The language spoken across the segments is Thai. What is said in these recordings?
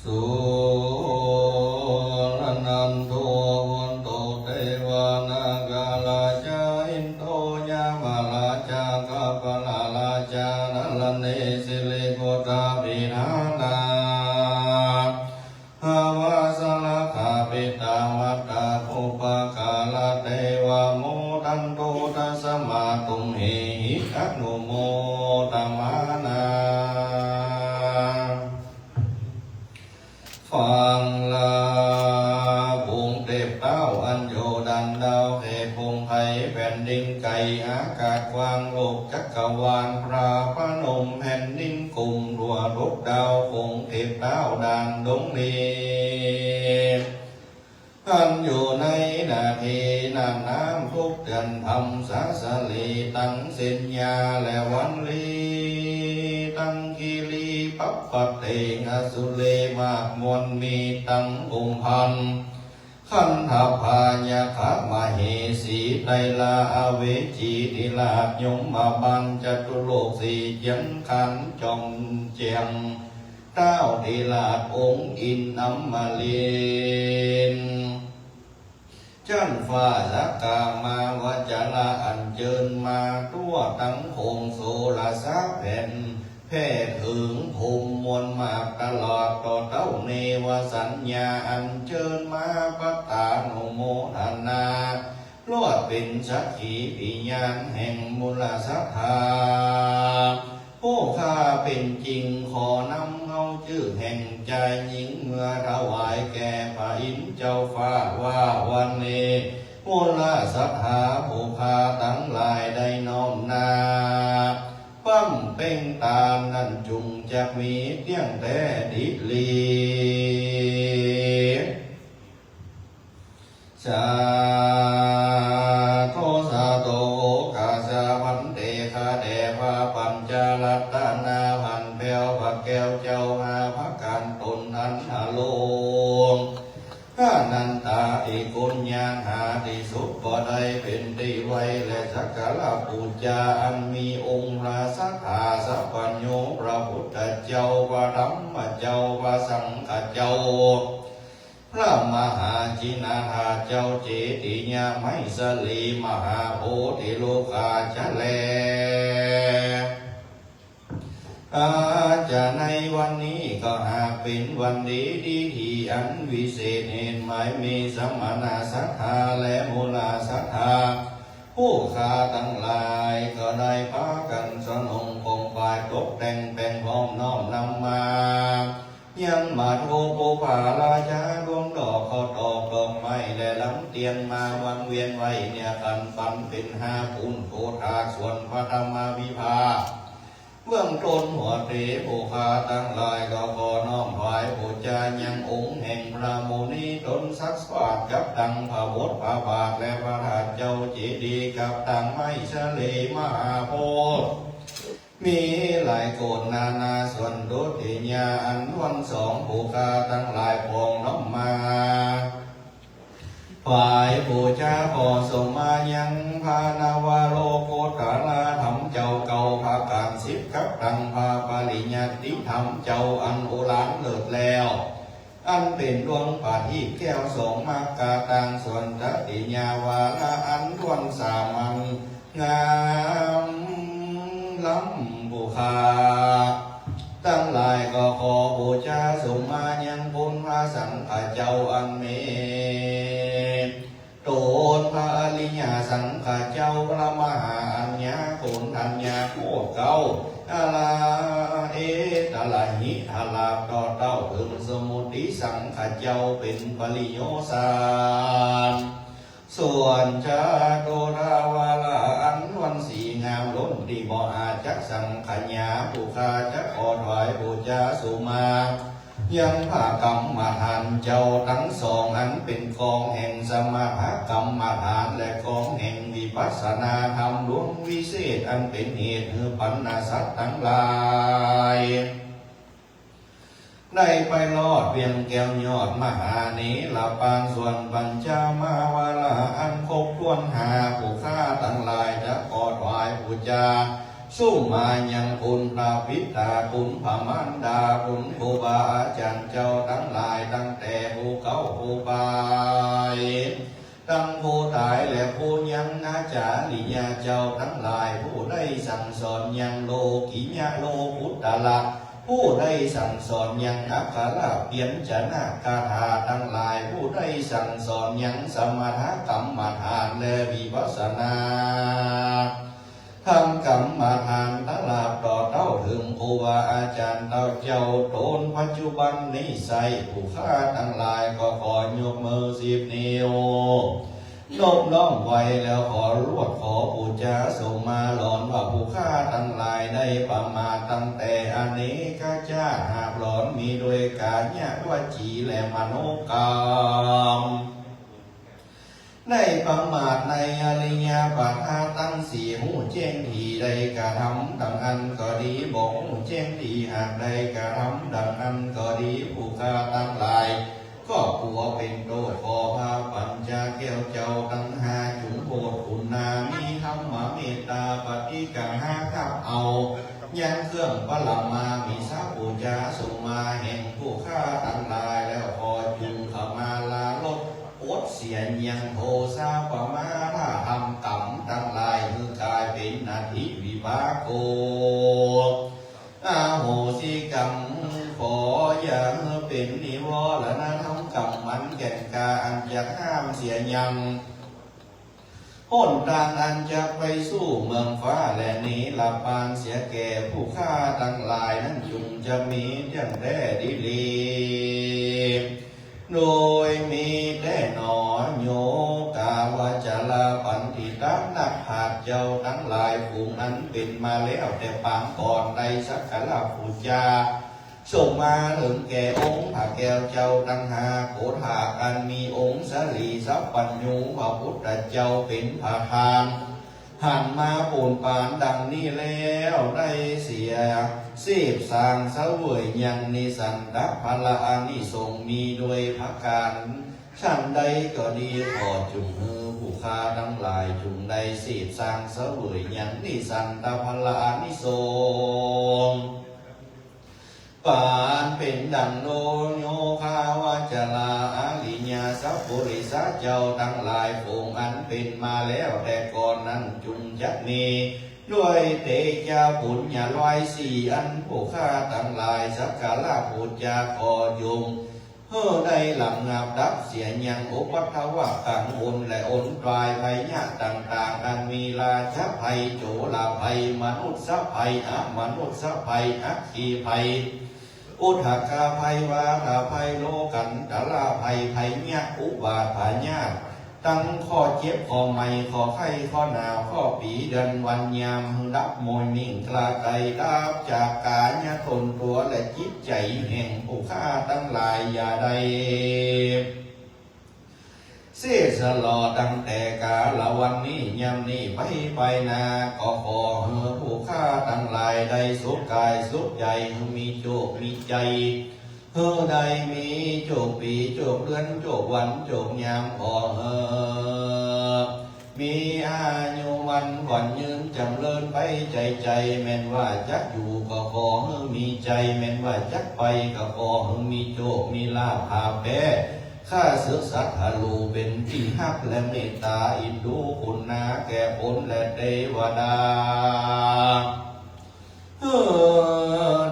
สุรนันโทวันโตเทวานากาลาจาอินโตยามาลาจากาปลาลาจานัลเนสิเลโกตาปินานาภาวะสลาคาปิตามัตตาภูปกาลเทวโมทันโตทัสสมาตุมเหหิอนุโมตมานาฟังลาบุงเทพเต้าอันโยดันดาวเหตุพงไผ่แผ่นดินไก่อากาศกว้างโลกจักรวาลพระพนมแผ่นดินกลุ่มรัวรบดาวคงเทพเต้าด่านดงนีท่านอยู่ในนาทีน้ำน้ำทุกเดือนทำสาสลีตั้งเส้นยาและวันลีตั้งกีรีปัปปะเตงอสุเลมากมวลมีตั้งองค์พันขันธพายาขามเหสีไตลาอเวจีติลาภยมมาบันจตุโลกสี่ยังขันจอมเจียงเต้าติลาภองค์อินอัมมาลินจันฟ้าสักกามาวจระอันเจิญมาตัวตั้งคงโสลาสาแผ่นแพ่ถึงภูมิมวลมากตลอดต่อเต้าเนวสัญญาอันเจิญมาปัตตานุโมทนาลวดเป็นสักขีปิญาณแห่งมูลศรัทธาผู้ข้าเป็นจริงขอนำเอาชื่อแห่งใจหญิงเมื่อถวายแก่พระอินทร์เจ้าฟ้าว่าวันนี้มูลศรัทธาผู้ข้าทั้งหลายได้น้อมนาปั้มเป่งตามนั้นจุงจะมีเที่ยงแต่ดิลีสาโทสาโตกาสาวันเตคาเดภาปัญจลัตตานาพันแปวพระแก้วเจ้าหาพระการตนอันหาโลงข้านันตาอิกุญญาหาติสุขบ่ได้เป็นติไว้และสักการะปูจาอันมีองค์พระสัทธาสัพพัญโยพระพุทธเจ้าพระธรรมเจ้าพระสังฆเจ้าพระมหาจินาหาเจ้าเจติญาไมสลีมหาโพธิโลกาจะแลอาจะในวันนี้ก็หากเป็นวันดีที่อันวิเศษเห็นหมายมีสัมมานาศรัทธาและมูลศรัทธาผู้ข้าทั้งหลายก็ได้พากันสนองคงฝ่ายตกแต่งแปลงพร้อมน้อมนำมายังมาโทโปภาลาชาดวงดอกเขาตอกดอกไม้และลำเตียนมาวันเวียนไว้เนี่ยกันปันเป็นห้าปุณโคทาส่วนพระธรรมวิภาเบื้องต้นหัวเตผู้ข้าตั้งหลายก็ขอน้อมถวายบูชายังองค์แห่งพระโมนีตนศักดิ์สิทธิ์กับดังพระบทพระบาทและพระราชเจ้าเจดีย์กับดังไม้ชะเลมหาโพธิ์มีหลายโกฏนานาส่วนดุติญาอันวันสองผู้ข้าตั้งหลายพองน้อมมาฝ่ายบูชาขอส่งมายังพานาวาโลโกตาลาธรรมเจ้าเก่าพาการสิบกับดังพาปริญญาติธรรมเจ้าอันโอฬารเลิศแล้วอันเป็นดวงปาทีแก้วสองมากาตังส่วนทติญาวาลาอันดวงสามังงามล้ำบูชาตั้งหลายก็ขอบูชาส่งมายังบุญพระสังฆเจ้าอันเมตโตนพระอริยสังฆเจ้าพระมหาอัญญาโกณทัญญาโคเก้าอาลาเอตลาหิทาลาต่อเต้าถึงสมุติสังฆเจ้าเป็นปริโยสานส่วนชาโตราวาลาอันวันสีงามล้นดีบ่อาจักสังขญาผู้ข้าจักขอถวายบูชาสุมายังพระกรรมฐานเจ้าทั้งสองอันเป็นกองแห่งสมาธิกรรมฐานและกองแห่งวิปัสสนาธรรมล้วนวิเศษอันเป็นเหตุให้ปัญญาสัตว์ทั้งหลายได้ไปรอดเวียงแก้วยอดมหาเนลปางส่วนปัญจามาวาลาอันครบถ้วนหาผู้ข้าทั้งหลายจะขอถวายบูชา สู้มายังคุณพระพิตาคุณพระมารดาคุณครูบาอาจารย์เจ้าทั้งหลายตั้งแต่ผู้เก่าผู้บายตั้งผู้ตายและผู้ยังอาจารย์ญาเจ้าทั้งหลายผู้ได้สั่งสอนยังโลกิญาโลพุทธละผู้ได้สั่งสอนยังอัคระเพียรชนะคาถาทั้งหลายผู้ได้สั่งสอนยังสมถกรรมฐานและวิปัสสนาทำกรรมฐานทั้งหลายต่อเต้าถึงครูบาอาจารย์เต้าเจ้าโตนปัจจุบันนี้ใส่ผู้ข้าทั้งหลายก็ขอยกมือ10 นิ้วนบน้อมไว้แล้วขอรวดขอปูจาส่งมาหลอนว่าผู้ข้าทั้งหลายได้ประมาทตั้งแต่อเนกชาติหากหลอนมีโดยกายญาณวจีและมโนกรรมได้ประมาทในอริยปัฏฐานตั้งสี่หูแจ้งทีได้กระทำดังอันก็ดีบอกหูแจ้งทีหากได้กระทำดังอันก็ดีผู้ข้าทั้งหลายก็กลัวเป็นโตขอพาปัญจแก้วเจ้าตั้งหาจุงโบสคุณนามีธรรมเมตตาปฏิกังหาข้าเอายันเครื่องพระมามีสาปูจาส่งมาแห่งผู้ข้าทั้งหลายแล้วพอจุงเข้ามาลาลดอดเสียนยังโทสาปมาถ้าทำกรรมทั้งหลายคือกลายเป็นนาทิวิบากโกอาโหสิกรรมขออย่าเป็นนิวรณธรรมกรรมมันแก่นกาอันจะห้ามเสียยังพ้นทางอันจะไปสู้เมืองฟ้าและนี้ละปางเสียแก่ผู้ฆ่าทั้งหลายนั้นยุงจะมีเรื่องแด่ดีลีโดยมีแต่หนอโยกาวาจลาปันติตักนักหาดเจ้าทั้งหลายฝูงนั้นเป็นมาแล้วแต่ปางก่อนในสักการะบูชาส่งมาถึงแก่องค์พระแก้วเจ้าตั้งหาโคถาอันมีองค์สลีสัพปัญญูพระพุทธเจ้าเป็นพระธานหันมาปูนปานดังนี้แล้วได้เสียเสพสร้างเสวยยังนิสันดับพละอานิสงส์มีโดยพระการชั้นใดก็ดีขอจุงมือผู้ค้าทั้งหลายจุงใดเสพสร้างเสวยยังนิสันดับพละอานิสงส์ปานเป็นดังโนโยคาวาจลาอาลิญาสัพพุริสาเจ้าทั้งหลายฝูงอันเป็นมาแล้วแต่ก่อนนั้นจุงจักมีด้วยเตจาปุญญาลอยสี่อันผู้ข้าทั้งหลายสักการะบูชาขอยุงได้หลังงับดับเสียยังอุปัฏฐวะกังวลและอนตรายภัยยะต่างๆอันมีราชภัยโจรภัยมนุษย์ภัยอมนุษย์ภัยอัคคีภัยอุทกาภัยวาทาภัยโลกันตลาภัยภัยญะอุบาทภัยญะตั้งข้อเจ็บข้อไม่ข้อไข้ข้อหนาวข้อปีเดือนวันยามดับมวยมิ่งกลาไกดับจากกายญะทนตัวและจิตใจแห่งผู้ฆ่าตั้งหลายอย่าได้เสียสลอตั้งแต่กาละวันนี้ยามนี้ไปนาก็ขอผู้ฆ่าทั้งหลายได้สุขกายสุขใจมีโชคมีใจได้มีโชคปีโชคเดือนโชควันโชคยามขอมีอายุวันขวัญยืนจำเริญไปใจแม่นว่าจักอยู่ก็ขอมีใจแม่นว่าจักไปก็ขอมีโชคมีลาภาแพ้ข้าเสือสัตว์ฮาลูเป็นที่ฮักและเมตตาอินดูคุณนาแก่ผลและเทวดา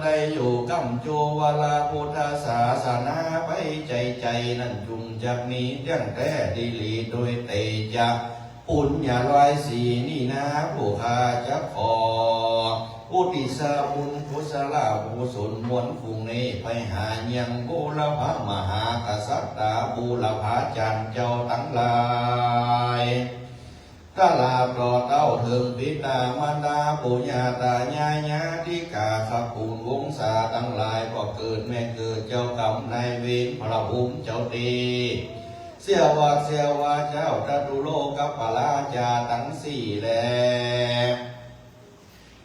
ได้อยู่กำโจวลาพุทธศาสนาไปใจนั่นจุงจักนี้เรื่องแต่ดีลีโดยเตจักปุญญาลอยสีนี่นะผู้ข้าจะขออุติสาบุญกุศลาบุศลมวลฟุงนี้ไปหายังบูรพมหากษัตริย์บูรพาจันเจ้าทั้งหลายกลาปลอดเต้าถึงปิตามารดาปุญญาตายายญาติกาขปูนวงศาทั้งหลายก็เกิดแม่เกิดเจ้ากรรมนายเวรพระภูมิเจ้าตีเสียวาเจ้าตตุโลกัปปลาจาทั้งสี่แล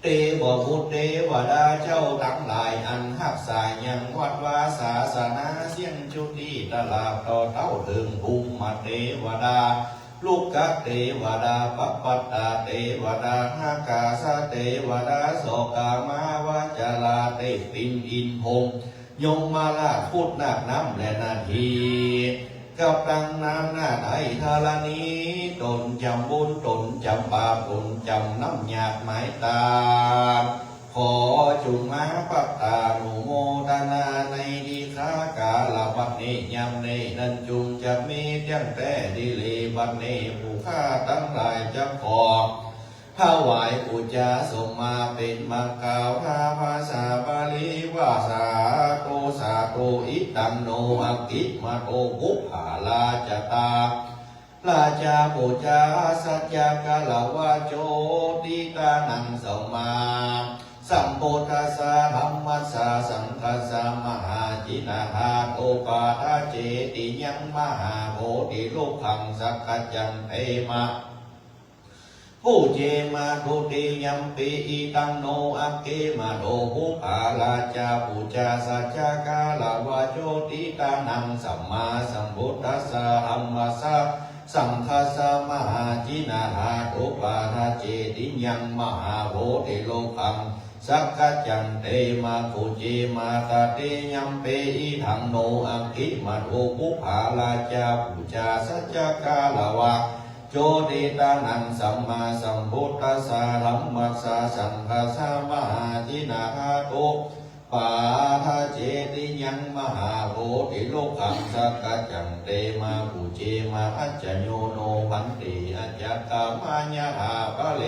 เทวบุตรเทวดาเจ้าทั้งหลายอันหักสายยังวัดวาศาสนาเสียงจุดีตลาดต่อเต้าถึงภูมิเทวดา ลูกกะเทวดาปัปปัตตาเทวดาหากาสะเทวดาโสกามาวาจาลาเทปินอินพงยมมาลาพุทธนาคน้ำและนาทีกับดังน้ำหน้าไทยธารณีตนจำบุญตนจำบาปตนจำน้ำหยาดหมายตาขอจุมาปัตตาหนุโมทนาในดีค้ากาลบัดนี้ยำในนันจุงจะมีเพียงแต่ดีลีบัดนี้ผู้ข้าตั้งหลายจะขอถวายปูจาสมมาเป็นมังกล่าวท่าภาษาบาลีว่าสาโตสาโตอิตังโนอักขิมาโตกุภาลาจตาราชาปูจาสัจจกะลาวาโจติตานังสมมาสัมโพธัสสะธัมมัสสะสังฆัสสะมหาจินาหาโตปาทาเจติยังมหาโพธิโลกขังสักขจันเตมะผู้เจมาทุติยัมปีอิตังโนอักเกมาโตภูภาลาจาปูจาสัจจกาลาวาโจติตานังสัมมาสัมพุทธัสสะธัมมัสสะสังฆัสสะมหาจินาหาโตปาทาเจติยังมหาโพธิโลกขังสักขจันเตมาภูเจมาตาเตยัมเปอิทังโนอักขิมาโตภูภาลาจาปูจาสัจจกาลาวาโจติตานังสัมมาสัมพุทธัสสะธัมมัสสะสังฆัสสะมหาจินาหาโตปาทาเจติยังมหาโพธิโลกขังสักขจันเตมาภูเจมาอัจจโยโนพันติอัจจกามายะหาภะเล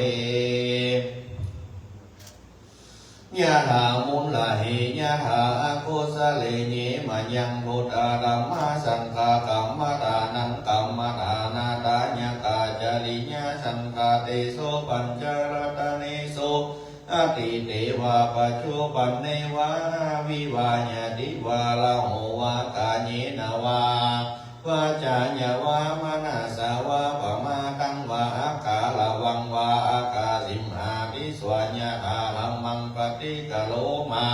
ยะหามุลลาหิยะหาอาโคสะเลเนมายังพุทธาธัมมาสังฆากัมมะทานังกัมมะทานาตายะกาจาริยะสังฆาเตโสปัญจรัตเนโสอติเตวะปัจจุปันเนวะวิวาญาติวาลาโหวากาเยนวาวาจาญาวามนาสาวาปมาตังวาอากาลวังวาอากาสิมหาภิสวญญาอาหัมมังปฏิกะโลมา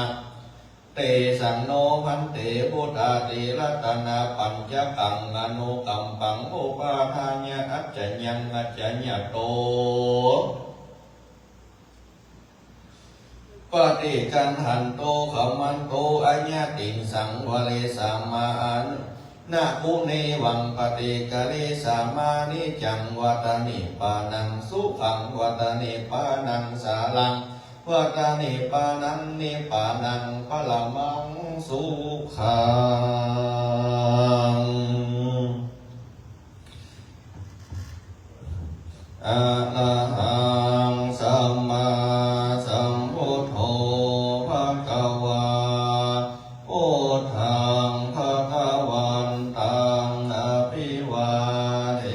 เตสันโนพันเตพุทธาติรัตนาปัญจกังอนุกัมปังโอปาทานยอัจจยังอัจจญโตปฏิกันหันโตขมันโตอัญญติงสังวเลสัมมานุนาภูเนวังปฏิกะเลสามานิจังวัตนิปานังสุขังวัตนิปานังสาลังวัตนิปานังนิปานังพละมังสุขังอะระหังสัมมาสัมพุทโธภะคะวาพุทธังภะคะวันตังอภิวาเท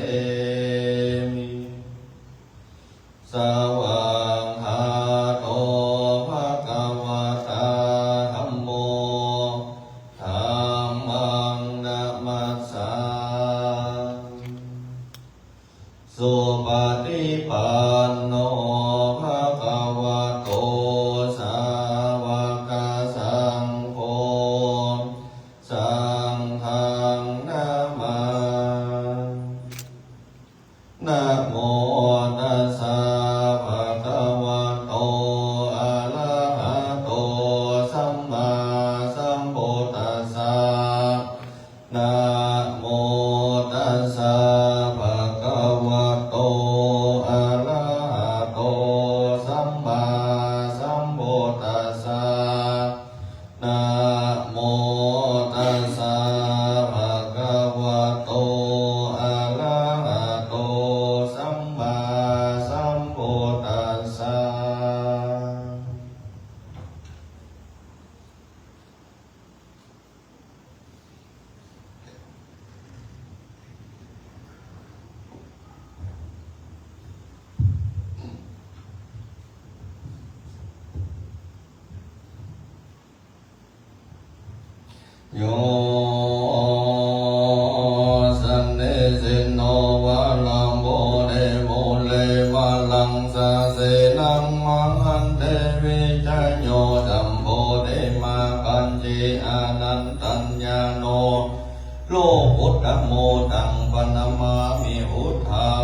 มิสวากขาโตภะคะวะตาธัมโมธัมมังนะมัสสาสุปฏิปันโนภะคะวะโตสาวกสังโฆสังฆังนะมานะโมตัสสะภะคะวะโตอะระหะโตสัมมาสัมพุทธัสสะนะโมตัสสะภะคะวะโตอะระหะโตสัมมาสัมพุทธัสสะนะโมตัสสะภะคะวะโตอะระหะโตสัมมาสัมพุทธัสสะโยสันเดสิโนวะลังโบเดโมเลวะลังสาเสนังมังอันเทวิจโยจัมโบเดมาปัญจีอานันตัญญาโนโลกุตตโมตังปนมามิอุทธัง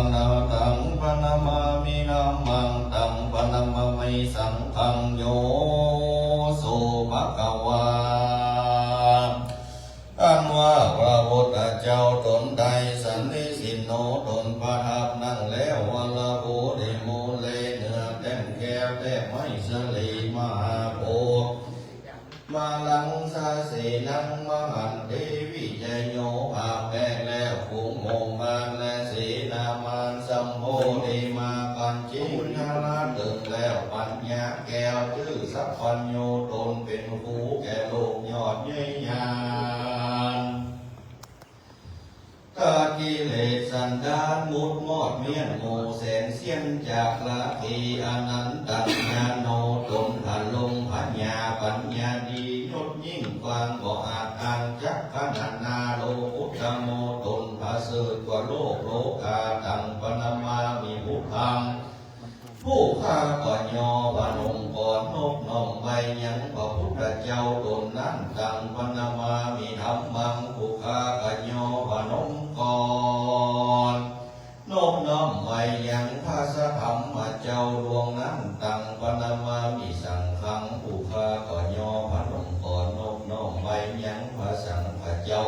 นตนประทับนั่งแล้ววัลโภเดโมเลเนื้อแต้มแก้วแต้มไม้สลีมหาโพธิ์มาลังสาเสนังมหันเทวิจโยภาแพ้แล้วภูมิโมมานและเสนามานสัมโพธิมาปัญจินาลาตึงแล้วปัญญาแก้วชื่อสัพพัญโยตนเป็นหูแก่โลกยอดเยี่ยนกากิเลสสันดานมุดมอดเมียนโมแสนเสียนจากละทีอนันตัญญาโนตนทันลงพัญญาปัญญาดียศยิ่งกว้างบ่อาจอ่านจักขนานาโลกุตโมตนพาเสดกว่าโลกโลกาตังปนามามีพุทธังผู้ข้าก่อนยอวันองค์ก่อนนกน้อมใบยังพระพุทธเจ้าตนนั้นตังปนามามีธรรมังผู้ข้าก่อนยอวันองค์ก่อนนกน้อมใบยังพระสัทธรรมเจ้าดวงนั้นตังปนามามีสังฆังผู้ข้าก่อนยอวันองค์ก่อนนกน้อมใบยังพระสังฆเจ้า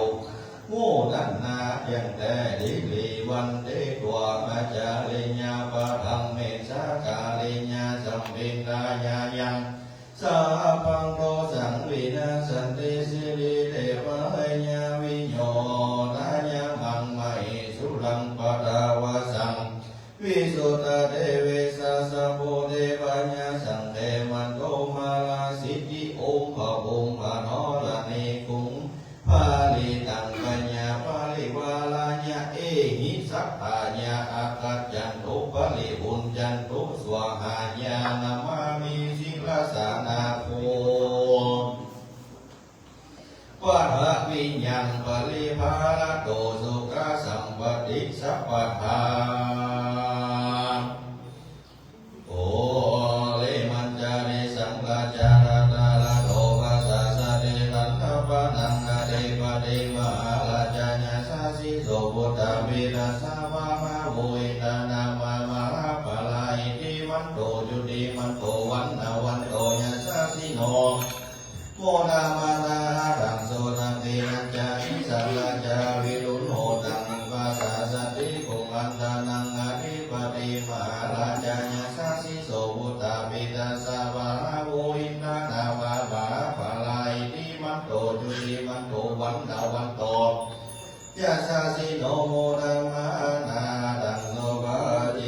โง่ดันนายังแต่ดิลีวันเตตัวมาจาเลญาปะทังเมสากาเลญาสัมปิตายายังสาพังโตสังวินาสันติสิริเทวายาวิโยทายามังไมสุรังปะดาวาสังวิสุตเทเวสัสสะโพเทปัญญาสังเทมันโตมาลาสิทธิองค์พระองค์พระนรณีคุงปาลิตังปัญญาปาลิวาลายะเอหิสัพพายาอากัจจันตุปาลิบุญจันตุสวหายานามามิสิลสานาโพปัฏฐวิญญังปาลิภาลโตสุขสัมปติสัพพทาโอเลมันจาริสังฆาจาราตาลาโตภาสาสะเดตันทปะนังนาเดปะเดมหาราชาญาสาสิโสปุตตะเวนัสสะวะมะโวอิตานามามหาปะลาอิติมันโตจุติมันโตวันนาวันโตญาสาสิโนโมนามานาดังโสตังเตนัจจานิสัลลาจาวิรุณโหตังภาสาสติปุงอันตานังอธิปติมหาราชาญาสาสิโสปุตตะเวนัสสะวะมะโวอิตานามามหาปะลาอิติมันโตจุติมันโตวันนาวันโตยะสาสิโนโมธัมมานาดังโนภะเจ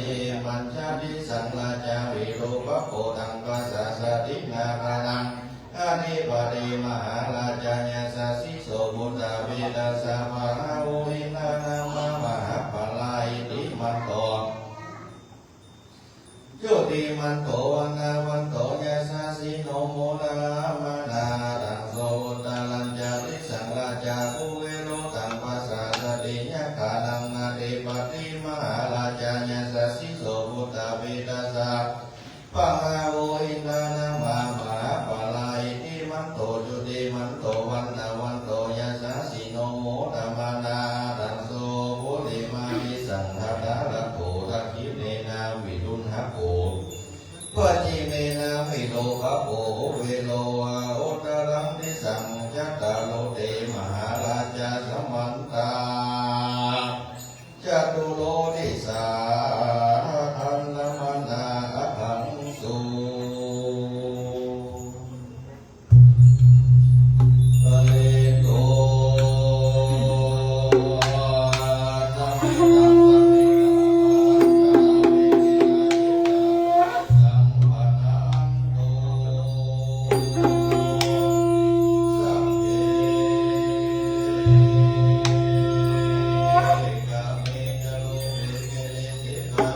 มันชาติสังลาจาวิโรปะโพธังปัสสะสตินารานังอธิปติมหาราชาญาสาสิโสปุตตะเวนัสสะมหาโวอิตานามามหาปะลาอิติมันโตจุติมันโตวันนาวันโตยะสาสิโนโมธัมมานาดังโสปุตตะลัญจาริสังราชาภูเวโรตังปัสสะสติญาคานังอธิปติมหาราชาญาสาสิโสปุตตะเวนัสสะปะหาโวอิตานามามหาปะลาอิติมันโตจุติมันโตวันนาวันโตยะสาสิโนโมธัมมานาดังโสปุริมามิสังฆาดาระโตทักขิเนนาวิรุณหะโกปะจิเนนาวิโลภะโพเวโลอาโอตรังติสังจัตตาโลเตมหาราชาสัมมันตาจตุโลติสาทันนมนาคังสุปะเลโตธัมมังสังปะนันโตสัพเพกะเมจโลเวเกเรสิกา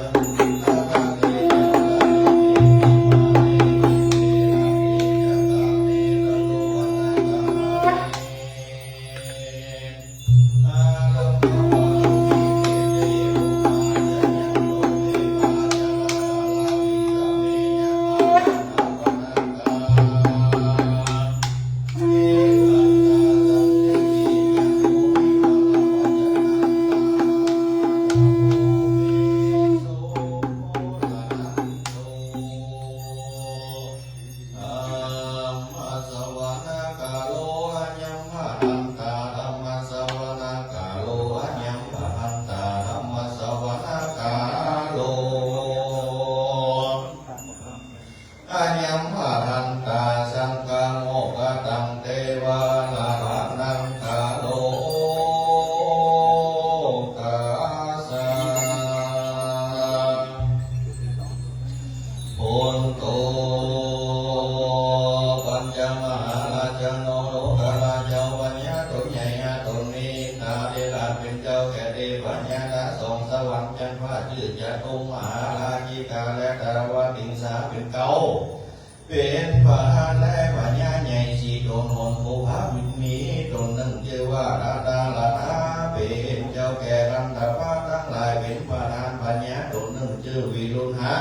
สองสวรรค์จันทร์ว่าชื่อจะตรงมหาราชิกาและดาวติงสาเป็นเก่าเป็นพระและพระญาใหญ่สีโดนหนโคภาวิมีตนนั้นชื่อว่าราดาลานาเป็นเจ้าแก่รันดาภาทั้งหลายเป็นพระนานพระญาตนนั้นชื่อวิรุณหะ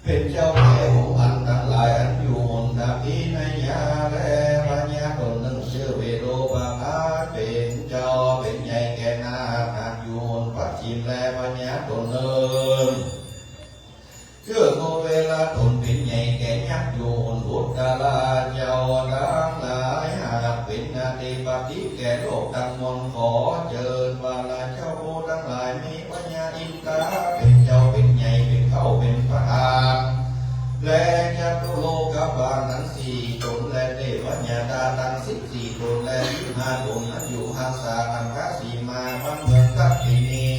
เป็นเจ้าแก่หมู่อันทั้งหลายอันอยู่หนดาพีนายาและพระญาตนนั้นชื่อเวโรปาภาเป็นเจ้าเป็นใหญ่แก่นาหากอยู่หนปัจฉิมและพระญาตนนั้นชื่อโกเวลาตนเป็นใหญ่แก่ยักษ์อยู่หนอุตตาราเจ้าดังหลายหากเป็นนาทีปฏิแก่โลกทั้งมวลขอเจิญวาลาเจ้าโบทั้งหลายมีพญาอินทราเป็นเจ้าเป็นใหญ่เป็นเข้าเป็นพระอาและจัตุโลกบาลนั้นสี่ตนและเทวญาดาทั้ง14ตนและ25ตนนั้นอยู่หาสาอังคาสีมาบ้านเมืองทัพพินี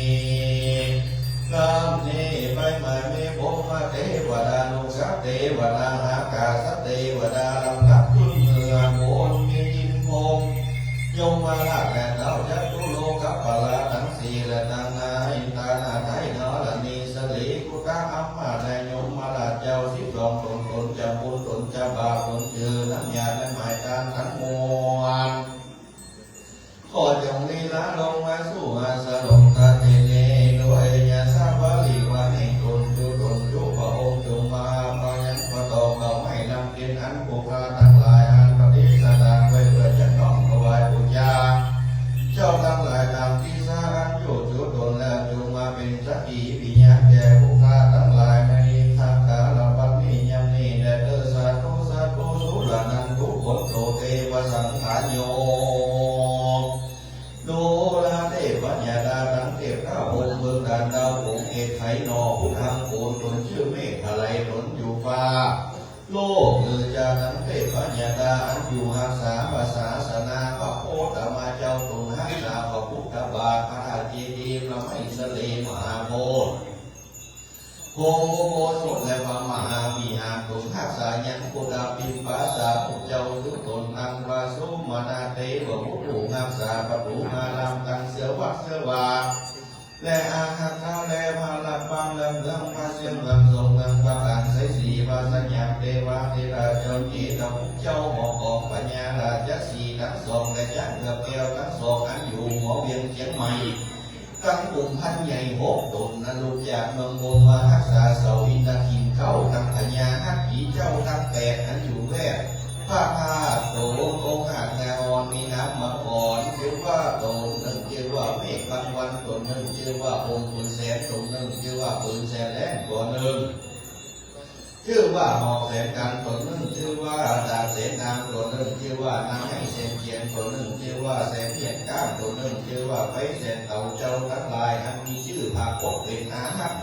นามเนไปมาเมโภมาเทวดานุสัพเทวดาอากาศเทวดาลำดับขึ้นเมืองโอนมียินพงยมมาลาและเท้าจัตุโลกปลาทั้งสี่และนางนาอินทานาไทยนอละนีสลีกุตาอัมมาและยมมาลาเจ้า12ตนจะบุญตนจะบาปตนชื่อน้ำยาและหมายตามทั้งมวลขอจงลีลาลงมาสู่อาสลงตาเทเนด้วยยาสาบาลีว่าแห่งตนจุพระองค์จงมาพายันพระตองเราให้นำเกียรติอันบุพาทั้งหลายอันปฏิสดางไว้เพื่อจะน้อมถวายบูชาเจ้าทั้งหลายตามที่สารันโยจุตนแล้วจงมาเป็นสักขีปิญญาแก่บุพาทั้งหลายในทางกาลปัตนิยมนี้แด่เตสาธุสุลานันทุกขโตเทวสังขารโยดูลาเทพญาดาทั้งเทพข้าองค์เมืองดานดาวผงเอกไขนอผู้ทางโคนตนชื่อเมฆอะไรตนอยู่ฟ้าโลกเลือจาทั้งเทพญาดาอันอยู่หาสาภาษาสนาพระโคตมาเจ้าตรงหักษาพระพุทธบาทพระธาตุเจดีย์พระไม่สเลมหาโพธิ์โพสดและพระมหาวิหารตรงหักษายังกุฎาปิมปาสาพุทธเจ้าทุกตนอังวาสุมานาเตวะพุทธหักษาปตุมาลามตังเสือวัดเสือวาและอาหักข้าและพาลับบังลำเรื่องพาเสียงลำทรงลำบางใสสีพาสัญญาเทวาเทราเจ้าจีตพุทธเจ้าหอกองปัญญาราชสีทั้งสองและยักษ์เกือบแก้วทั้งสองอันอยู่หัวเวียงเชียงใหม่ตั้งกลุ่มพันใหญ่หกตนนรุจากเมืองบนมาหักษาเสาอินทกินเข้าทั้งพญาหักผีเจ้าทั้งแปดอันอยู่แวดผ้าผ้าโตโกหากงาอ่อนมีน้ำมาก่อนชื่อว่าโตหนึ่งชื่อว่าเมฆบางวันตนหนึ่งชื่อว่าองค์ปุณแสนตนหนึ่งชื่อว่าปืนแสนแล่นตัวหนึ่งชื่อว่าหอกแสนกันตนหนึ่งชื่อว่าดาบเสนนางตัวหนึ่งชื่อว่านางให้เสนเขียนตัวหนึ่งชื่อว่าแสนเทียนก้านตัวหนึ่งชื่อว่าไฟแสนเต่าเจ้าทั้งหลายอันมีชื่อภาคปกเป็นอาหัก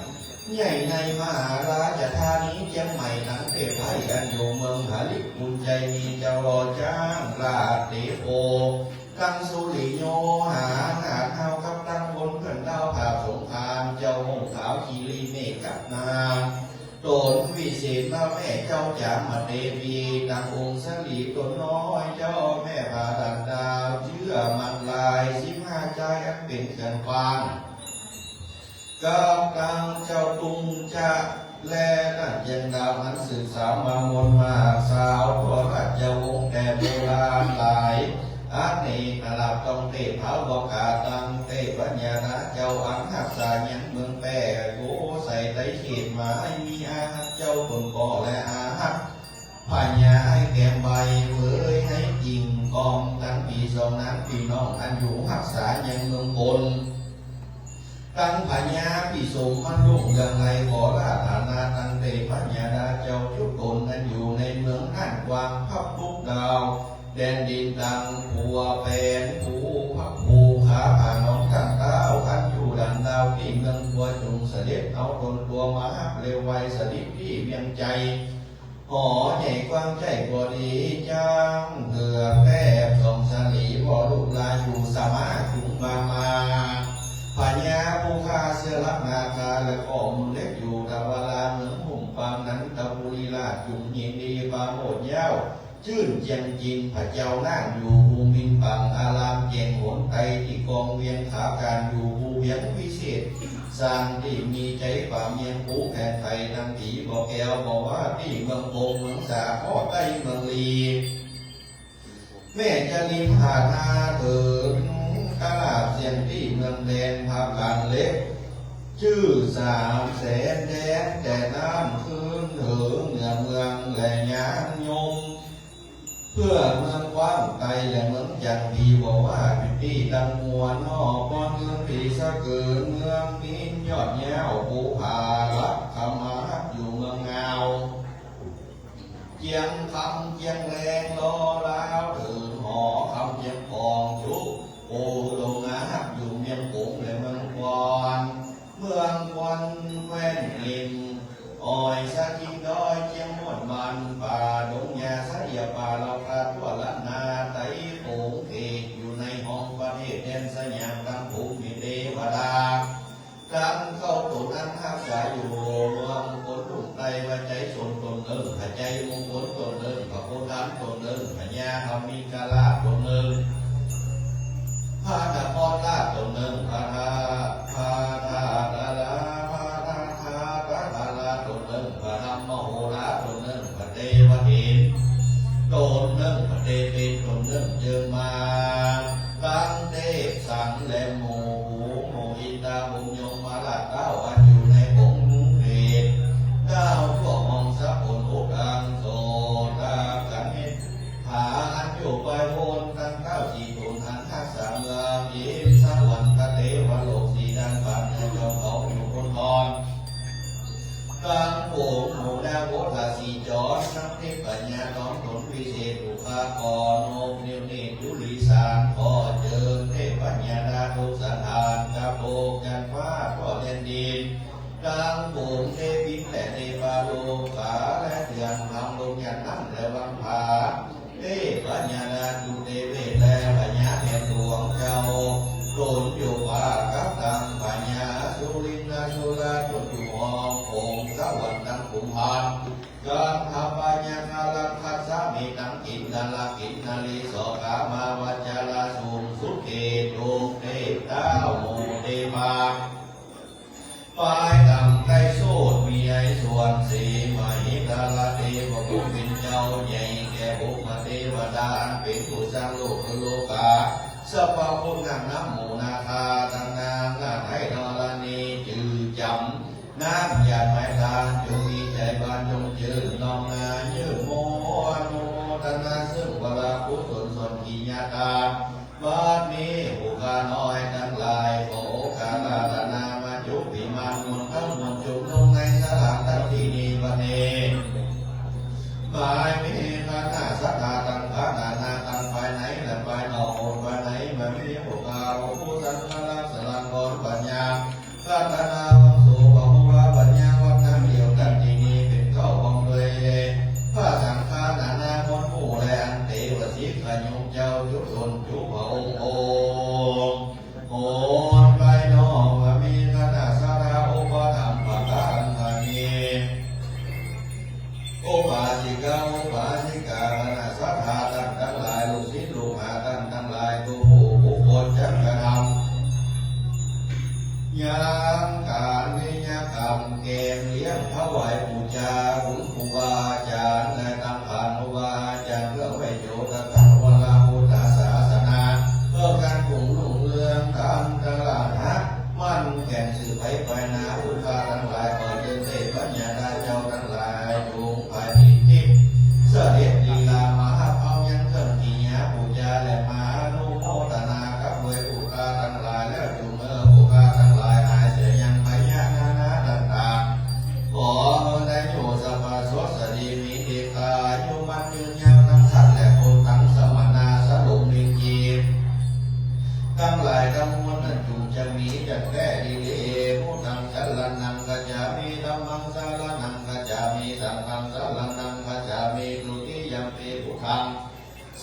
ใหญ่ในมหาราชธานีเชียงใหม่ทั้งเทพไทยอันอยู่เมืองหาลิบุญใจมีเจ้ารอจ้างราชเดโอตั้งสุริโยหาหนาเท้ากับตั้งบนเพื่อนเท้าผ่าสงครามเจ้าหงขาวคีรีเมฆกับนาโดนวิเศษมาแม่เจ้าจามเดวีนางองค์สลีตัวน้อยเจ้าแม่พาดันดาวเชื่อมันลาย15ใจอันเป็นเกินฟังกับตังเจ้าตุงจะแลนั่นยังดาวนั้นสืบสาวมามนมาสาวตัวราชวงศ์แต่โบราณหลายอันนี้อาลาบต้องเตะเผาบอกกาตังเตะปัญญาณเจ้าอังหักษายังเมืองแปรโกใส่ไตเขตมาให้มีอาหักเจ้าตนก่อและอาหักปัญญาให้แก้มใบเผยให้จริงกองทั้งปีสองนั้นพี่น้องอันอยู่หักษายังเมืองบนตั้งปัญญาพิสมมันรุ่งอย่างไรขอราฐานาตั้งเตปัญญาดาเจ้าทุกตนนั้นอยู่ในเมืองนั่นกวางพับทุกดาวแดนดินดังผัวแปนผูพักผูขาผ่าน้องข้างเต้าอันอยู่ดันดาวที่เมืองตัวจงเสด็จเอาตนตัวมาหักเร็วไวสดิบที่เวียงใจหอใหญ่กว้างใจกว่าดีจังเถื่อแก้สองสลีบ่อลูกลาอยู่สมาจุงมาปัญญาผู้ฆ่าเสื้อลักนาคาและข้อมูลเล็กอยู่ตะวาลาเมืองหุ่มปางนั้นตะบุรีราชจุงยินดีปาโมดเย้า ชื่นเจียงจินพระเจ้านั่งอยู่ภูมินปังอารามเจียงหวนไตที่กองเวียงขาการอยู่ภูเวียงวิเศษสร้างที่มีใจป่าเมียงปูแผ่นไทยนำผีบอกแก้วบอกว่าที่เมืองโกงเมืองสาข้อใต้เมืองลีแม่จะริมหาดาเถิดกะลาเสียงที่เมืองแดนภาคการเล็กชื่อ300,000แดนแต่น้ำคืนเถิงเหนือเมืองและยานยมเพื่อเมืองกว้างไกลและเมืองจันทีบอกว่าเป็นที่ดังมัวนอกป้อนเมืองผีสะเกิดเมืองนี้ยอดแย้วภูผาลักขมาอยู่เมืองเงาเจียงคำเจียงแรงรอแล้วถึงหอคำเจียงพองชุกโอโลงาอยู่เมียงผงและเมืองกวนเมืองควันแว่นริมอ้อยสะกิงดอยเจียงม่วนมันป่าดงยาสะเอียป่าเราคาทั่วละนาไตโขงเอกอยู่ในห้องประเทศแดนสยามกังภูมิเทวดาการเข้าตุนั้นทักษาอยู่เมืองคนลุ่มไตว่าใจสนตนเอิงใจมงคลตนเอิงพระโคดันตนเอิงพญาธรรมิกาลาตนเอิงพระนครราชตนเอิงพระธาพระธาตาลาพระธาธาพระธาลาตนเอิงพระธรรมโหราตนเอิงพระเทวทินตนเอิงพระเทปิตนเอิงเจิงมาตั้งเทพสังและโมหูโมอินตาบุญยมมาลาเก้าอันอยู่ในผงเรศเก้าทั่วมองสะพลอุดังโสตากันเมตหาอันอยู่ไปโวนตั้งเก้าจีตุนหันทักษะเมืองยิมสวรรค์เทวโลกสีดังปันในจอมเขาอยู่คนทอนกังโผงหมูดาโวทาสีจอดนักเทพปัญญาตอนตนวิเศษอุคากรโนมเนียวเนตยุลีสานขอเจิญเทพปัญญาดาทุกสถานกาโปกกันฟ้าก็เด่นดินกังโผงเทพินและเทปาโลขาและเถื่อนทำลงยันนั่งและวังผาเทพปัญญาดาจุเทเวทและปัญญาแทนดวงเจ้าโดนอยู่ว่ากับตังปัญญาสุรินทร์สุราจนอยู่ห้องโงสวรรค์ตั้งกุมภาการทำปัญญาคาลังคัสสามีตั้งกินนาลากินนาลีโสกามาวัจจาลาสุงสุเกตุเทพเต้าโมเดมาปลายดำไก่โซดมีไอส่วนสีมาหิตาลาเทวบุญเป็นเจ้าใหญ่แก่บุคเทวดาเป็นผู้สร้างโลกคือโลกาสัพพะพุทธังน้ำหมูนาคาตังนางนาไทยนรณีจือจำน้ำหยาดไม้ตาจงมีใจบานจงจือน้องนายืดโมอนุโมทนาซึ่งวราพุทธสนกิญาตาบัดนี้ผู้ข้าน้อยทั้งหลายขอโอกาสลาตนามาจุปิมานมนทั้งมนจุลงในสถานทั้งที่นี้วันนี้บายมีคณะสัทธาตังคณะนาตังภายในและภายนอกภายในมันมีผู้ข้าผู้สันทัลักษณะกรปัญญาพัฒนาวังสูของว่าปัญญาวัฒนเดียวกันที่นี้เป็นเข้าของเลยพระสังฆานานาคมผู้แลอันเทวสิขยงเจ้าจุชนจุพระองค์โอไปนอกมีคณะสาราอุปธรรมปะการมานีอุปาสิกาอุปาสิกาคณะสัทธาทั้งหลายลูกศิษย์ลูกหาทั้งหลายตัวผู้บุคคลจะกระทำยังการวิญญาณรรมเกมเลี้ยงถวายบูชาคุณครูบาอาจารย์และตั้งขันครูบาอาจารย์เพื่อไว้โยตกะวราพุทธศาสนาเพื่อการปลุกลุ่งเรืองทำตลาดฮะมั่นแก่นสื่อไปไปนาอุตาทั้งหลายขอเจริญเทพปัญญาดาเจ้าทั้งหลายจงไปทิพย์เสด็จลีลามหาเอายังเครื่องกิญาบูชาและมานุโมทนากับเวอุตาทั้งหลายแล้วจุงอุตาทั้งหลายหายเสียยังพยานานาต่างๆขอได้โยสัพพะสวสดีมีเอกายุมันยืนยาวทั้งสัตว์และคนทั้งสมณะสรุปนิจีทั้งหลายทั้งมวลนั้นจุงจะมีจักแก่ดีเลพุทธังสรณังกัจฉามิธัมมังสรณังกัจฉามิสังฆังสรณังกัจฉามิทุติยัมปิพุทธัง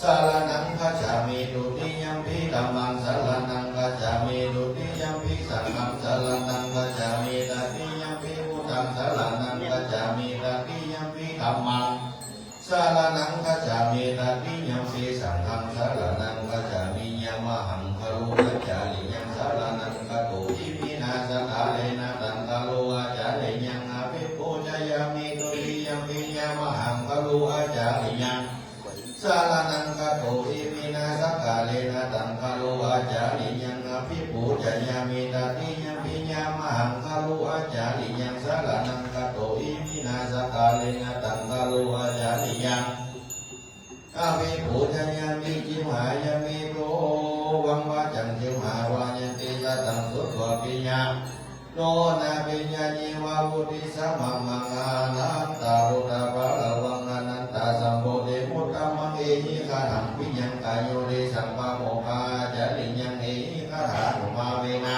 สรณังกัจฉามิทุติยัมปิธัมมังสรณังกัจฉามิทุติยัมปิสังฆังสรณังกัจฉามิตติยัมปิพุทธังสรณังกัจฉามิตติยัมปิธัมมังสรณังกัจฉามิต ลิงตังตาลุอาจาริยังอาภิปูชญามิจิมหายามิโรวังวาจังจิมหาวายันติสัตตังสุตวะปิญญาโนนาปิญญาญิวาวุติสัมมังอานันตารุตาภะละวังอนันตาสัมโพธิมุตตะมังเอหิคาถังปิญญังกายโยเรสัมปะโมคาจาริยังเอหิคาถานุมาเวนะ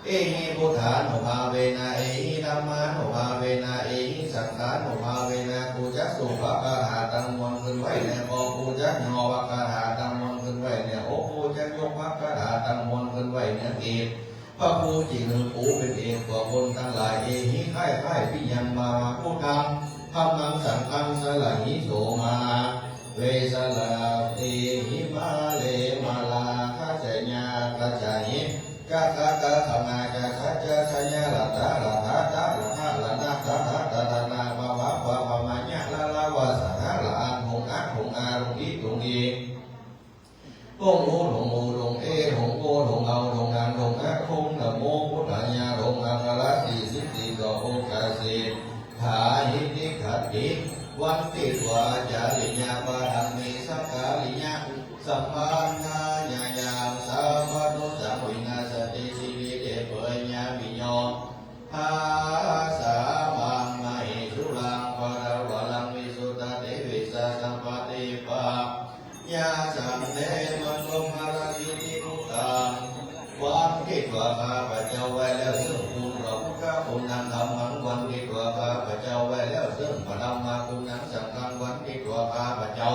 เอหิพุทธานุภาเวนะเอหิธัมมานุภาเวนะเอหิสังฆานุภาเวนะกูจักสุภะกะหาตังมวลขึ้นไว้ในโอกูจักโยภะกะหาตังมวลขึ้นไว้ในโอกูจักยกภะกะหาตังมวลขึ้นไว้ในกีบพระภูจิหนึ่งภูเป็นเอกกว่าคนทั้งหลายเอหิค่ายค่ายพิยังมาพุทธังธรรมังสังฆังสละหิโสมาเวสละเอหิมาเลมาลาคาเจญาคาจาหิกะกะกะขมากะขะจะสัญญาละตาละตาตาละหะละนาตาตาตาตานาบาวะบาวะมะญะละละวะสหะละอันหงอะหงอาหงอีหงอีหงอูหงอูหงเอหงโอหงเอาหงอันหงอะหงนะโมพุทธายาหงอะกะละสีสิติโกโอกาสีขาหิติขัดหิวันติวาจาริญาปะหังมิสักกาลิญาสัมปันนาญาญาสัพพะนุสังวินาสติสิวิเตเปญาวิญโยหาสามังไมสุรังปะระวะลังวิสุทธะเทวิสสัมปติปะยาสังเทมันลงมาราสิติมุตตังวันที่ตัวข้าพเจ้าไว้แล้วซึ่งคุณพระพุทธคุณนางธรรมังวันที่ตัวข้าพเจ้าไว้แล้วซึ่งพระธรรมคุณนางสังฆังวันที่ตัวข้าพเจ้า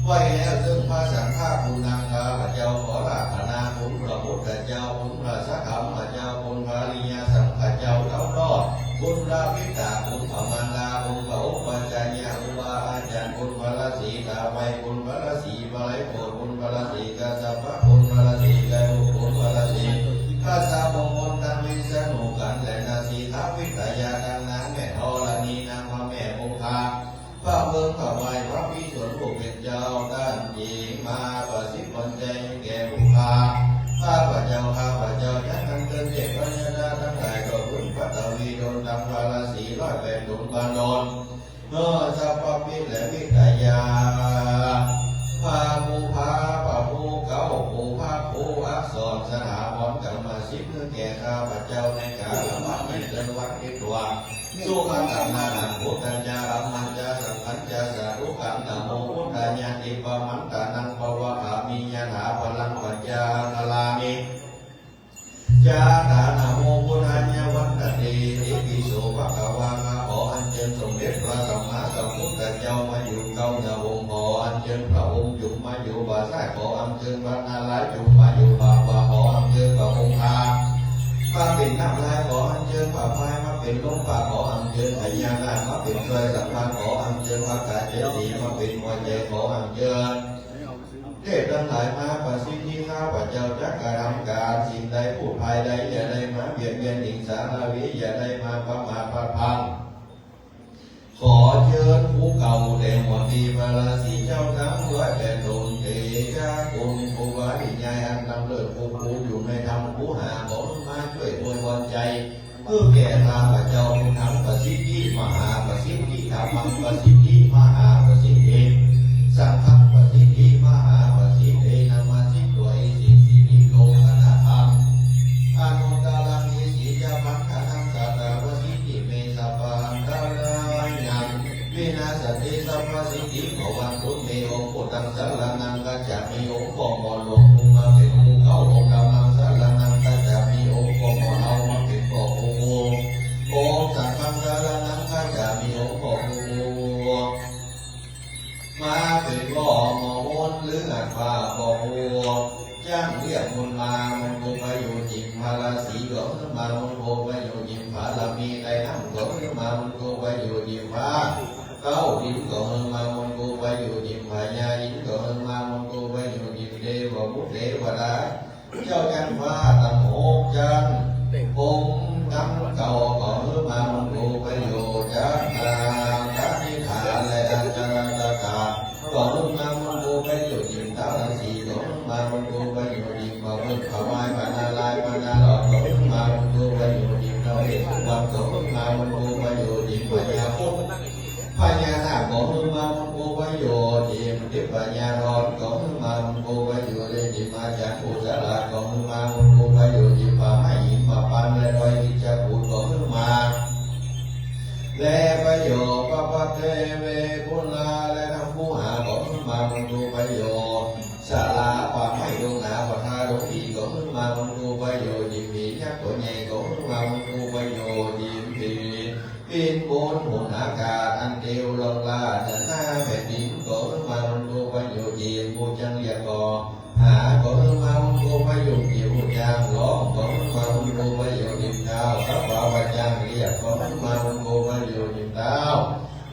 ไว้แล้วซึ่งพระสังฆคุณนางข้าพเจ้าขอราธนาคุณพระพุทธเจ้าคุณพระสัทธรรมเจ้าคุณพระอริยสังฆเจ้าทั้งรอดคุณพระวิตาคุณพระมารดาคุณพระอุปจารยาอุบาอาจารย์คุณพระฤาษีตาไวคุณพระฤาษีบาลัยโพธิ์คุณพระฤาษีกัสสปะคุณพระฤาษีกายุคุณพระฤาษีข้าสาวกคนตั้งวิษณุกันและนาสีท้าวิทยาดังนางแม่ธรณีนางพระแม่คงคาพระเมืองพระไวยพระพิสุทธิ์ผู้เป็นเจ้าด้านหญิงมาประสิทธิ์ผลใจแก่บุคาข้าพเจ้ายันทั้งเกินเจ็บพระยาดาทั้งหลายก็รุ่นพระตวีโดนทำพระราศีร้อยแปดดุลบานนเมื่อสัพพพิและวิทยาพาภูพาปะภูเก้าภูพาภูอักษรสหพรกรรมสิทธิ์เพื่อแก่ข้าพเจ้าในกาลวัฏไม่เกินวัฏที่ตัวสู้ขันธนานังพุทธัญญาอัมมัญญาสังขัญญาสารุขังนะโมพุทธายาติปะมันตานังปะวะขามิยาถาพลังปัญญาคลามิยาตานะโมพุทธัญญาวันตติติปิโสภะคะวามาขออัญเชิญสมเด็จพระสัมมาสัมพุทธเจ้ามาอยู่เก้าหน้าองค์ขออัญเชิญพระองค์จุมาอยู่บาซ้ายขออัญเชิญพระนารายณ์จุมาอยู่บาขวาขออัญเชิญพระองค์อามาเป็นน้ำลายขออัญเชิญพระพายมาเป็นลมปากขออัญเชิญพญานาคมาเป็นช่วยสัมพันธ์ขออัญเชิญพระกาเจดีมาเป็นมวยเจขออัญเชิญเทพทั้งหลายมาประสิทธิข้าพเจ้าจักการทำการสิ่งใดผู้ภายใดอย่าได้มาเบียดเบียนหญิงสารวิอย่าได้มาประมาทประพังขอเชิญผู้เก่าแด่หมดดีพระราศีเจ้าทั้งร้อยแปดดวงเทชาคุณผู้วาริยายอันนำเลิศผู้อยู่ในธรรมผู้หาขอมาช่วยอวยพรใจเพื่อแก่ข้าพเจ้าผู้ทำประสิทธิมหาประสิทธิธรรมังประสิทธิมหาประสิทธิสังฆังประสิทธิมหาประสิทธินามาสิตัวอิสิสินิโลกนาธรรมอนุตตรังอิสิจามังคะนังสัตตวสิทธิเมสัพพังตารายันวินาสติสัพพสิทธิภวันตุเมองค์ปุตังสารนังกัจจามิองค์ของมรหลวงภูมาเป็นภูเขาองค์ดำมังสารนังกัจจามิองค์ของมรเอามาเป็นของภูองค์สังฆังสารนังกัจจามิองค์ของภูมาเป็นบ่อมอวนหรือหัดฟ้าบ่อหัวจ้างเรียกมันมามันคงไปอยู่จิมพาราสีหลวงมามันคงไปอยู่จิมพารามีในน้ำหลวงมามันคงไปอยู่จิมพาเก้าดินก็มามันคงไปอยู่จิมพายาดินก็มามันคงไปอยู่จิมเทวบุตรเทวดาเจ้าจันฟ้าตั้งหกจันองค์ตั้งเก่าก็มามันคงไปอยู่จันทราทัศนิฐานและอาจารย์ก่อนลงมามันโกไปอยู่ยิมตาลังสีก่อนลงมามันโกไปอยู่ยิมบ่าวเบิ้ลขวายปานาลายปานาหลอดก่อนลงมามันโกไปอยู่ยิมเราเห็นวันก่อนลงมา มันโกประโยชน์ดีปัญญาพุทธพญานาคของมือมามันโกประโยชน์ดีมันติปัญญาร้อนของมือมามันโกประโยชน์ดีมาจากผู้สละของมือมามันโกประโยชน์ดีป่าไม้หิมป่าปันและดอยที่จะพูดของมือมาและประโยชน์ปปัตเตเวกุลาและทั้งผู้หาของมือมามันโกประโยชน์สาลาป่าไม้ดงนาป่าทาดงอีของมือมามันโกประโยชน์ดีมียักษ์ตัวใหญ่ของมือมามันโกประโยชน์ดีปีนบนหัวอากาศอันเดียวลงลาเดินหน้าแผ่นดินก็มามันโกประโยชน์ดีบูจังเรียกก่อหาก็มามันโกประโยชน์ดีบูจังร้องก็มามันโกประโยชน์ดีดาวสัพพะวัจจังเรียกก็มามันโกประโยชน์ดีดาว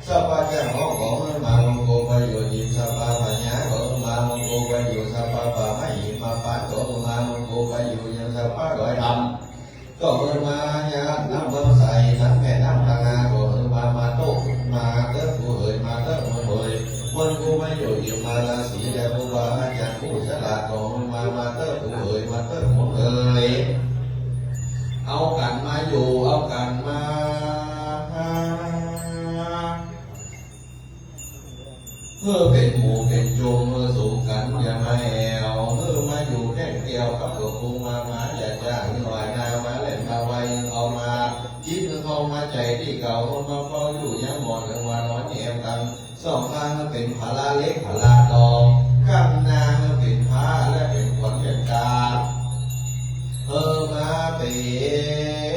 สัพพะจังร้องก็มามันโกประโยชน์ดีสัพพะปัญญาก็มามันโกประโยชน์สัพพะป่าไม้มาปานก็มามันโกประโยชน์ยังสัพพะร้อยดำก็มาญาติน้ำเบิ่งใส่ทั้งแม่น้ำทางนาก็มาโตมาเติมผู้เอ๋ยมาเติมมือเอ๋ยมันกูไม่อยู่อยู่มาลาสีแดงผู้ว่าอาจารย์ผู้ฉลาดก็มาเติมผู้เอ๋ยมาเติมมือเอ๋ยเอากันมาอยู่เอากันมาเป็นหมู่เป็นโยมสู่กันอย่ามาแอวมาอยู่แค่เดียวกับตัวกูมาอย่าจ้างหน่อยนามาเล่นมาไว้เอามาจิตเข้ามาใจที่เก่ามาเฝ้าอยู่ยังหมดถึงวันน้อยแอบกันสองข้างเป็นผาลาเล็กผาลาดองข้างนางเป็นผ้าและเป็นขวัญเป็นกามาเป็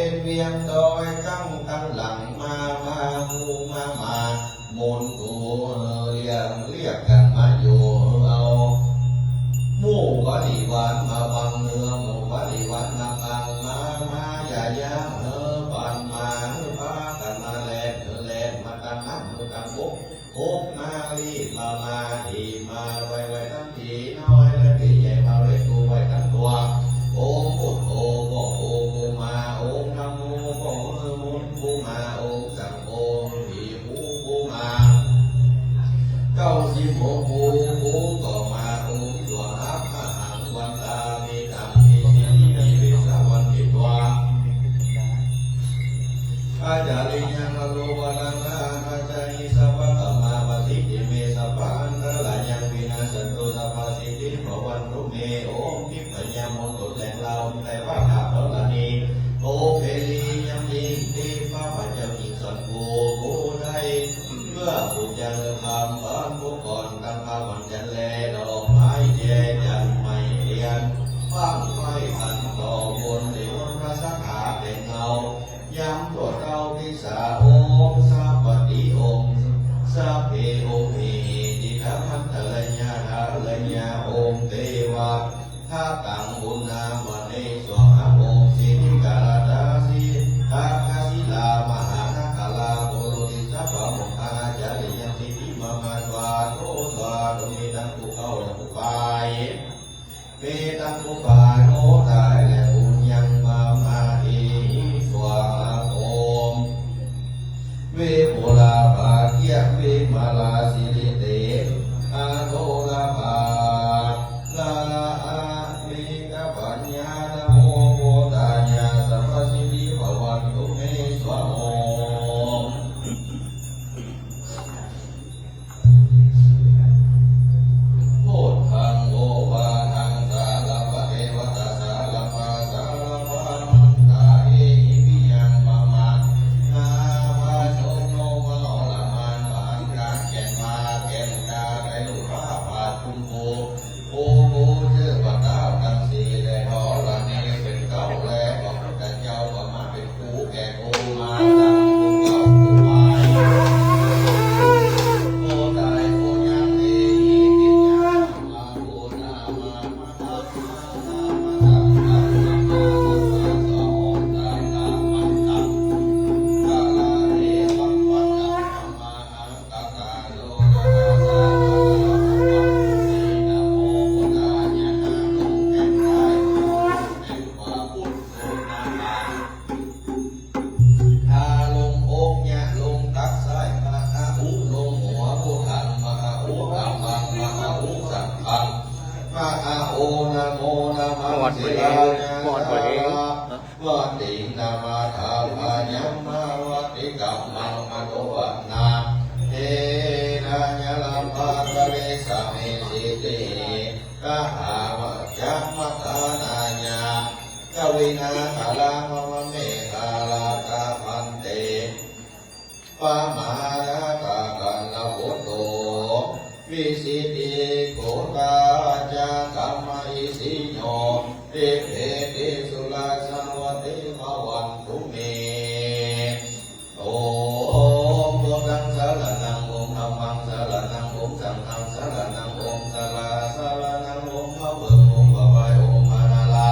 นเวียงดอยตั้งหลังมาหูมาโมนตัวเรียกกันมาอยู่เอาหมู่บริวารมาบังเนื้อหมู่บริวารมาบังมาอย่าปันมาพากันมาแลนมาตั้งน้ำตั้งโอ๊กมารีมาดีมาไว้ทั้งทีน้อยและทีใหญ่มาเลยตัวไว้ทั้งตัวโอ้พุทโธก็โอ้มาโอ้ธัมโมก็มุนผู้มาโอ้สังโฆผีผู้มาเก้าสิบหกผู้ก็มาโอ้ตัวอัปมหังวันตามีธรรมมีศีลมีวิสาวันติวาอาจาริยังโลวะลังนาอาจาริสัพพะธรรมาปฏิติเมสัพพะอันตรายยังวินาศตุสัพพะสิทธิภวันตุเมโอมทิพยามนตุแหลงเราแต่ว่าขาดละนีโอเพลียังยิงที่พระปัจจมิสันโกผู้ใดเพื่อผู้ยังทำบ้านผู้ก่อนตั้งพระวันจันแลดอกไม้แย่จันไม่เรียนฟังไฟอันต่อบนเดี๋ยวพระสักขาเป็นเงาย้ำตัวเก้าพิสาโอมสัพปฏิโอมสัพเพโอมีจิตพันธะญาณาลัญญาโอมเทวะถ้าตังบุญนามเนสวะโอมสินิกาลดาสีทักษิลามหานาคลาโตโรติสัพพะมุขาจาริยังสิทิมามาสวาโตสวาโตมีตังกุเข้าและกุปายเมตังกุปายโนตายและบุญยังมาทีสวาโอมเวโพลาภาเกียเวมาลาสิริเตอาโทลาภาลาเมกปัญญาโมโกตาญาสัพพสิทธิภวันตุเมสวะโมโพธังโอวาทังสาลปะเทวตาสาลปะสาลปะนันตาเอหิปิยังมามานามาโชโนมโนละมานปานกาแก่นมาแก่นกาไกลุภาพาตุมโภโอโกเจ้าปะตาตังสีแลหอละเนเป็นเก้าแลบอกกันเจ้าว่ามาเป็นครูแก่โอมาตังผู้เก้าผู้วายโอตายโอยังเอหิปิยังมาโอนามามาตังมาตังมาตังมาตังมาตังมาตังมาตังกาลาเรวังวัตังมาหังกาคาโลกาสานะโมพุทธายะนะโมแก่นกายเป็นวาพุทโธนามาทาลงอกยะลงตักไส้มหาอุลงหัวพุทธังมหาอุธัมมังมหาอุสังฆังมหาโอนะโมนะมังสิลาญะ วัดตินามาธาพายัมมาวัดติกัมมังมโนวัตนาเทนะยะลัมภะกะเวสะเมสิติกะหามะจัมมะทานาญากวินาคาลามะเมฆาลากาพันเตปะมารากากันละโหโตวิสิติโกตาจาคัมมาอิสิโยเตเพเตสุลาสนวัติภวันตุเมโอมโพธังสารนังโอมธัมมังสารนังโอมสังฆังสารนังโอมสารสารนังโอมพระเบิงโอมพระบายโอมมานาลา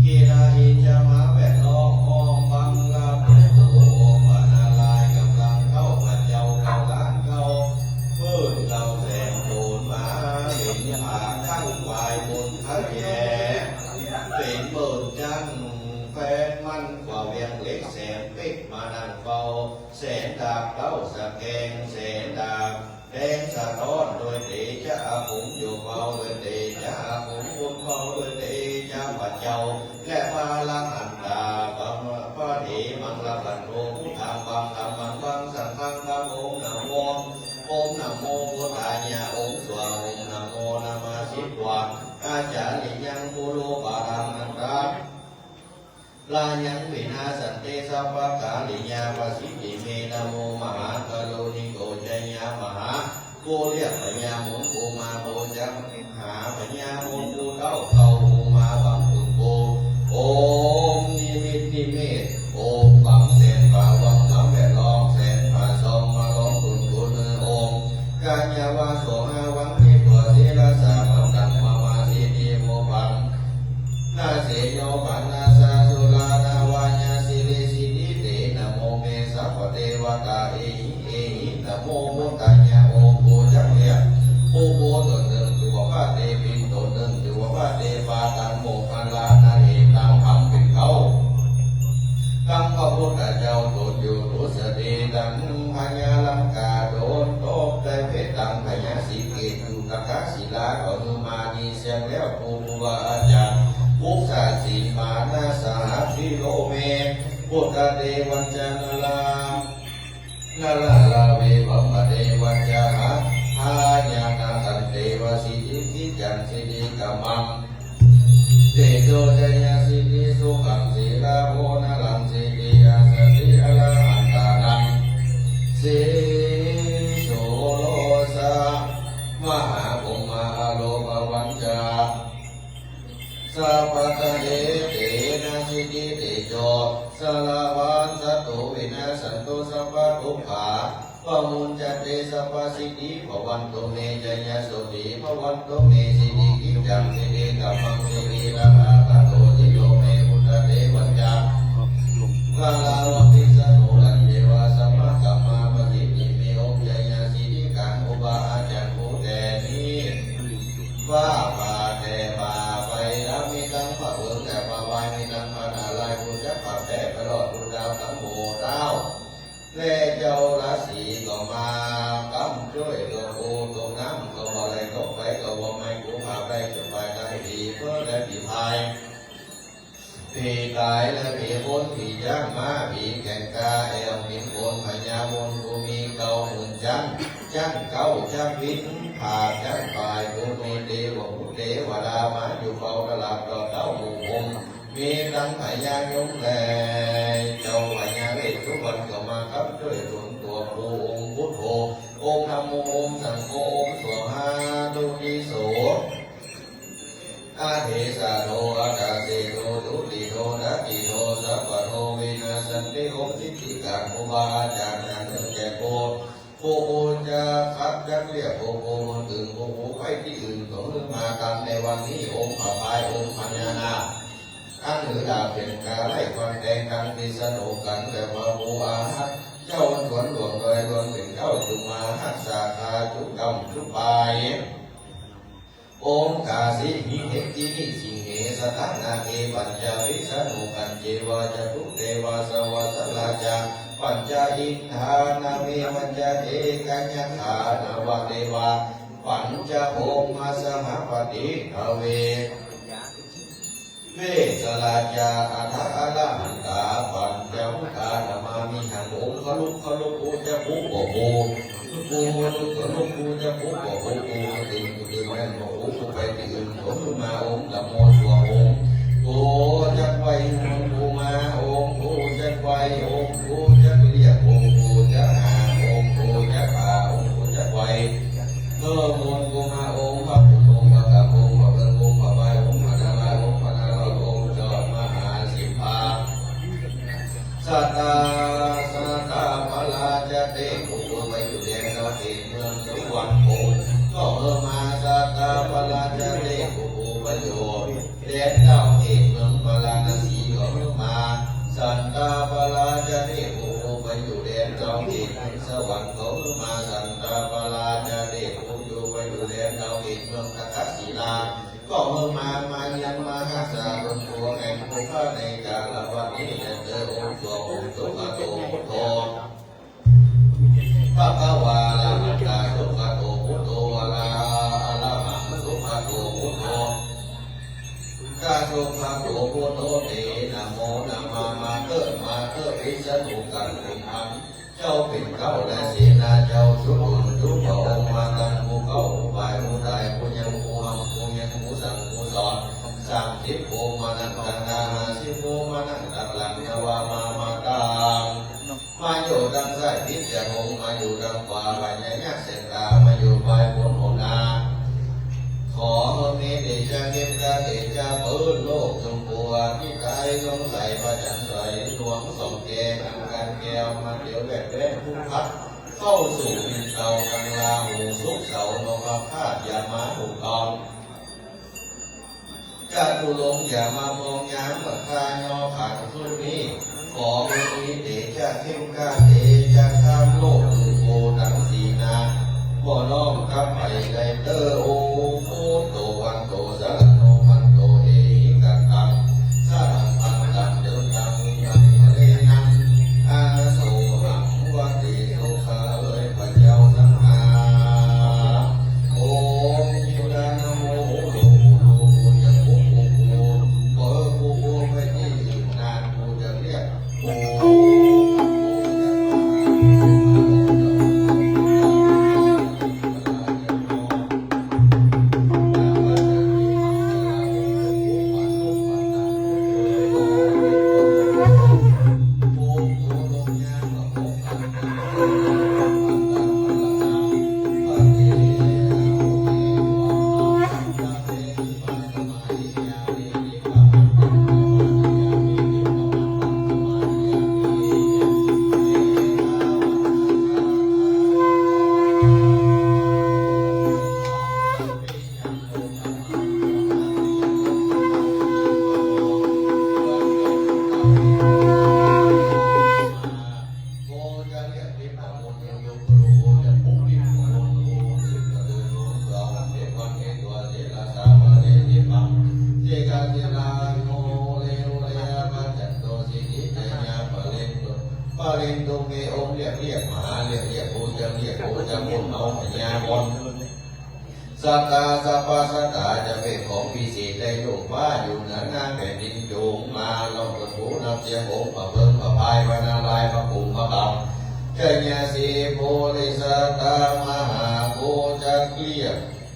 กีราหิจามาแวดล้อมห้องบังลาปุโตโอมมานาลายกำลังเข้ามาเจ้าเข้าล้านเข้าเพื่อเราแสงโดนมาเป็นผาข้างวายบนพระแย่เป็นเบิดจันแฟนมันกว่าเวียงเล็กแสนปิกมานั่งเฝ้าแสนดาบเต้าสะแกงแสนดาบแดงสะท้อนโดยเตจะอาผงอยู่เฝ้าโดยเตจะอาผงบนเฝ้าโดยเตจะปัจเจ้าและพาลังอันดาบังพระเดมังละพันโลพุทธังบังธรรมังบังสังฆังบังองค์นโมองค์นโมพุทธายะองค์สวงองค์นโมนามาสิตวะอาจาริยังปุโรปารังนันตาลายังวินาสันเตสัพพะกาลิยาวสิติเมนะโมมหากโลนิโกจยามหาโกเรียกพญามุนโกมาโกจักหาพญามุนโกเก้าเก้าโกมาบังคุโกโอมนิมิตนิเมตโอมบังแสนป่าวังน้ำแวดล้อมแสนป่าซองมาล้อมกุนกุนโอมกาญญาวาโสหาวังนิตัวเสราสามังดังมามาสิติโมปังนาเสโยปันนาสาสุลานาวายาสิริสิริเตนะโมเมสัพพเทวตาเอหินะโมพุทธายะโอมโพจักเรียโอโพตนหนึ่งคือว่าพระเตปินตนหนึ่งคือว่าพระเตปาตังโมคันลานาเอตังพังเป็นเขาตังพระพุทธเจ้าตนอยู่ตุสติตังพญาลังกาโดนโตได้เพศตังพญาสีเกตอยู่ตะกะศิลาอนุมานีเสียงแล้วภูมิวาอาจารย์มุขะสีมานาสาธิโลเมพุทธเทวันจนาลานาลาลาเววัมเทวันจาหาอาญาณาตันเทวสิทธิจันสิริกัมมังเตโชจยาสิริสุขังสีลาโภนาลังสิริอาสติอรหันตานังสิโสโลสามหาภูมาโลภวัญจาสัพพะเทเตนะสิกิเตโจสลาวันสัตตุวินาสันตุสัพพะทุกขาปมุญจเตสัพพะสิทธิภวันตุเมจยสุติภวันตุเมสิริกิจังสิริกัมมังสิริรังอาคาโตติโยเมพุทธเทวันจาลาลาวะปิสโนลันเยวาสัมมากัมมาปฏิติเมองจยสิริกังอุบาอาจารย์ผู้แด่นี้ว่าปาเทปาไปอามิตังพระเบิงแต่ปาวายมิตังพระนาลายพุทธะปัจแต่ตลอดพุทธาวทั้งหมู่เต้าแล่เจ้าราศีก็มากำช่วยตัวโอตัวน้ำก็บ่ได้ตกไปก็บ่ไม่กูมาได้จะไปได้ดีเพื่อได้ผีพายผีตายและผีพ้นผีย่างมาผีแก่งกาเอวผีโคนพญามนกูมีเก่าหุ่นจันจันเก่าจันวินผ่าจันปลายกูมีเทวบุตรเทวดามาอยู่เฝ้าตลาดต่อเต้าหมู่วงมีตั้งพญายงแลเจ้าพญาเวททุกวันก็มาครับช่วยหนุนตัวครูองค์พุทโธองค์ธรรมองค์สังโฆองค์สวงหาตุนิโสอาเทสะโนอากาเสโนตุติโนนัตติโนสัพพะโนวินาสันติองค์สิทธิกังอุบาอาจารย์นั้นแก่โพโพจะคัดกันเรียกโพมันอื่นโพไปที่อื่นของเรื่องมากันในวันนี้องค์พระพายองค์พญานาคอันหรือดาเป็นกาไล่ความแดงกันที่สนุกกันแต่ว่าโมอาหักเจ้าสวนหลวงโดยรวมเป็นเจ้าจุมาหักสาขาจุกำจุปายองค์กาสิหิเหติหิสิงเหสถานาเกปัญจวิสนุกันเจวาจตุเทวาสวัสลาจาปัญจอินทานาเมปัญจเอกัญญาธานาวะเทวาปัญจโอมาสหปฏิทเว เม สลาจาอัฏฐะละหันตาปัญจวุฒานามามิหังองค์ขลุอุจะปุโกโกปูลุกลุกปูจะปุโกโกปูตื่นแม่นโอ้ปูไปตื่นผมมาองค์ละโมตัวองค์โอ้จักไว้องค์ปูมาองค์ปูจักไว้องค์ปูจักเรียกองค์ปูจักหาองค์ปูจักป่าองค์ปูจักไว้เมื่อมนปูมาองค์พระพุทธองค์พระกาองค์พระเบิกองค์พระใบองค์พระนาราองค์พระนาราองค์จอดมหาสิภาสัตตาสัตตาพลาจะเตกุกุไปอยู่แดนเราเตเมืองสุวรรณภูมิก็เมื่อมาสัตตาพลาจะเตกุกุไปอยู่แดนเราเตเมืองพลาณสีก็เมื่อมาสัตตาพลาจะเตกุกุไปอยู่แดนเราเตเมืองสวรรค์ก็เมื่อมาสัตตาพลาจะเตกุกุไปอยู่แดนเราเตเมืองทักษิณาก็เมื่อมายังมาหักษาบนตัวแห่งภูเขาในกาลวันนี้จะเจอองค์ตัวองค์ตุกโตพุทโธพระภาวาลาหันตาตุกโตพุทโธลาอะระหังตุกโตพุทโธกาตุกโตพุทโธเตนะโมนะมาเกิดวิษณุกันขุนพันเจ้าเป็นเก้าและเสนาเจ้าทุกคนทุกพระองค์มาตั้งภูเขาไปผู้ใดผู้ยังผู้หังผู้ยังผู้สั่งผู้สอนสร้างทิพย์โอมานังตังนาหาสิโมมานังตังหลังนวามาตังมาอยู่ดังไส้ทิศจะหงมาอยู่ดังป่าใบใหญ่ยักษ์เสตามาอยู่ใบบนหัวนาขอเมตเดชะเกตกาเดชะเปิดโลกจงบัวที่กายลงไหลประจันใสหลวงสองแก้วการแก้วมาเดี๋ยวแบบแรกผู้พัดเข้าสู่วินเตากังลาหูสุกเสาโนภาพาดยามาถูกตองกาตุลงอย่ามามองย้ำกับข้ายอขาดทุนนี้ขอเมตเดชะเข้มกาเดชะข้ามโลกถึงโกดังสีนาบ่น้อมกับไปไกเตอโอโคโตวันโตสารโนมันโตเอหิกังตังสารังปังตังเดินตังยังเรนังอาโสหังวัติโสขาเอ่ยพระเจ้าสังหาโอมยุดานะโมโลโลจะปุกปุกเปิดปุกไปที่อื่นนานกูจะเรียกโอปารินตุเกองเรียกมหาเรียกปูจะมุนเอาพญามนสัตตาสัพพสัตตาจะเป็นของพิเศษในโลกว่าอยู่เหนือหน้าแผ่นดินจูงมาลองกระถูนับเสียงองค์พระเพิ่มพระพายพระนารายณ์พระภูมิพระบำเจญาสีโพลิสัตตามหาโพจักเลีย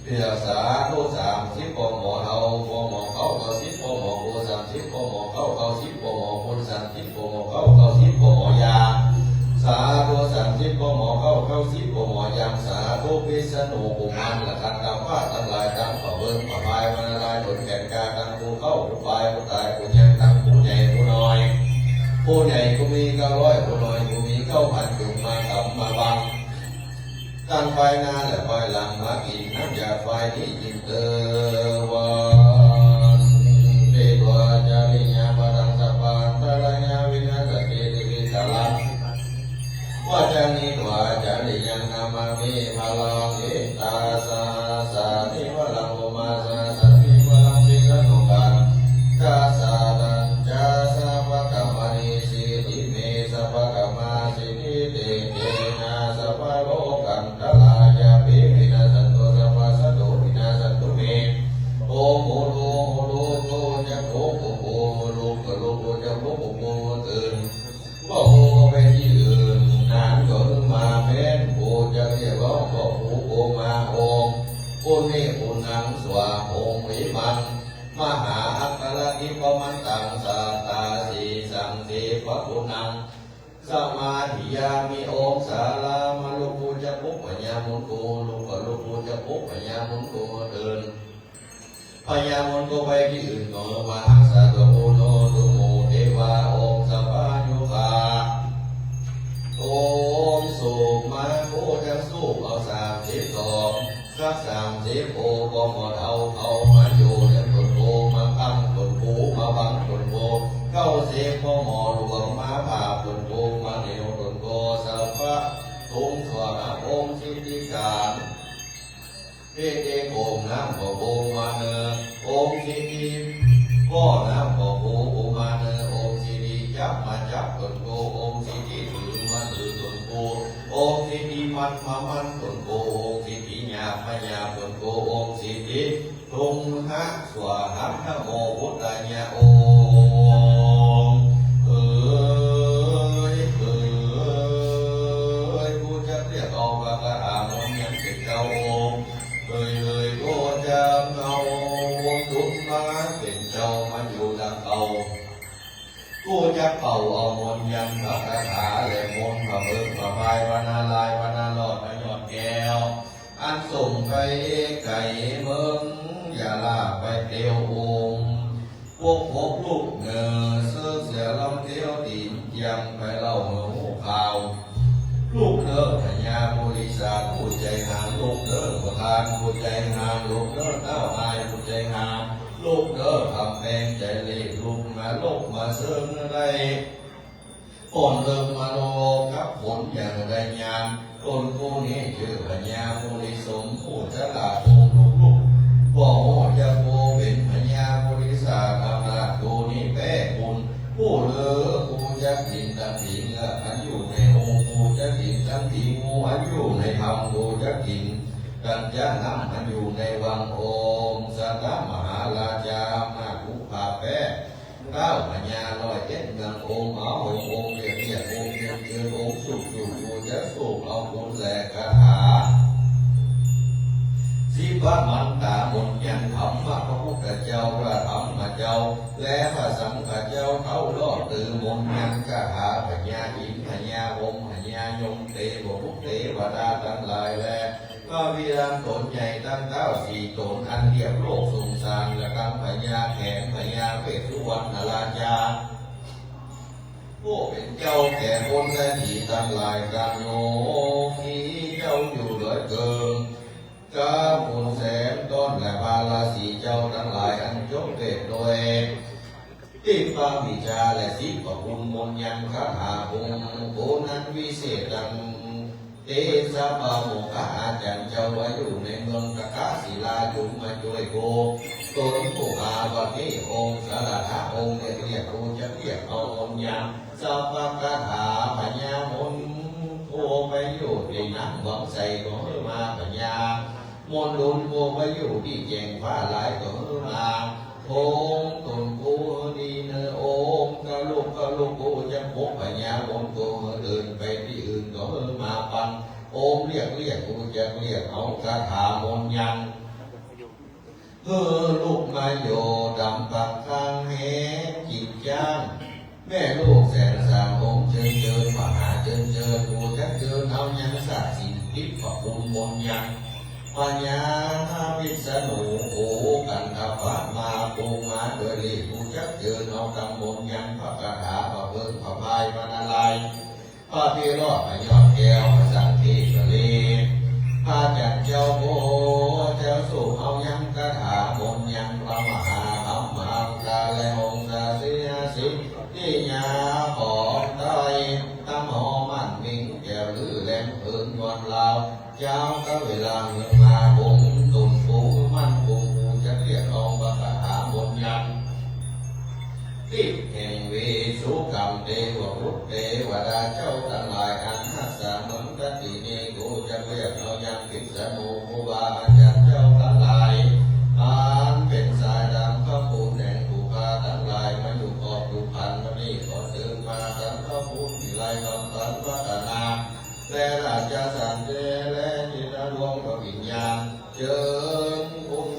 เพียสาธุ30ปหมอเฮาปหมอเข้าก็10ปหมอโพ30ปหมอเข้า10ปหมอคน30ปหมอเข้า10ปหมอยาสาธุ30ปหมอเข้า10ปหมอยางสาธุพิษณุปุมันละคันตาฟ้าทั้งหลายทั้งฝ่าเบิ้งฝ่าพายวันลายผลแก่นกาทั้งผู้เข้าผู้ฝ่ายผู้ตายผู้ยังทั้งผู้ใหญ่ผู้น้อยผู้ใหญ่ก็มี900ผู้น้อยก็มี9,000จุงมากลับมาบังตั้งไฟหน้าและไฟหลังมากินน้ำยาไฟที่จินเตอวันเดวะจาริยาปรังสัพพันตระยาวินาศเกติวิตาลังวาจานิวาจาริยังนามามิภาลังเอตาสาสานิวะลังโอมาสาสานิวะลังวิสนุกันกาสาดัญจาสัพพะกัมมานิสิทิเมสัพพะกัมมาสิทิเตเตนะสัพพะโลกันตลายาปิวินาสันตุสัพพะสัตตุวินาสันตุเมโอโม นังสวาโองวิมังมหาอัคคลนิปมันตังสัตตาสีสังเทปปุนังสมาธิยามิโอมสาลามะลุกูจะปุกปัญญามุนกูลุกก็ลุกูจะปุกปัญญามุนกูเดินพญามนก็ไปที่อื่นก็มาหักษาตัวโมโนตุโมเทวาองค์สัพพายุคาโอมสุมาโอจะสู้เอา32สัก30โอก็หมดเอามาอยู่ในต้นโพมาพังต้นโพมาบังต้นโพ90พ่อหมอหลวงมาผ่าต้นโพมาเหนียวต้นโพสัพพะทุงสวรรค์องค์สิทธิการเอโกมน้ำบ่โบมาเนอองค์สิริพ่อน้ำบ่โบมาเนอองค์สิริจับมาจับต้นโพองค์สิริถือมาถือต้นโพองค์สิริมัดมามันต้นโพองค์สิริหยาบมาหยาบต้นโพองค์สิริทุงหะสวาหัมนะโมพุทธายะโอมกูจะเรียกเอาพระกาโมยังสิเจ้าองค์ก็จะเอาจุดมาเป็นเจ้ามาอยู่ดังเก่ากูจะเป่าเอามนยังพระคาถาและมนพระเบิกพระพายวนาลายวนาหลอดพยอดแก้วอันส่งไปไก่เมืองอย่าลาไปเตียวองค์พวกพบลูกเงอเสื้อเสียลำเตียวตีนยังไปเล่าเมืองหูข่าวลูกเด้อพญาบริษัทผู้ใจหางลูกเด้อประธานผู้ใจหางลูกเด้อเต้าอายผู้ใจหางลูกเด้อทำแดงใจเล็กลูกมาลกมาเสื่อมอะไรอ่อนเริ่มมาโลกับผลอย่างไรยามคนผู้นี้ชื่อพญาบริสมผู้ฉลาดองลูกบอกจะโกเป็นพญาบริษัทอำนาจตัวนี้แพ้บุญผู้เลือผู้จะกินตั้งถิงอันอยู่ในองค์ผู้จะกินตั้งถิงงูอันอยู่ในธรรมผู้จะกินกันจะนำอันอยู่ในวังองค์สัตตมหาราชามาคุภาแพ้เก้าพญา107งังองค์เอาองค์เรียกองค์เจือองค์สุขผู้จะสุขเอาบุญแหลกคาถาสิพระมันตามนยังธรรมะพระพุทธเจ้าพระธรรมเจ้าและพระสังฆเจ้าเขาลอดตือมนยังคาถาพญาอินพญาวงพญายมเตวพุทธเทวดาทั้งหลายและก็วิรังตนใหญ่ตั้ง94ตนอันเรียบโลกสงสารและกำพญาแขนพญาเวสสุวรรณราชาผู้เป็นเจ้าแก่คนและผีทั้งหลายกันโนที่เจ้าอยู่ด้วยเกินกาบุญแสนต้นและบาลาสีเจ้าทั้งหลายอันจงเกิดโดยที่ความวิชาและสิบบุญมนยังคาถาบุญบุญนั้นวิเศษดังเตสะปะโมกะอาจารย์เจ้าไว้อยู่ในเมืองตะกะศิลาจุมาช่วยโกตนผู้อาบัติองค์สารถาองค์เรียกกูจะเรียกเอามนยังสัพพะคาถาพญามนโอไปอยู่ที่นั่งหวังใส่ก็มาพญามนลุนโอไปอยู่ที่แจงฟ้าลายก็มาโองตนกูดีเนอโองกะลูกกูจะพบพญามนกูเดินไปที่อื่นก็มาปันโอมเรียกกูจะเรียกเอาคาถามนยังลูกมาโยดำปักข้างเฮจิตจ้างแม่ลูกแสนสามองค์เชิญมหาเชิญกูจะเชิญเอายังสักสิทธิปะปุณมนยังปัญญาวิษณุโอกันทพะมาปูมาโดยรีกูจะเชิญเอาตำมนยังพระคาถาพระเพิ่งพระพายพระนาลายพระพิโรธพระยอดแก้วพระสังฆีกะเลพระจันเจ้าโบเจ้าสุเอายังคาถามนยังพระมหาอัมมาคาและองค์เสียสิที่ญาของไตตั้งหอมันมิงแก้วลือแหลมเอิญวันลาวเจ้าก็เวลาเงินมาบงตุนปูมันปูจะเรียกเอาพระคาถามนยังที่แห่งเวสุกรรมเทวรุตเทวดาเจ้าทั้งหลายอันหัสสามังกติเนกูจะเรียกเอายังกิจสมุภูบาอาจารย์เจ้าทั้งหลายอันเป็นสายดำพระภูแห่งภูพาทั้งหลายมาอยู่กอบอยู่พันวันนี้ขอเชิญมาทั้งพระภูมิไลคำพันวัฒนาและราชสันเดและจิตรดวงพระวิญญาณเชิญบุญ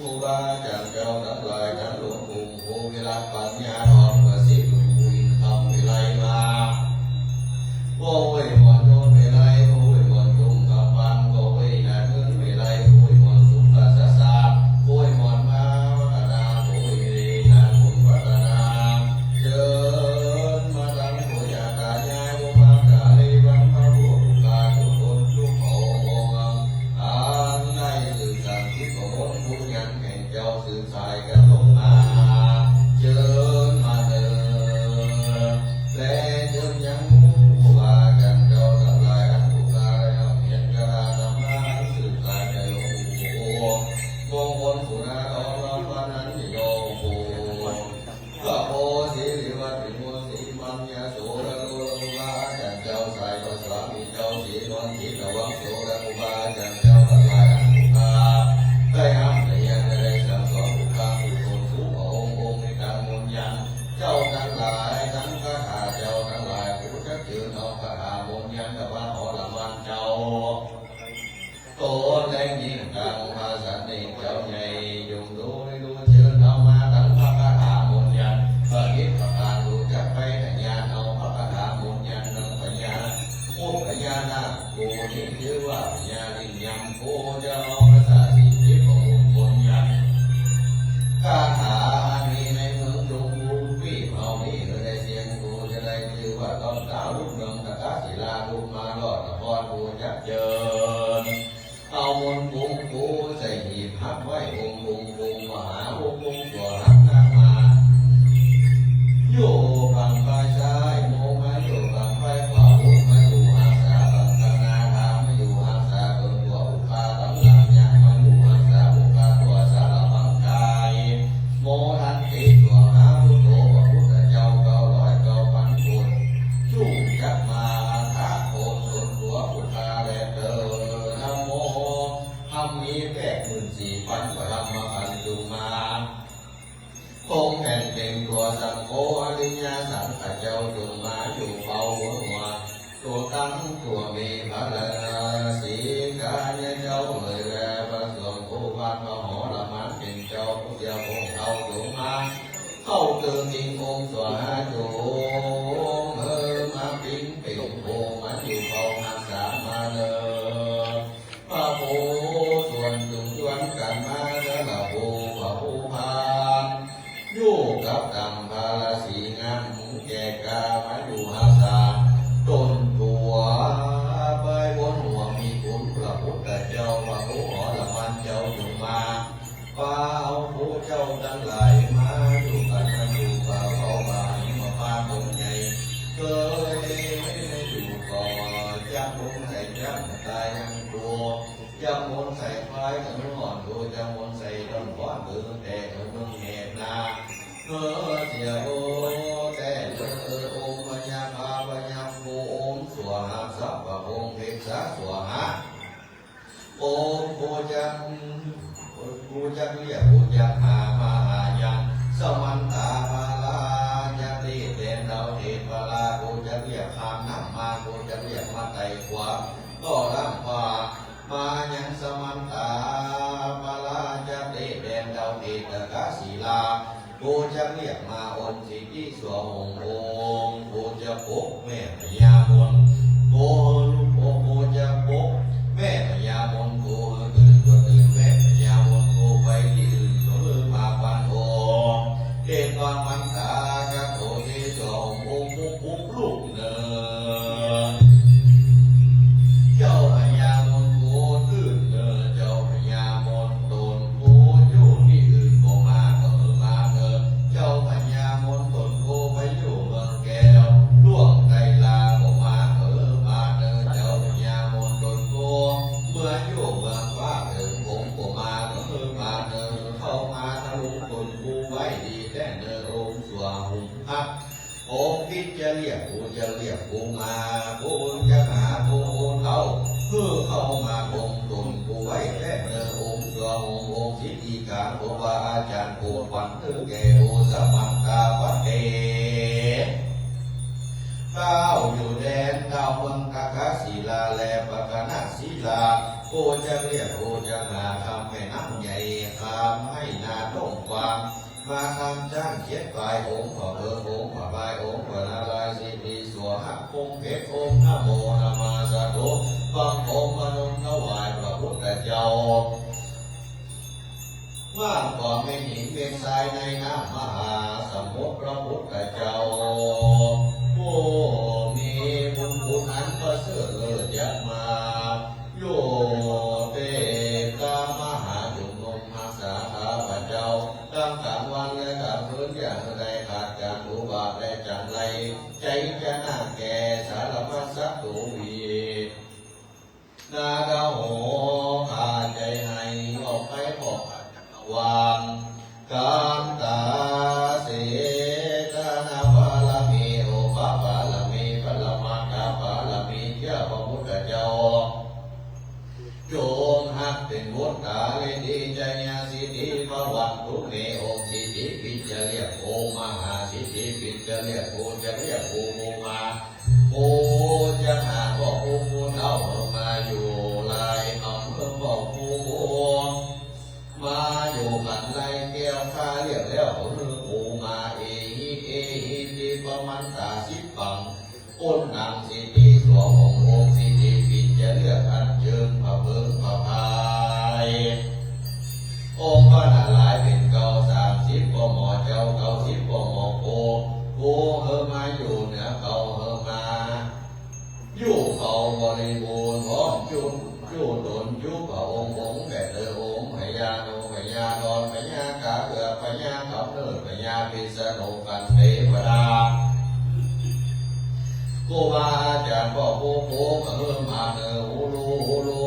ว่าต้นดาวลูกเมืองตะกาศิลาลูกมาลอดนครบูจักเจิญเอามนต์บุ้งปูใส่หีบพักไว้องค์บุ้งบุ้งมหาบุ้งบุ้งตัวรักนามาโยบังไฟซ้ายโมมาโยบังไฟขวาบุ้งมาอยู่หางสาบังกนาถามาอยู่หางสาเกิดตัวอุปาตังลำยามาอยู่หางสาอุปาตัวสารบังกายโมทันติตัวหาพุทโธพระพุทธเจ้าเก้าร้อยเก้าพันคนจุ่มจักมาถาโคนสนตัวพุทธาแลเดินนะโมทำมีแปดหมื่นสี่พันปรมาพันจุมาคงแผ่นเป็นตัวสังโฆอริยสังขเจ้าจงมาอยู่เฝ้าหัวตัวตั้งตัวมีพระราศีกายเจ้าเลยแลประสงค์ผู้บ้านพระหอละมันเป็นเจ้าผู้เจ้าองค์เอาจงมาเข้าเตือนอิงองค์สวาโจมาปิ้งปิ่งโพมาอยู่เฝ้าหักษามาเดินพระโพส่วนจุงชวนกันมาแล้วละโพพระผู้พานอยู่กับกรรมภาราศีงามแก่กามาอยู่หาสาต้นตัวไปบนหัวมีคุณพระพุทธเจ้าพระผู้หอละมันเจ้าอยู่มาฟ้าเอาผู้เจ้าทั้งหลายมาอยู่กันมาอยู่ป่าเขาป่ามาฟ้าตรงใหญ่เคยอยู่ก่อนจับมุนใส่จับตายยังตัวจับมุนใส่ไฟกันอ่อนดูจับมุนใส่ต้นก้อนมือแต่มือเหตุนาเสียโอแต่องค์ปัญญาภาปัญญาโกองค์สวหาสัพพะองค์เทศะสวหาองค์ปูจักเรียกปูจักหามาหายังสมันตาภาลาจักรีเดนเราเทพลาปูจักเรียกขามน้ำมาปูจักเรียกมาไต่ขวาก็ร่างฟ้ามายังสมันตาภาลาจักรีเดนเราเทตกาศิลาปูจะเรียกมาอนสิทธิสวงองค์ปูจะปกแม่พญามนปูจะปกแม่พญามนปูตื่นก็ตื่นแม่พญามนปูไปที่อื่นก็มาปันโอเทพมันตากะโตเทสวงองค์ปุกลูกเนเจ้าพญามนปูตื่นเนเจ้าพญามนตนปูอยู่ที่อื่นก็มาเจ้าพญามนตนโกไปอยู่เมืองแก้วล่วงไกลลาก็มามาเดินเจ้าพญามนตนโกเมื่ออยู่เมืองฟ้าถึงผมก็มามาเดินเข้ามาทะลุตนกูไว้ดีแต่เดินองค์สวงหุ่นพักองค์คิดจะเรียกกูจะเรียกกูมากูจะหากูเขาเพื่อเข้ามาองค์ตนกูไว้แต่เดินองค์สวงองค์สิทธิการครูบาอาจารย์ผู้ฝันถึงแก่โอสมังกาปะเทก้าวอยู่แดนดาวเมืองกาคาศิลาแลปะกะนาศิลาโกจะเรียกโกจะหาคำแม่น้ำใหญ่คำให้นาดงกวางมาคำจ้างเขียนปลายองค์พระองค์พระบายองค์พระนาลายสิทธิสวหะองค์เพชรองค์นโมนามาสะโตฟังองค์มนุษย์ถวายพระพุทธเจ้าว่าก่อนไม่หนีเป็นทรายในน้ำมหาสมุทรพระพุทธเจ้าโอ้มีบุญคุณอันประเสริฐเลิศยักมาโยเตกามหาจุลงหักษาข้าพเจ้าตั้งกลางวันและกลางคืนอย่างใดขาดการอุบาทและจังไรใจจะน่าแก่สารพัดสักตุวีนาดาโหขาดใจให้ออกไปออกวางกามตาเสตนาบาลมีโอภาบาลมีพระมาคาบาลมีเจ้าพระพุทธเจ้าโจมหักเป็นบุตรตาเลดีใจญาสิทธิภวัตตุเมองสิทธิปิจเรียกโอมหาสิทธิปิจเรียกโอจะเรียกโอโมมาโอจะหาบอกโอโมเท่ามาอยู่ลายอำเภอบอกโอโมมาอยู่กันไรแก้วข้าเรียกแล้วหูมาเอดีประมันตาสิบปังอ้นนางสิทธิสวงองค์สิทธิปิจเรียกอันเชิญพระเบิงพระพายองค์พระนาลายเป็นเก่า30ก็หมอเจ้า90ก็หมอโก กูเฮมาอยู่เหนือเขาเฮมาอยู่เขาบริบูรณ์พร้อมจุดอยู่ตนอยู่พระองค์องค์แก่เธอองค์พญาโนพญาดอนพญากาเอือพญาขับเนิดพญาพิษณุกันเทวดาครูบาอาจารย์พ่อโคโคมาเริ่มมาเนอหูรูหูรู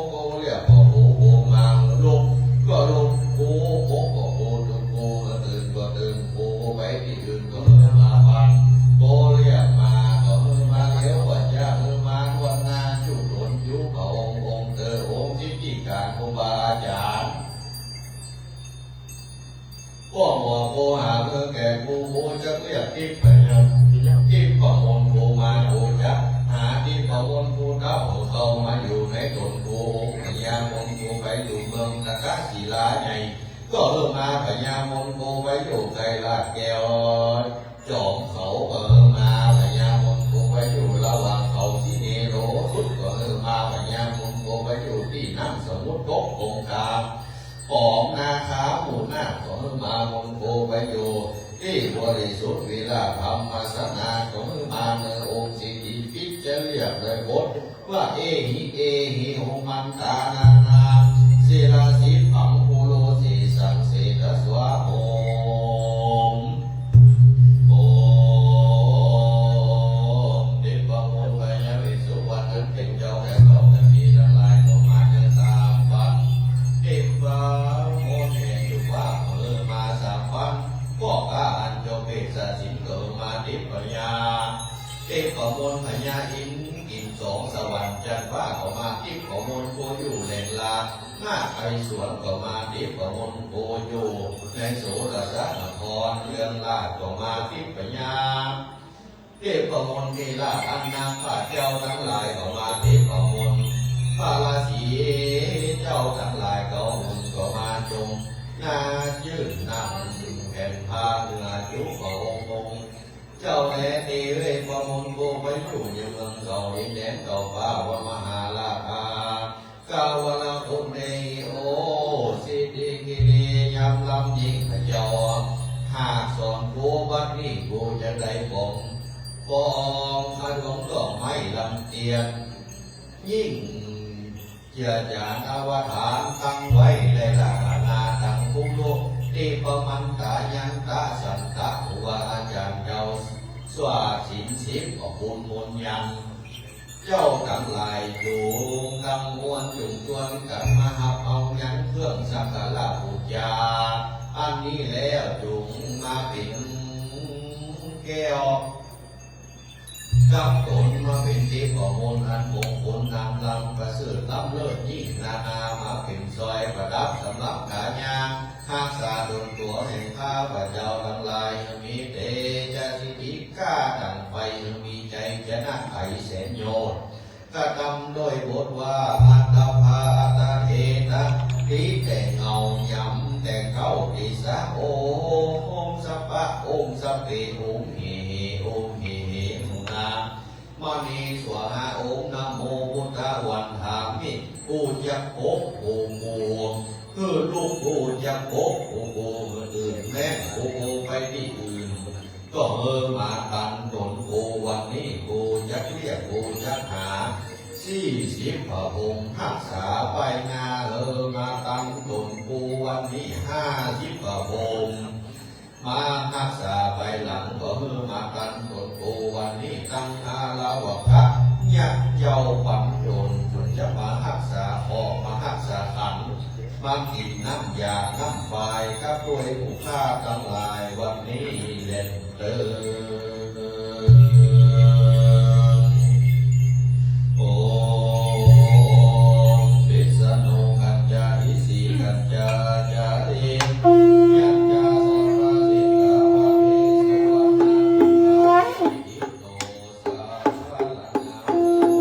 โคเรียกพ่อโคโคมาลุกก็ลุกโคโคก็โคลุกโคมาตื่นก็ตื่นโคไปที่อื่นก็เริ่มมาฟังโคเรียกมาก็เริ่มมาเลี้ยววัดยาเริ่มมาวันนาจุดหลนยุพระองค์องค์เธอองค์ที่จิการครูบาอาจารย์พ่อหมอโคหาเมื่อแก่ครูโคจะเรียกที่ไปยังที่ประมวลภูมาภูจักหาที่ประมวลภูเก้าเข้ามาอยู่ในตนภูพญามนภูไปอยู่เมืองตะกะศิลาใหญ่ก็เริ่มมาพญามนภูไปอยู่ไกลลาดแก้วจอมเขาก็เริ่มมาพญามนภูไปอยู่ระหว่างเขาที่เนโรสุดก็เริ่มมาพญามนภูไปอยู่ที่น้ำสมุทรกบคงคาปอมนาคาหมู่นาก็เริ่มมามนภูไปอยู่ที่บริสุทธิ์วิลาธรรมสนาของมาเนองค์สิทธิพิจเรียบเลยบทว่าเอหิโหมันตานานาศิลาสิปังภูโลสีสังเสตสวะโอมโอมเดชะโมพยาวิสุวรรณเป็นเจ้าแห่งโลกทั้งนี้ทั้งหลายก็มาเดินตามปันเทพาโมเทยุว่ามาสามปันพวกอาอันโยเปสสิงเกิดมาดิปยาเทพมนพญาอินกินสองสวรรค์จันทร์ว่าก็มาทิพย์มนโกอยู่แหล่งลาหน้าไอสวนก็มาทิพย์มนโกอยู่ในโสรสนครเรืองลาดก็มาทิพยาเทพมนมีลาภอันนาข้าเจ้าทั้งหลายก็มาทิพมนพระราศีเจ้าทั้งหลายก็มุนก็มาจงนายื่นนำแผ่นผ้าเนื้อจุกขององค์เจ้าแลตีเวทประมงโกไปอยู่ยังเมืองเก่าดินแดนเก่าฟ้าวมหาลาภากาวลาคุณเนโอสิติกิริยำลำยิงพยอหากสอนกูบัดนี้กูจะได้ผมปองขดงดอกไม้ลำเตียนยิ่งเจียจานอวตารตั้งไว้ในลักษณะตั้งภูโลกที่ประมันตายังตาสันตะหัวอาจารย์เจ้าสวาสินสิบก็บุญมนยังเจ้าทั้งหลายจูงกังวลจุงจวนกันมาหับเอายังเครื่องสักการะบูชาอันนี้แล้วจุงมาเป็นแก้วกับตนมาเป็นทิพย์ของมนอันมงคลนำลำประเสริฐล้ำเลิศยิ่งนานามาเป็นซอยประดับสำหรับกาญาหักษาดวงตัวแห่งข้าพระเจ้าทั้งหลายมีเตจะสิทธิก้าดังไฟมีใจจะนั่งไขแสนโยนกระทำโดยบทว่าอัตตาภาอัตตาเทนะทีแต่งเงาย้ำแต่งเข้าทิสะโอมสัพพะโอมสัพเพโอมเฮโอมเฮมุนามณีสวหาโอมนะโมพุทธวันหามิกูจะโกโกโมคือลูกกูจะโกโกโกอื่นแม่โกโกไปที่อื่นก็มากันตนกูวันนี้กูจะเรียกกูจะหา40 พระองค์รักษาไปนามาตั้งตนกูวันนี้50 พระองค์มารักษาไปหลังก็มาตั้งตนกูวันนี้ตั้งอาลาวะคะยักเจ้าปัญโยนจนจะมารักษาออกมารักษาขันมากินน้ำยาน้ำไฟกับด้วยผู้ฆ่าทั้งหลายวันนี้เล่นเติโอมปิสโนกัจจาริสีกัจจาจาริยัจจาสัพพะสิกขาวะเพสวะนาอิโตสาภะละนาโม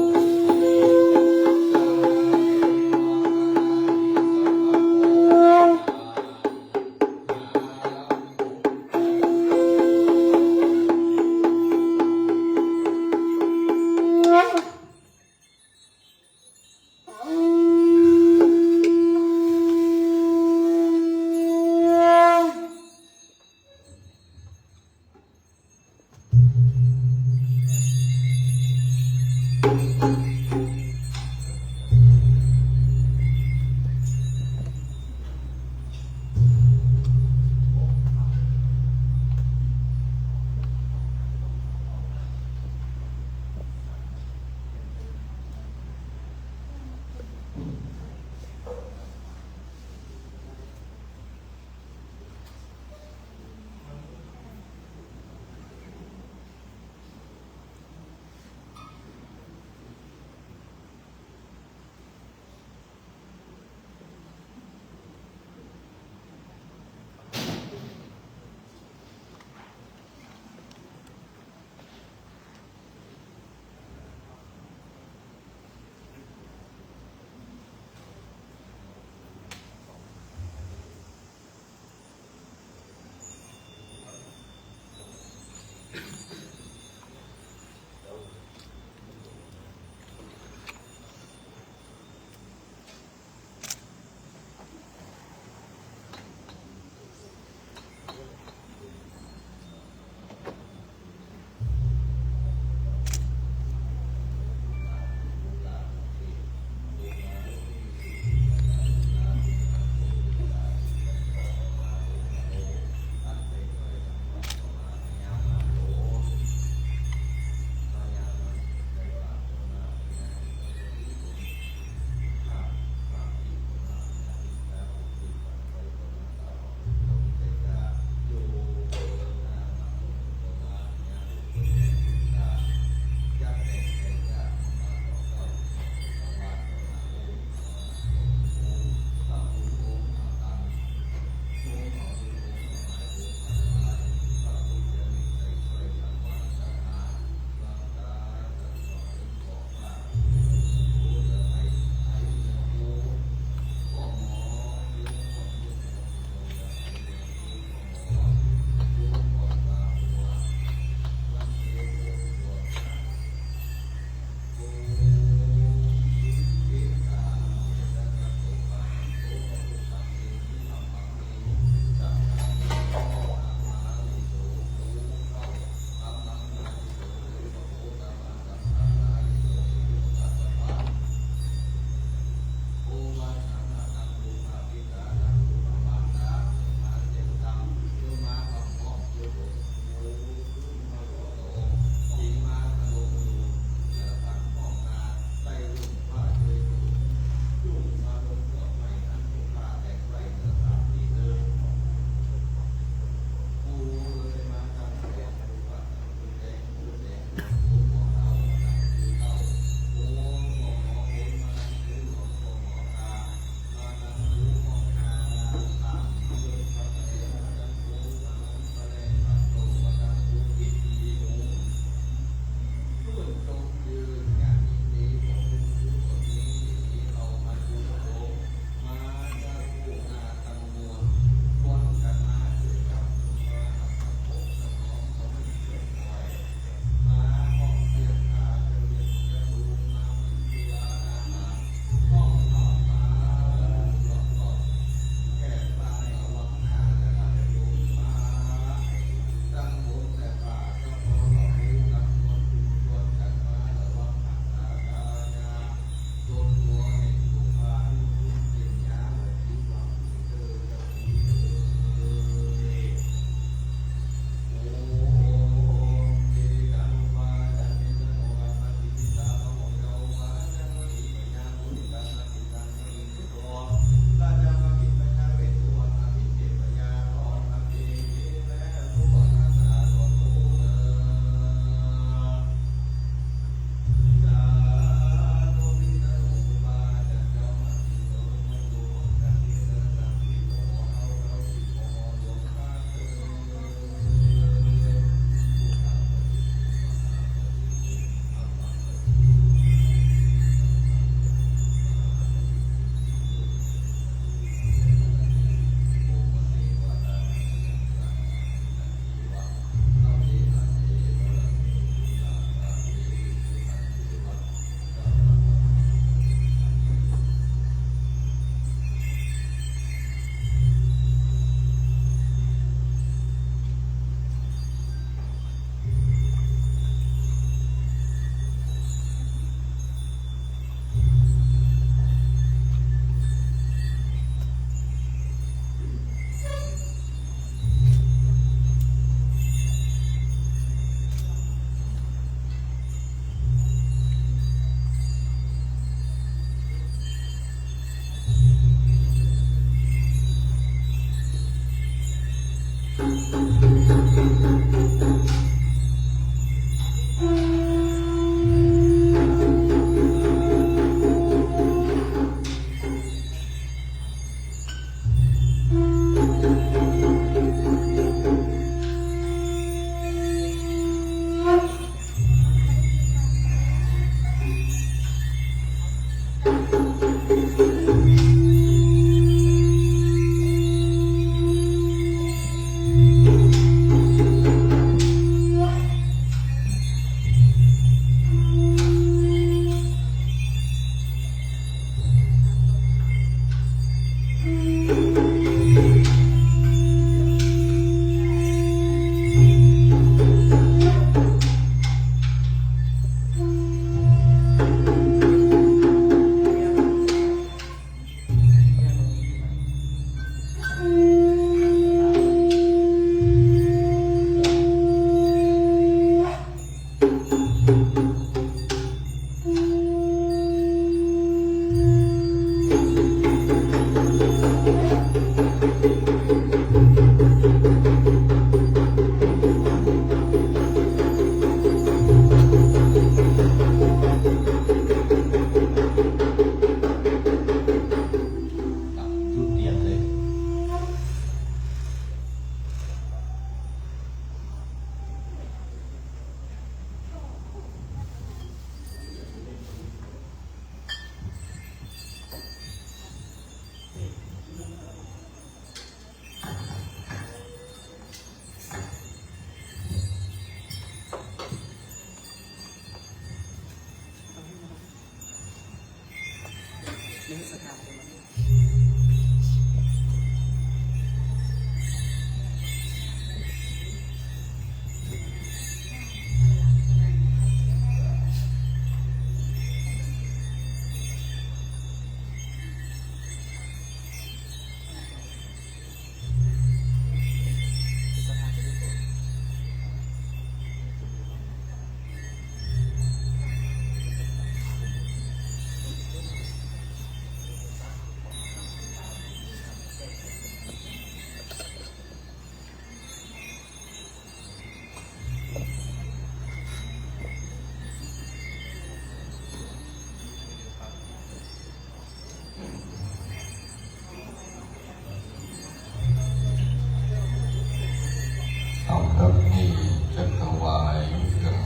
เอาครับนี่จะถวายเครื่อง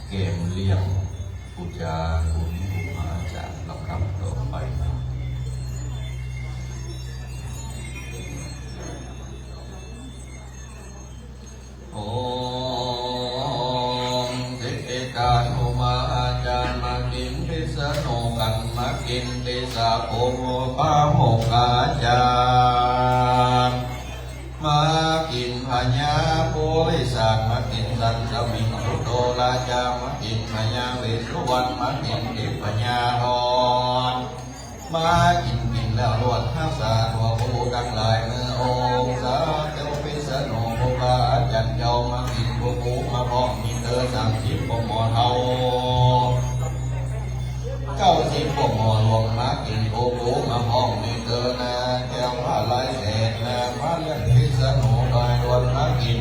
เกมเลี้ยงบูชาคุณครูอาจารย์ลำดับต่อไปโอมสิเอกานุมาอาจารย์มากินพิสโนกันมากินติสาโภปาโมกอาจารย์มากินพญาโพลิสัตมากินสันสมิงสุโตราชามากินพญาเวสสุวรรณมากินติพญาหอนมากินแล้วรวดห้าสาตัวผู้ทั้งหลายเมื่อองค์สาเจ้าพิสโนโภปาอาจารย์เจ้ามากินผู้มาพร้อมมีเธอ30 ปหมอเท่า90 ปหมอหลวงมากินผู้มาพร้อมมีเธอนาแก้วมาลายแสนนามาเลี้ยงพิสโนโดยรวมมากิน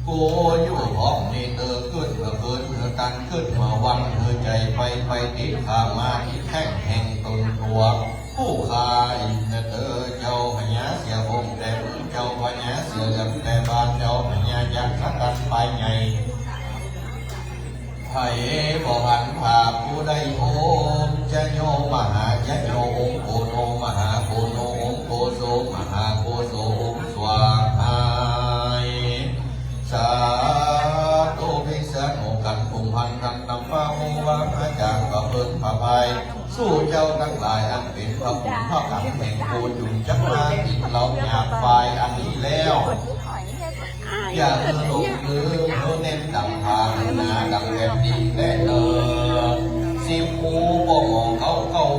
กูอยู่พร้อมมีเธอขึ้นเมื่อคืนเมื่อกันขึ้นมาวันเธอใจไปติดข้ามาที่แท่งแห่งตนตัวผู้ขายเธอเจ้าพญาเสียองค์แต่เจ้าพญาเสียกับแต่บ้านเจ้าพญายักษ์สักกันไปไงไผ่บ่หันผ่าผู้ใดโอมจะโยมหาจะโยองค์โกโนมหาโกโนองค์โกโสมหาโกโสองค์สวาหายสาธุพิสโนกันภูมิพันธ์กันนำฟ้ามูวาอาจารย์ประเพิ่นพระภัยสู้เจ้าทั้งหลายอันเป็นพระคุณพระกังแห่งปูนจุนจักมากินเราหยาบไฟอันนี้แล้วอย่าหลงลืมเน้นดังทางนาดังแผ่นดินและเดิน10 ปูปหมอเข้า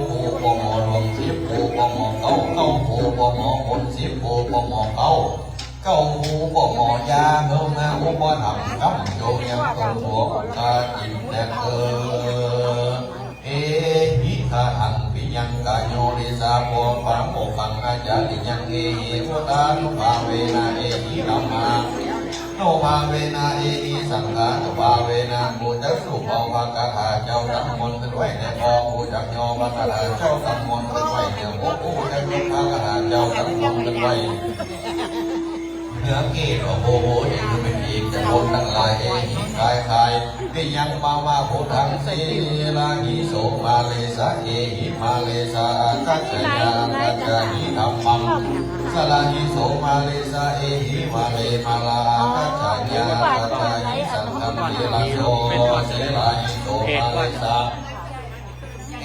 ปูปหมอรวม10 ปูปหมอเข้าปูปหมอคน10 ปูปหมอเก้าหูบ่หมอยาเงาหน้าหูบ่ทำกำโยยังตัวหัวตาจิตแต่หิคาหังปิยังกายโยนิสาโพปังโมกังอาจาริยังเอหิโมตานุภาเวนะเอหิรัมมาโนภาเวนะเอหิสังฆานุภาเวนะบูจักสุภาภากถาเจ้าทั้งมนต์เป็นไว้ในคอบูจักโยมะกถาเจ้าทั้งมนต์เป็นไว้ในโอ้โอ้จักยุภากถาเจ้าทั้งมนต์เป็นไว้เนื้อเกศโอ้โหนี่คือเป็นอีกแต่คนทั้งหลายเองกายคายที่ยังมาว่าโพธังสีลาหิโสมาเลสาเอหิมาเลสากัจจยากัจจหิธรรมังสลาหิโสมาเลสาเอหิมาเลมาลากัจจยากัจจหิสังฆัมเทลาโสเสลาหิโสมาเลสาเอ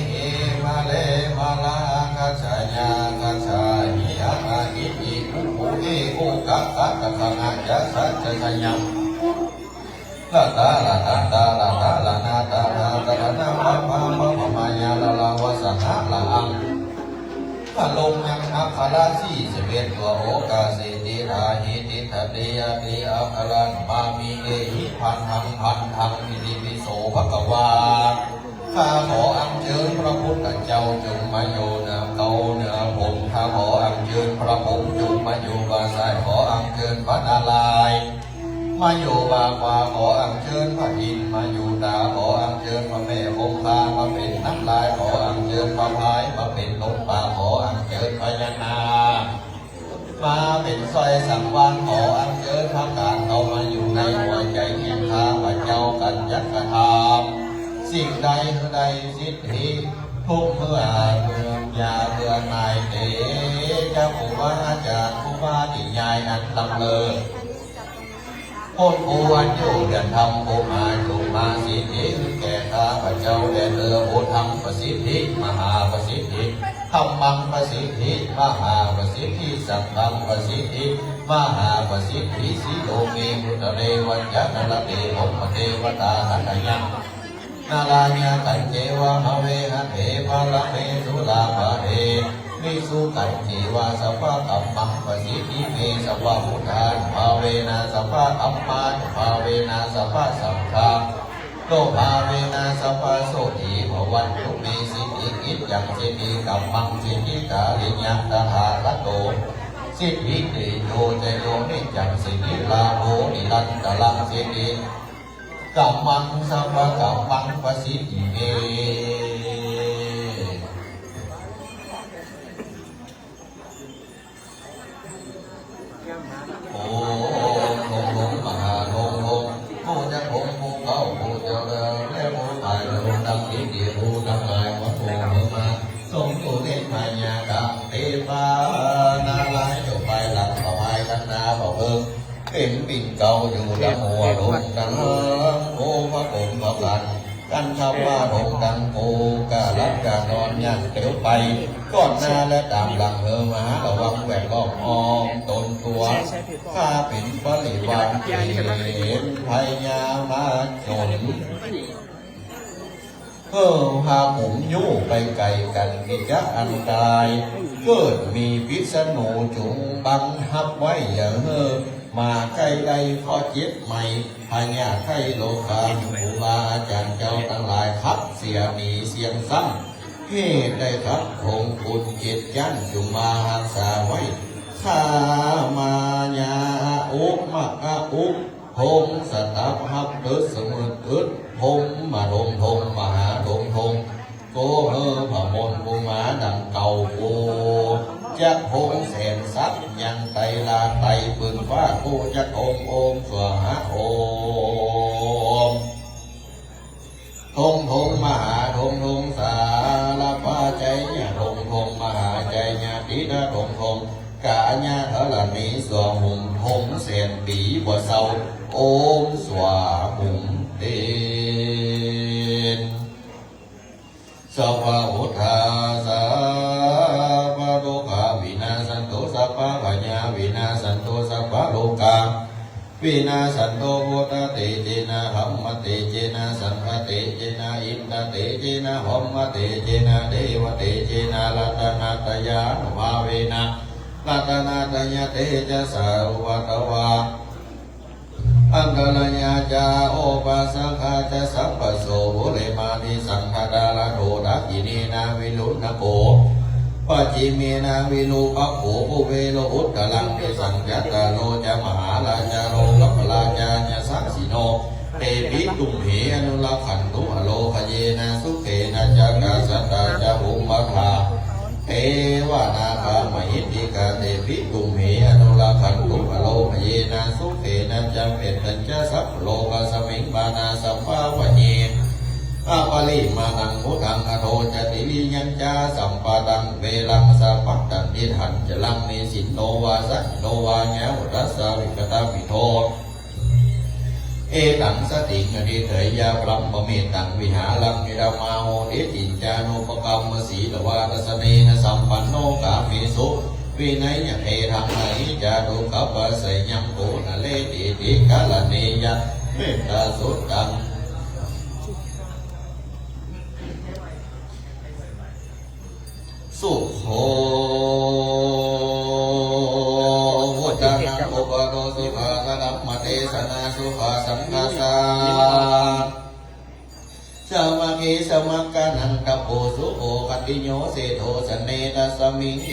หิมาเลมาลากัจจยากัจจหิอาหิอิอุเอโอกะกะกะกะนะจะสัจจะยังลาตาลาตาตาลาตาลานาตาลาตาลานาปะปะปะปะมายาลาลาวะสะนะลาอังพะลงยังอัครา41 ตัวโอกาสิติราหิติทะเตยะติอัครังมามีเอหิพันธังอิติปิโสภควาข้าขออัญเชิญพระพุทธเจ้าจงมาอยู่เหนือเขาเหนือผมข้าขออัญเชิญพระผมจงมาอยู่บาสายขออัญเชิญพระนารายณ์มาอยู่บางวาขออัญเชิญพระอินทร์มาอยู่ดาขออัญเชิญพระแม่คงคามาเป็นน้ำลายขออัญเชิญพระพายมาเป็นลมป่าขออัญเชิญพญานาคมาเป็นสร้อยสังวานขออัญเชิญพระการเข้ามาอยู่ในหัวใจแห่งข้าพระเจ้ากันยักกระทำสิ่งใดคือใดสิทธิทุกเมื่อเมืองยาเมืองนายเตเจ้าผู้ว่าอาจารย์ผู้ว่าที่ยายอันลำเลอคนผู้วันอยู่เดือนทำผู้มาอยู่ม มาสิทธิแก่ข้าพเจ้าแด่เธอโอธรรมประสิทธิมหาประสิทธิธรรมังประสิทธิมหาประสิทธิสังฆังประสิทธิมหาประสิทธิสิโลเมมุตเรวัญญาณละเตหมเทวตาหันยังนาลายาขันเจวะมะเวหะเทภะละเมสุลาภะเทวิสุขันเจวะสัพพะกัมมังประสิทธิเมสัพพะพุทธาภาเวนะสัพพะอัมมาภาเวนะสัพพะสังฆาโลภาเวนะสัพพะโสติภวันตุเมสิทิกิจยังสิทิกัมมังสิทิกาลิญังตถาคโตสิทิติโยเจโยนิจังสิทิลาโภนิรันตลังสิทิกัมมังสัพพะกัมมังประสิทธิเมโอมโลงโลงมหาโลงโลงโมจะโงโมเก้าโมเจ้าเดิมและโมตายโลงดังที่ดีรู้ดังลายวัดโมเมื่อมาทรงตุเนตมายากังเทปานาลายจบไปหลังต่อไปกันนาบอกเป็นปิ่นเก่าอยู่ดังหัวลงดังโอพระผมพระกันกันคำว่าลงดังโอกาลับกานอนยันเตียวไปก่อนหน้าและตามหลังมาระวังแหวกล้อมอ้อมตนตัวข้าเป็นปริวันเห็นพยามาจนพาผมยู่ไปไกลกันกิจอันตายเกิดมีพิษณุจุงบังฮับไว้อย่ามาใกล้ใดพอจิตใหม่พญาไทยโลกาครูบาอาจารย์เจ้าทั้งหลายครับเสียหนีเสียงซ้ำเหตุได้ครับคงคุณจิตยันจุมาหักษาไว้ข้ามายาอุกมะอุกพงสตับฮับตึสสมุตึสพงมาลงพงมหาลงพงโกเฮพระมนต์กุมาดังเก่าโกจักพงแสนสัตยังไตลาไตปืนฟ้าโกจักองโอมสวหาโอมทงทงมหาทงทงสาลาปาใจญาทงทงมหาใจญาติดาทงทงกาญาเถลนีสวหุมทงแสนปีบ่เศร้าโอมสวหุมเตนสัพพะพุทธาสาปะโลกาวินาสันโตสัพพะปัญญาวินาสันโตสัพพะโลกาวินาสันโตโพธาเตเจนะหัมมะเตเจนะสังฆเตเจนะอินทเตเจนะหัมมะเตเจนะเทวเตเจนะรัตนาตยานุภาเวนะรัตนาตยาเตจะสาวะตวาอังกลญาจาโอปัสสะขาจะสัพพโสโหเลมานิสังฆดาลโดดักยินีนาวิลุณโกปัจจิเมนาวิลูปะโขภูเวโลอุตตลังเอสังยัตตาโลจะมหาราชาโลกัปราชาญาสักสิโนเตปิตุมเหอนุลักขันตุอโลคเยนะสุเกนะจักกาสัตตาจะหุมะคาเทวนาคามหิติกาเตปิตุมเหอนุลักขันตุอโลคเยนะสุเกนะจัมเปตัญจะสัพโลกสมิงบานาสัพพะวะเยอาปาลิมานังมุทังอโทจติลิยัญจาสัมปะดังเวลังสัพพัตตันนิทันจะลังนิสินโนวาสัโนวาญาวรัสสาวิกตาวิโทเอตังสติงอนิเถยยาพรัมมเมตังวิหารังนิรามาโหเดจินจานุปกรรมสีลวาตสเนนะสัมปันโนกามิสุวินัยเทธังไหนจารุขปะสยังโกนะเลติติกาลเนยะเมตตาสุตตังสุโขวุฒานังอุปโนสุขาสนัมมเตสนาสุขาสังฆาสาสมาธิสมังกานังกัปโปสุโขคติโยเสโทสเนตัสมิงเย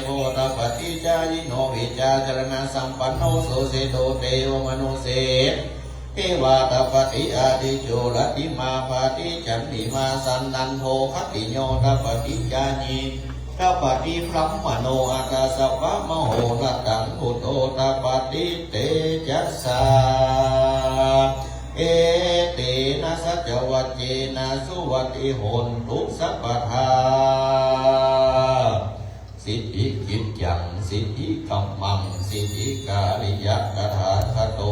โหตปฏิจายิโนวิจาจรณะสัมปันโนสุเสโทเทวมนุเสเทวาตปฏิอาทิโจรติมาปฏิจันติมาสันนันโทคติโยตปฏิจานีตปฏิพรัมมโนอัตสัพพะมโหรตังพุทโธตปฏิเตจัสสาเอเตนะสัจวัจเจนะสุวัติโหนตุสัพพทาสิทธิกิจจังสิทธิกัมมังสิทธิกาลิยะตถาคโต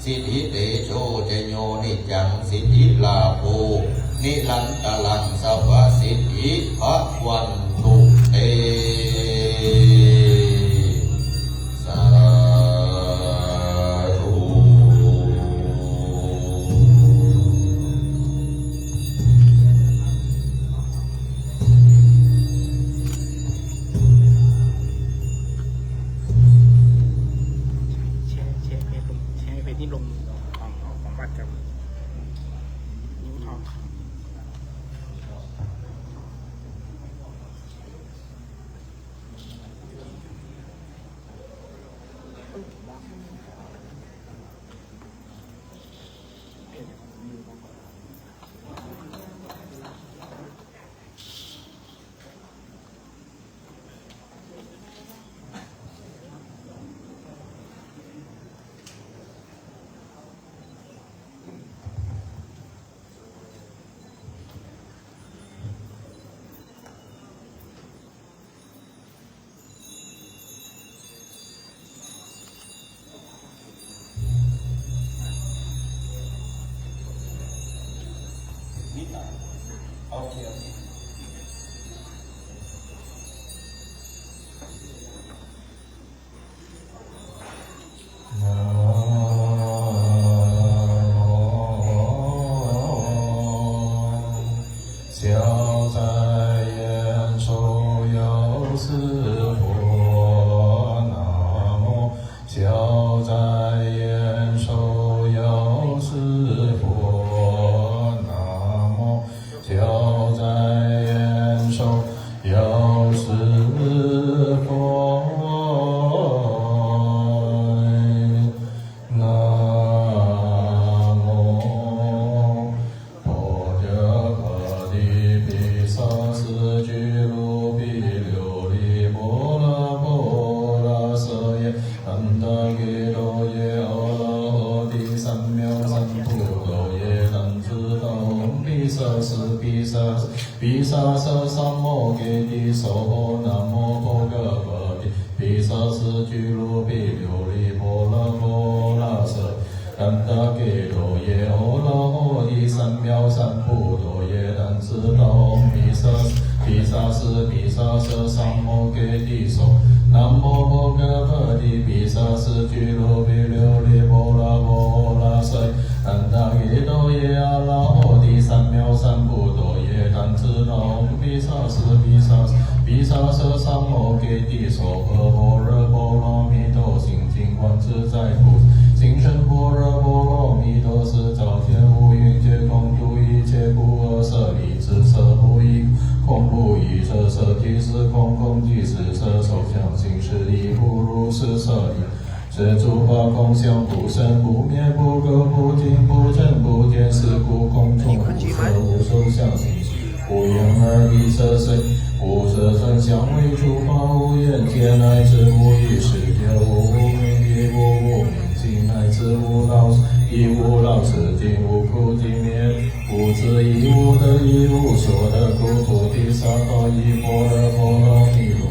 สิทธิเตโชเจโยนิจังสิทธิลาโภนิรันตลังสัพพสิทธิภวันตุเตสาธุ แชร์เพจที่ลงของวัดกับนิ้วทอง消灾延寿有四佛，南无消灾延寿有四佛，南无消灾延寿有四佛，南无般若波提毗萨埵俱卢毗琉璃波罗波罗僧耶安达给多耶阿拉哈提三藐三菩提耶当知道毗萨埵毗萨埵毗萨埵三摩揭谛娑南无般若波提毗萨埵俱卢毗琉璃波罗波罗僧安达给多耶阿拉哈提三藐三菩提耶当知道毗萨埵毗萨埵三摩揭谛娑南无般若波提毗萨埵俱卢毗琉璃波罗波罗僧安达给多耶阿拉哈提三藐三菩提耶当知道毗萨埵毗萨埵三摩揭谛娑诃般若波罗蜜多心经观自在菩萨心生般若波罗蜜多时，照天无云皆空，度一切不二舍利子，色不异空不异色，色即是空，空即是色，受想行识亦复如是舍利。是诸法空相，不生不灭，不垢不净，不增不减，是故空中无色，无受想行识，无眼耳鼻舌身，无色声香味触法，无眼界，乃至无意识界，无无明亦无无明尽，乃至无老亦无老死尽，无苦尽灭，无智亦无得亦无所得，故菩提萨埵依般若波罗蜜多。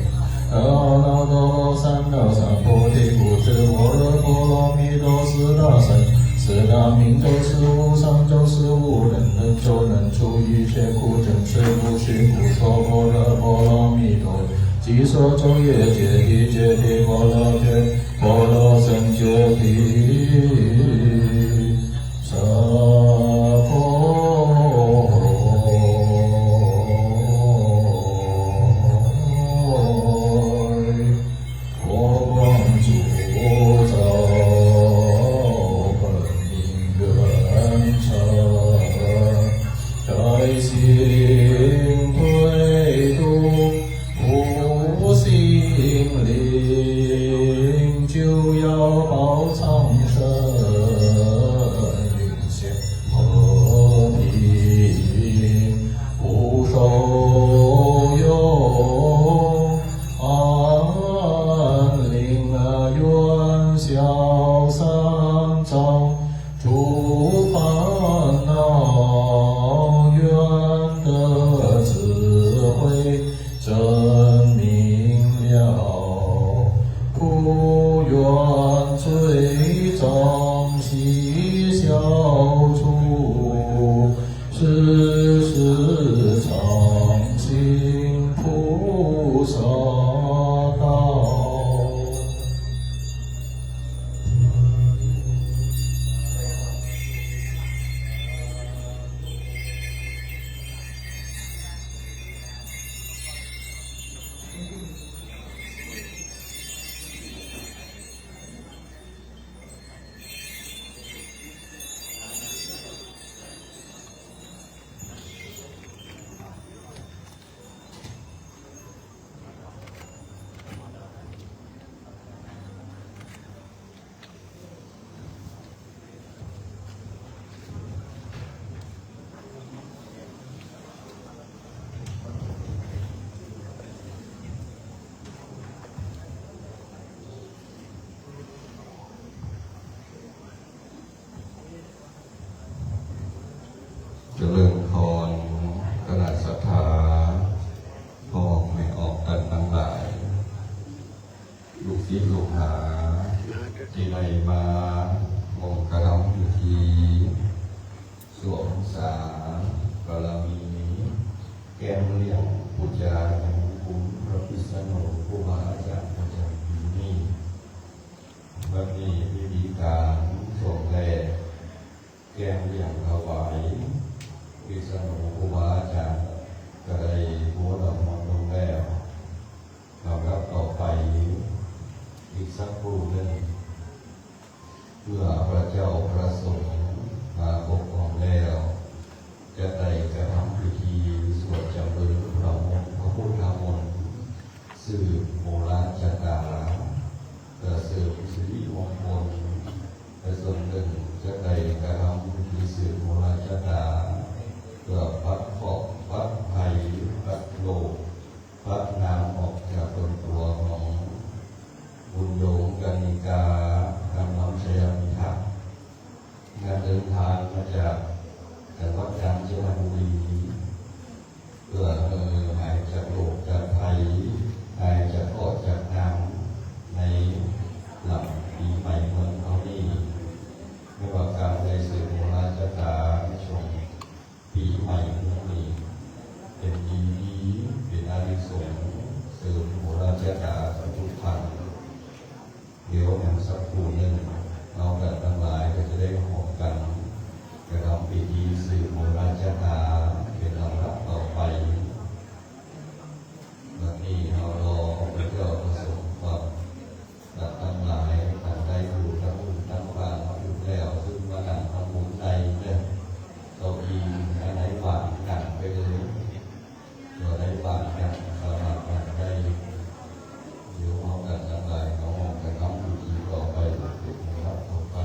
阿耨多罗三藐三菩提，故知般若波罗蜜多四大神，四大明咒是无上咒是无人能咒，能除一切苦，真实不虚，故说般若波罗蜜多。即说咒也，揭谛揭谛，波罗揭，波罗僧揭谛，萨婆诸烦恼缘得สวมสาบารมีแก้มเลี้ยงปุจจาอย่างคุ้มพระพิษณุผู้บาอาจารย์ประจำปีนี้วันนี้พิธีการส่งแด่แก้มเลี้ยงถวายพิษณุผู้บาอาจารย์ก็ได้บัวดอกมณฑลแล้วลำดับต่อไปอีกสักครู่หนึ่งเพื่อพระเจ้าพระสงฆ์มาปกครองแล้วจะได้กระทำพิธีสวดจำเริญพระมนต์พระพุทธมนต์สืบโบราณจาราเพื่อเสริมสิริมงคลและส่วนหนึ่งจะได้กระทำพิธีสืบโบราณจาราเพื่อปัดเคราะห์ปัดภัยปัดโลกปัดน้ำออกจากตนตัวของบุญโยงกานิกากำลังชัยมิทักษ์งานเดินทางมาจากจังหวัดกาญจนบุรีเพื่อหายจากโรคจากภัยหายจากอดจากน้ำในหลังปีใหม่เมืองเขานี่ไม่ว่าการได้สืบโบราณจาราในช่วงปีใหม่เมืองนี้เป็นดีเป็นอานิสงส์สืบโบราณจาราสัมพุทธังเดี๋ยวอย่างสักครู่หนึ่งเราแบบทั้งหลายก็จะได้หอบกันกระทำพิธีสืบโบราณจาราเป็นลำดับต่อไปวันนี้เรารอพระเจ้าประสงค์ความดับทั้งหลายทำได้อยู่ทั้งบุญทั้งบาปอยู่แล้วซึ่งมาหนังทำบุญในเนี่ยเราอีไหนหวานหนังไปเลยตัวไหนหวานหนังสามารถหนังได้เดี๋ยวเอากันทั้งหลายเขาเอากันทำพิธีต่อไปเป็นรับต่อไป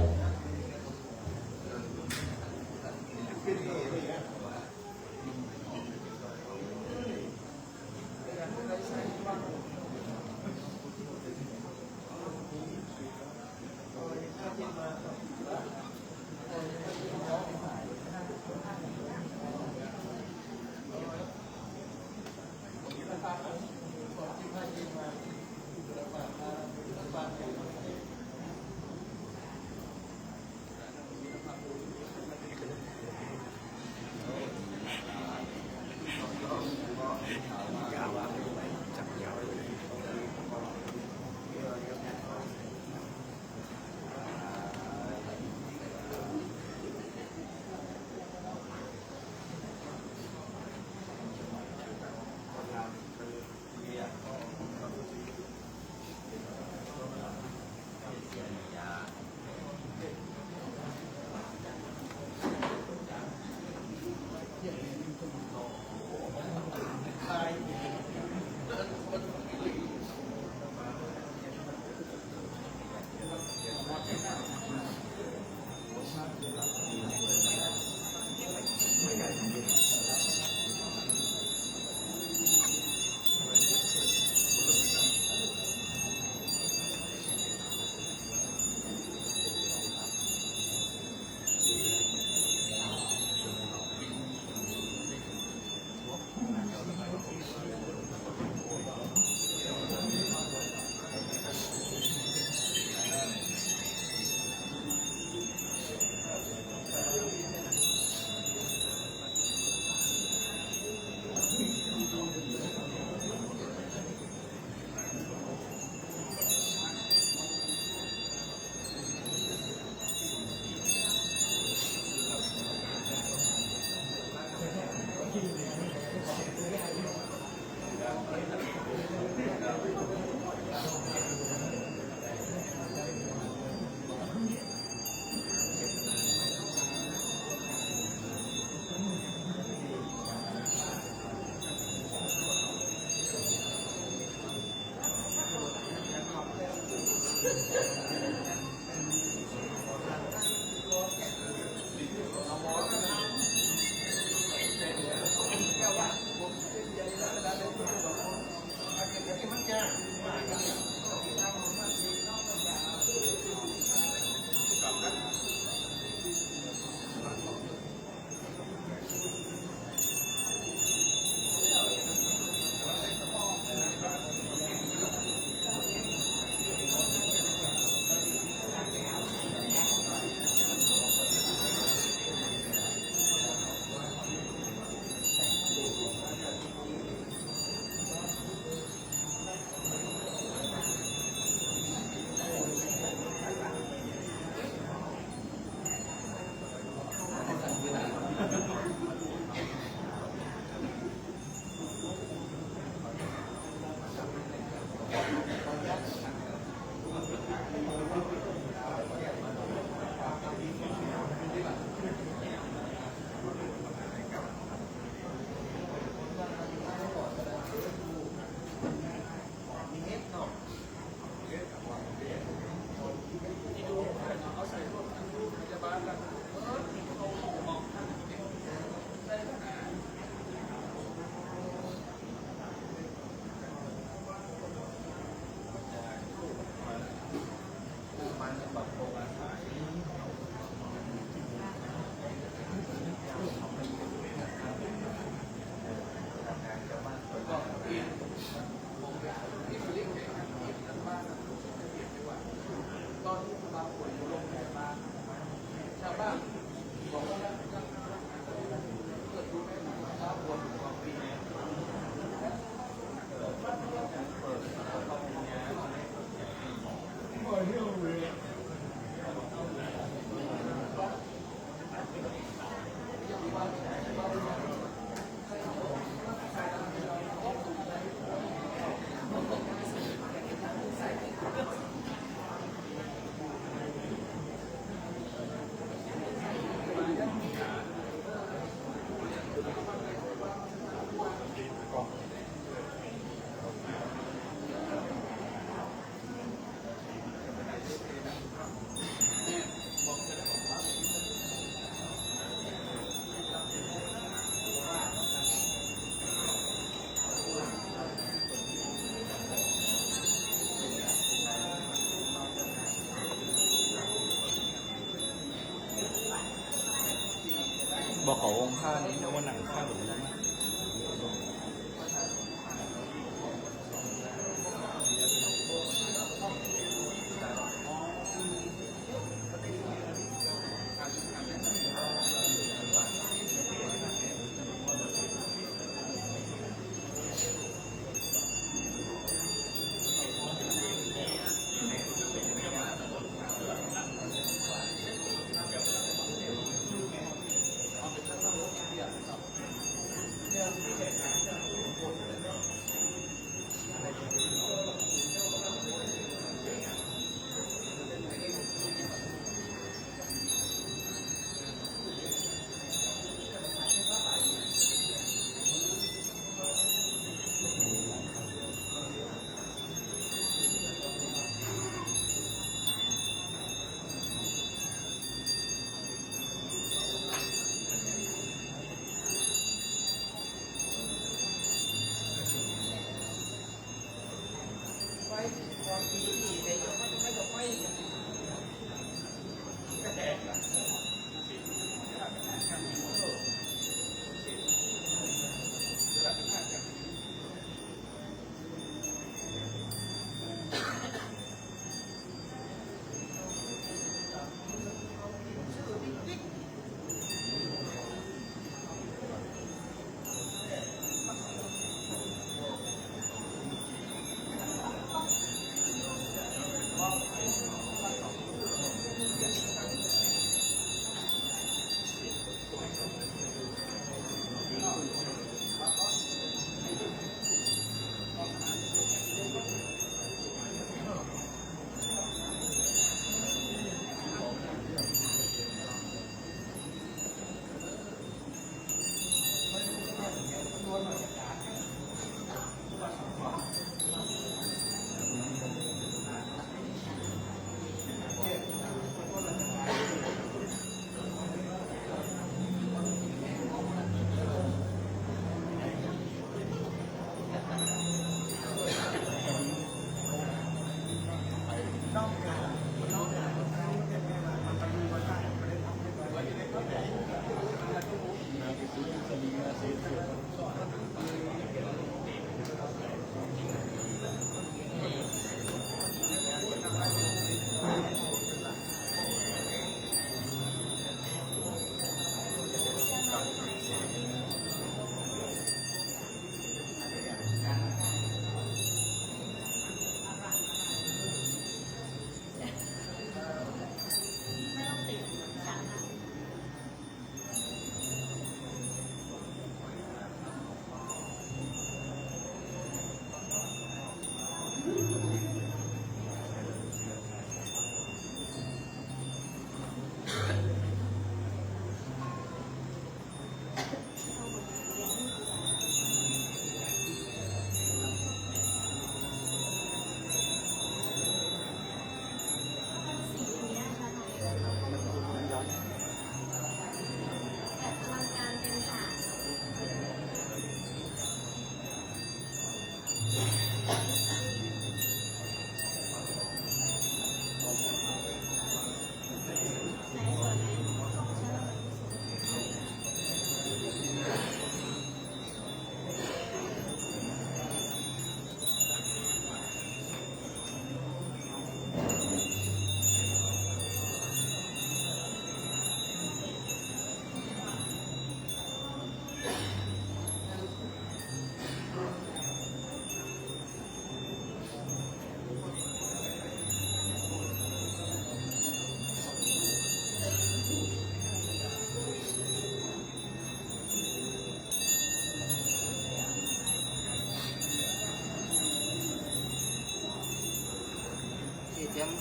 บอกเขาองค์ผ้านี้นะว่าหนังผ้าหรือ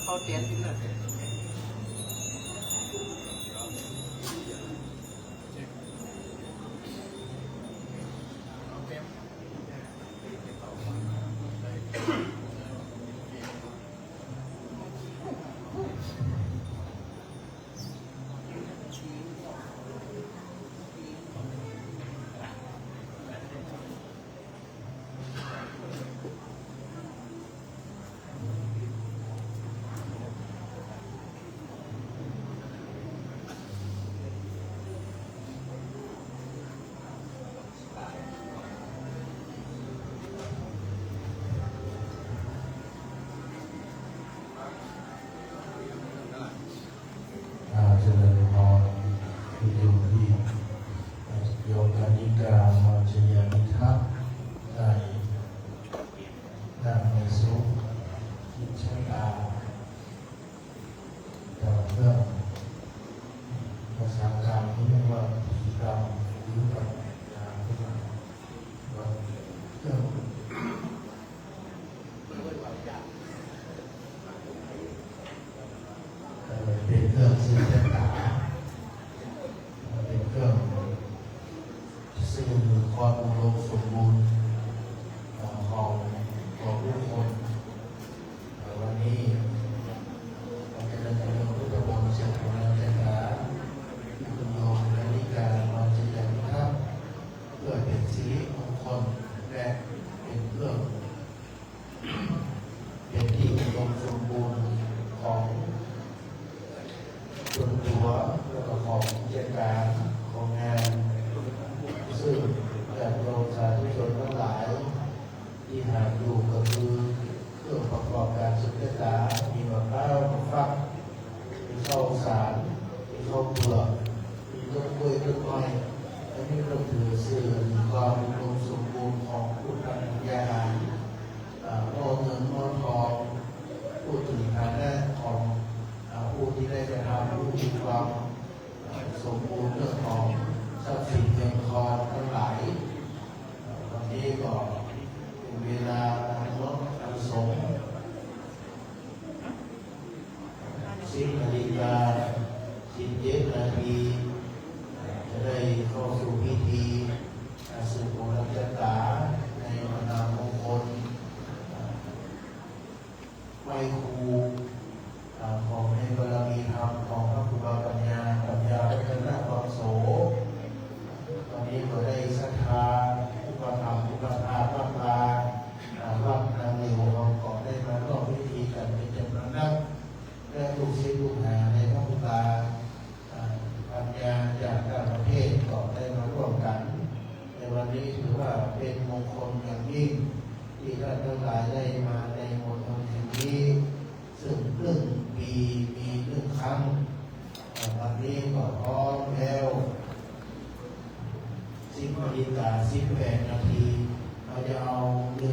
เขาเตียนที่นั่น เ ความอุดมสมบูรณ์ของทุกคนวันนี้เราจะเดินพุทธมนต์เสร็จแล้วจากคุณโยมและนิการมาจะยังครับเพื่อเป็นสิริมงคลและเป็นเรื่องเป็นที่อุดมสมบูรณ์ของส่วนตัวและก็ของกิจการของงานซึ่งญาติโยมสาธุชนทั้งหลายที่หาอยู่ก็คือเครื่องประกอบการศึกษามีมะพร้าวมะฟักมีข้าวสารมีข้าวเปลือกมีต้นกล้วยต้นไม้และนี่เราถือสื่อความอุดมสมบูรณ์ของพุทธปัญญาโอเงินโอทองพูดถึงฐานะของผู้ที่ได้กระทำผู้มีความสมบูรณ์เรื่องของทรัพย์สินเงินทองทั้งหลายวันนี้ก็เป็นเวลาลดอันสง10 นาฬิกา 17 นาทีจะได้เข้าสู่พิธีสืบโบราณตาในวันนามงคลไหว้ครูของในบารมีธรรมของพระครูบาปัญญาวัฒนวังโสตอนนี้ก็ได้ศรัทธาอุปถัมภ์อุปถาพระพาวัดนางเหลวเราก็ได้มาร่วมพิธีกันเป็นจำนวนนักและลูกศิษย์ลูกหาในพระครูบาปัญญาจากต่างประเทศก็ได้มาร่วมกันในวันนี้ถือว่าเป็นมงคลอย่างยิ่งที่ท่านทั้งหลายได้มาในมณฑลแห่งนี้ซึ่ง1 ปีมี 1 ครั้งวันนี้ก็พร้อมแล้ว10 นาฬิกา 18 นาทีเราจะเอา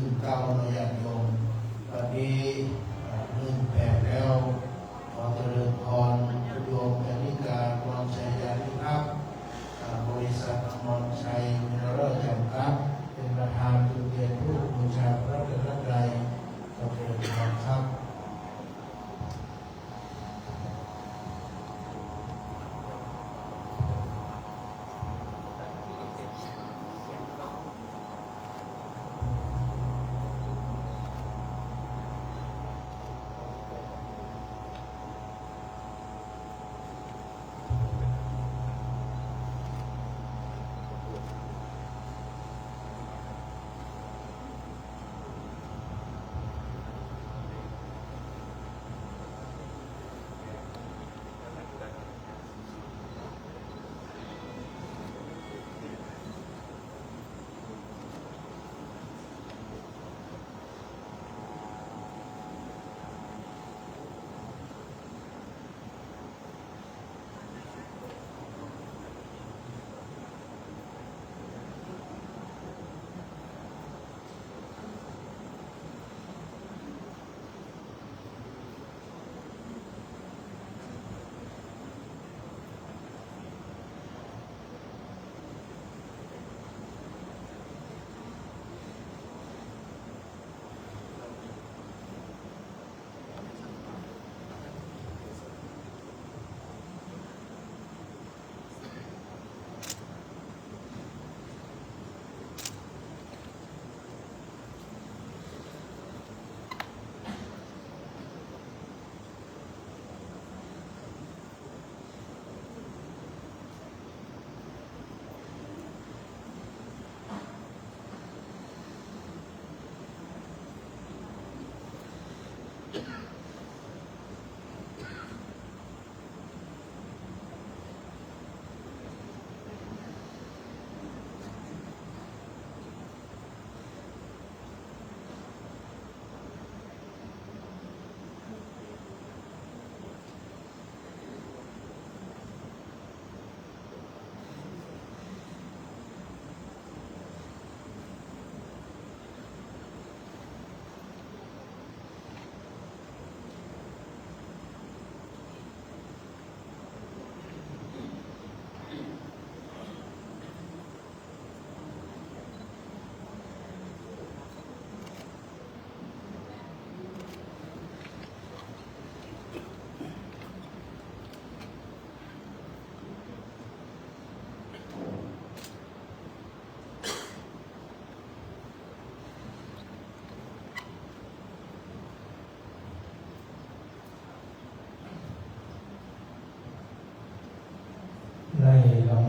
19มาอย่างโยมวันนี้18แล้วขอเจริญพรโยมและนิการมรชัยยานิพักบริษัทมรชัยมินเนอรัลจำกัดเป็นประธานจุดเทียนผู้บูชาพระรัตนตรัยขอเจริญพรครับ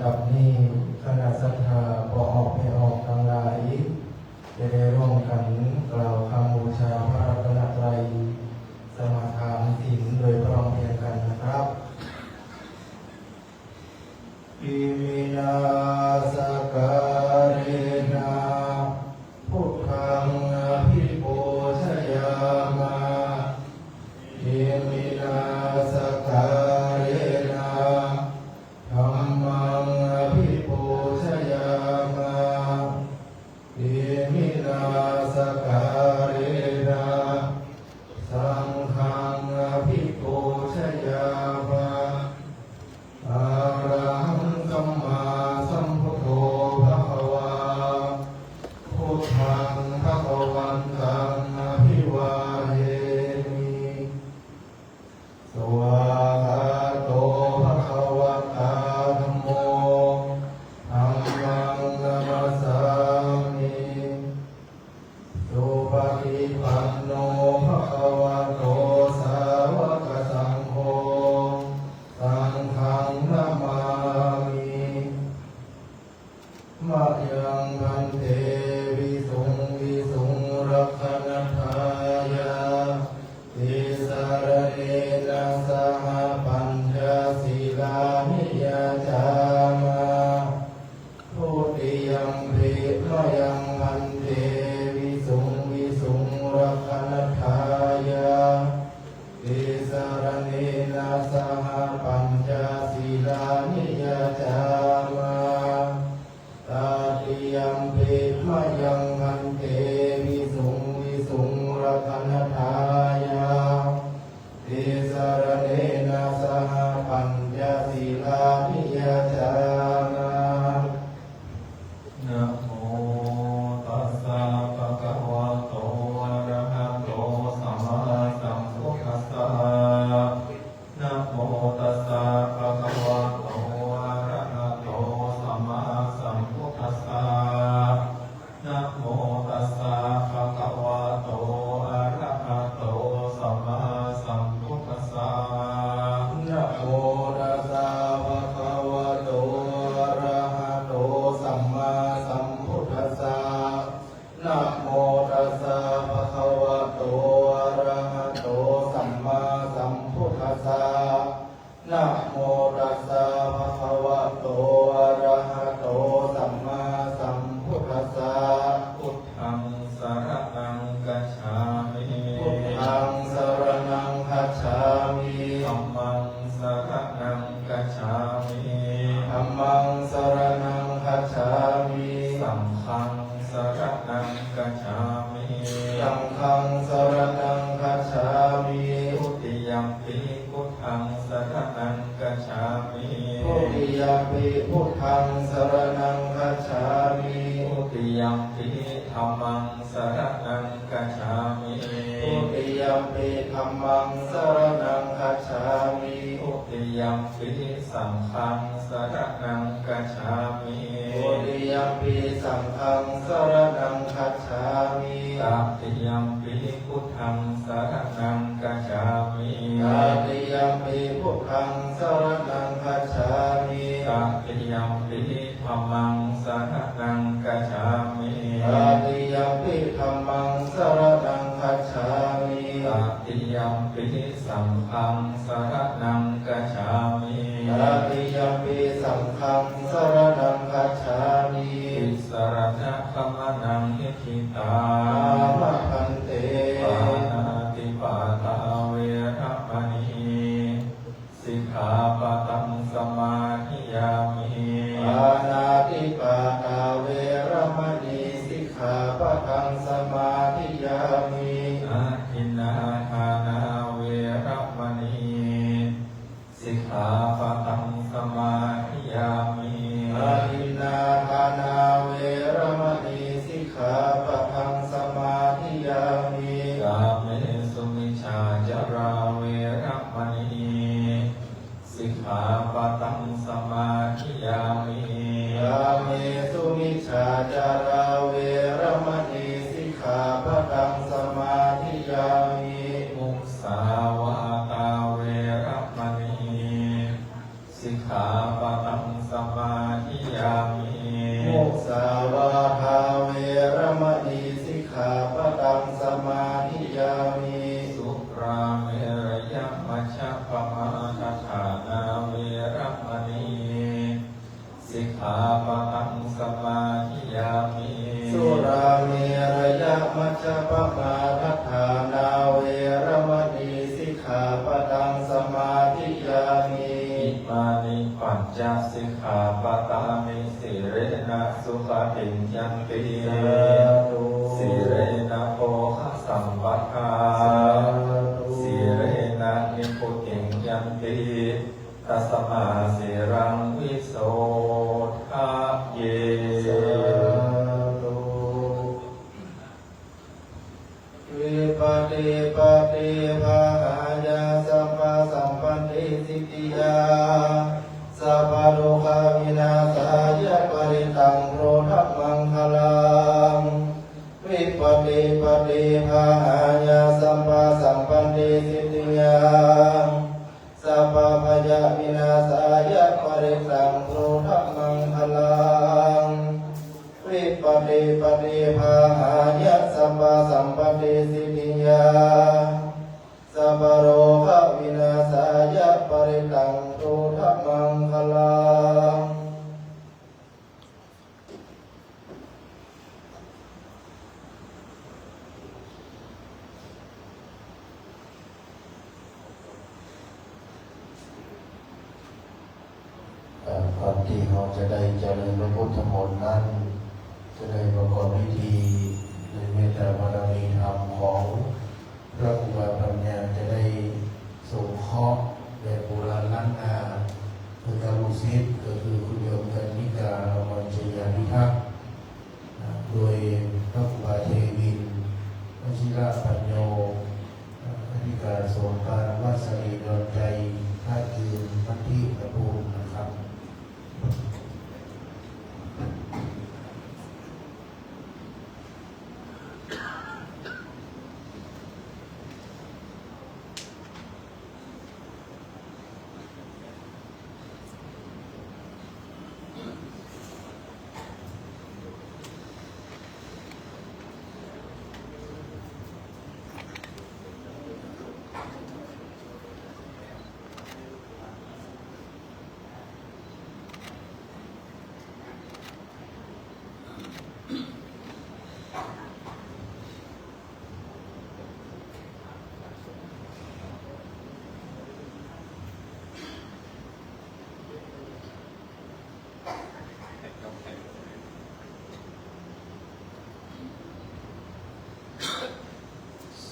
ดับนี้คณะศรัทธาพอออกไม่ออกทั้งหลายจะได้ร่วมกันกล่าวคำบูชาพระรัตนตรัยสมาทานศีลโดยพร้อมเพรียงกันนะครับอิมินาสการินาพุทธังอภิปูชยามะอิมินาสการินาธัมมังอภิปูชยามะอิมินาสการินาสังฆังอภิปูชยามะอะระหังสัมมาสัมพุทโธภะคะวาพุทธังภะคะวันตังอภิวาเทมิสวากาโตภะคะวะตาธัมโมธัมมังนัมสสามิสุปฏิปันโนภะคะวะโตสาวกสังโฆสังฆังนามามิมะยังพันเตวิสุงวิสุงรักขณทายาติสารเนนะสหปัญจศีลานิยจามะทุติยัมปิมะยังพันเตวิสุงวิสุงรักขณทายาติสารเนนะสหปัญจศีลานิยจามะตาติยัมปิมะยังพันเตวิสุงวิสุงรักขณทายาติสารเนนะสหปัญจศีลานิยจามะ นะโมตัสสะภะคะวะโตอะระหะโตสัมมาสัมพุทธัสสะนะโมตัสสะภะคะวะโตอะระหะโตสัมมาสัมพุทธัสสะนะโมตัสสะภะคะวะโตอะระหะโตสัมมาสัมพุทธัสสะ นะโมตัสสะภะคะวะโตอะระหะโตสัมมาสัมพุทธัสสะนะโมตัสสะภะคะวะโตอะระหะโตสัมมาสัมพุทธัสสะนะโมตัสสะภะคะวะโตอะระหะโตสัมมาสัมพุทธัสสะ พุทธังสรณังกัจฉามิ พุทธังสรณังคัจฉามิ ธัมมังสรณังกัจฉามิ ธัมมังสรณังคัจฉามิ สังฆังสรณังกัจฉามิ สังฆังสรณังคัจฉามิ ทุติยัมปิพุทธังสรณังกัจฉามิ ทุติยัมปิพุทธังสรณังคัจฉามิ ทุติยัมปิธัมมังสรณังกัจฉามิ ทุติยัมปิธัมมังสรณังคัจฉามิ ทุติยัมปิสังฆังสรณังกัจฉามิ ทุติยัมปิสังฆังสรณังคัจฉามิ ตติยัมปิพุทธังสรณังกัจฉามิ ตติยัมปิพุทธังสรณังคัจฉามิ ตติยัมปิธัมมังสรณังกัจฉามิ ตติยัมปิธัมมังสรณังคัจฉามิ ตติยัมปิสังฆังสรณังกัจฉามิ ตติยัมปิสังฆังสรณังคัจฉามิ ติสรณะคัมนังนิทิตา อามะพันเต ปานาติปาตาเวระมณีสิกขาปะทังสมาธิยามิ ปานาติปาตาเวรมณีสิกขาปะทังสมาธิยามิ อาทินนาทานาเวระมณีสิกขาปะทังสมาธิยามิ อาทินนาทานาเวรมณีสิกขาปะทังสมาธิยามิ กาเมสุมิชาจาราเวระมณีสิกขาปะทังสมาธิยามิ กาเมสุมิชฌาจาราเวรมณีสิกขาปะทังสมาธิยามิ มุสาวาตาเวระมณีสิกขาปะทังสมา สาวาทาเวรมณีสิกขาปะทังสมาธิยามิสุราเมรยมัชฌะปมาทัฏฐานาเวรมณีสิกขาปะทังสมาธิยามิสุราเมรยมัชฌะปมาทัฏฐานาเวรมณีสิกขาปะทังสมาธิยามิอิมานิปัญจสิกขาปะตามิสิเรนะสุขติยันติสิเรนะโภคสัมปทาสิเรนะนิพพุติยันติตัสมาสิรังวิโสทะเยวิปติปฏิภาหายาสัมปะสัมปันติสิทธิยาสัพพะโลกาวินาศายะปริตังโพธัมมังคลังวิปติปฏิภาหายาสัมปะสัมปันติสิทธิยาสัพพะพยาวินาศายะปริตังโพธัมมังคลังวิปติปฏิภาหายะสัมปะสัมปันติสิทธิยาสัพพะโลกวินาศายะปริตังโพธัมมังคลังก่อนที่เราจะได้เจริญพระพุทธมนต์นั้นจะได้ประกอบพิธีในเมตตาบารมีธรรมของพระครูบาปัญญาจะได้ส่งเคราะห์แด่โบราณล้านนาคือการลูกศิษย์ก็คือคุณโยมกันนิกาอมรชยาพิทักษ์โดยพระครูบาเทวินวชิระปัญโยอธิการสงฆ์การวัดสรีดอนใจท่ายืนพันธิกระพูนนะครับ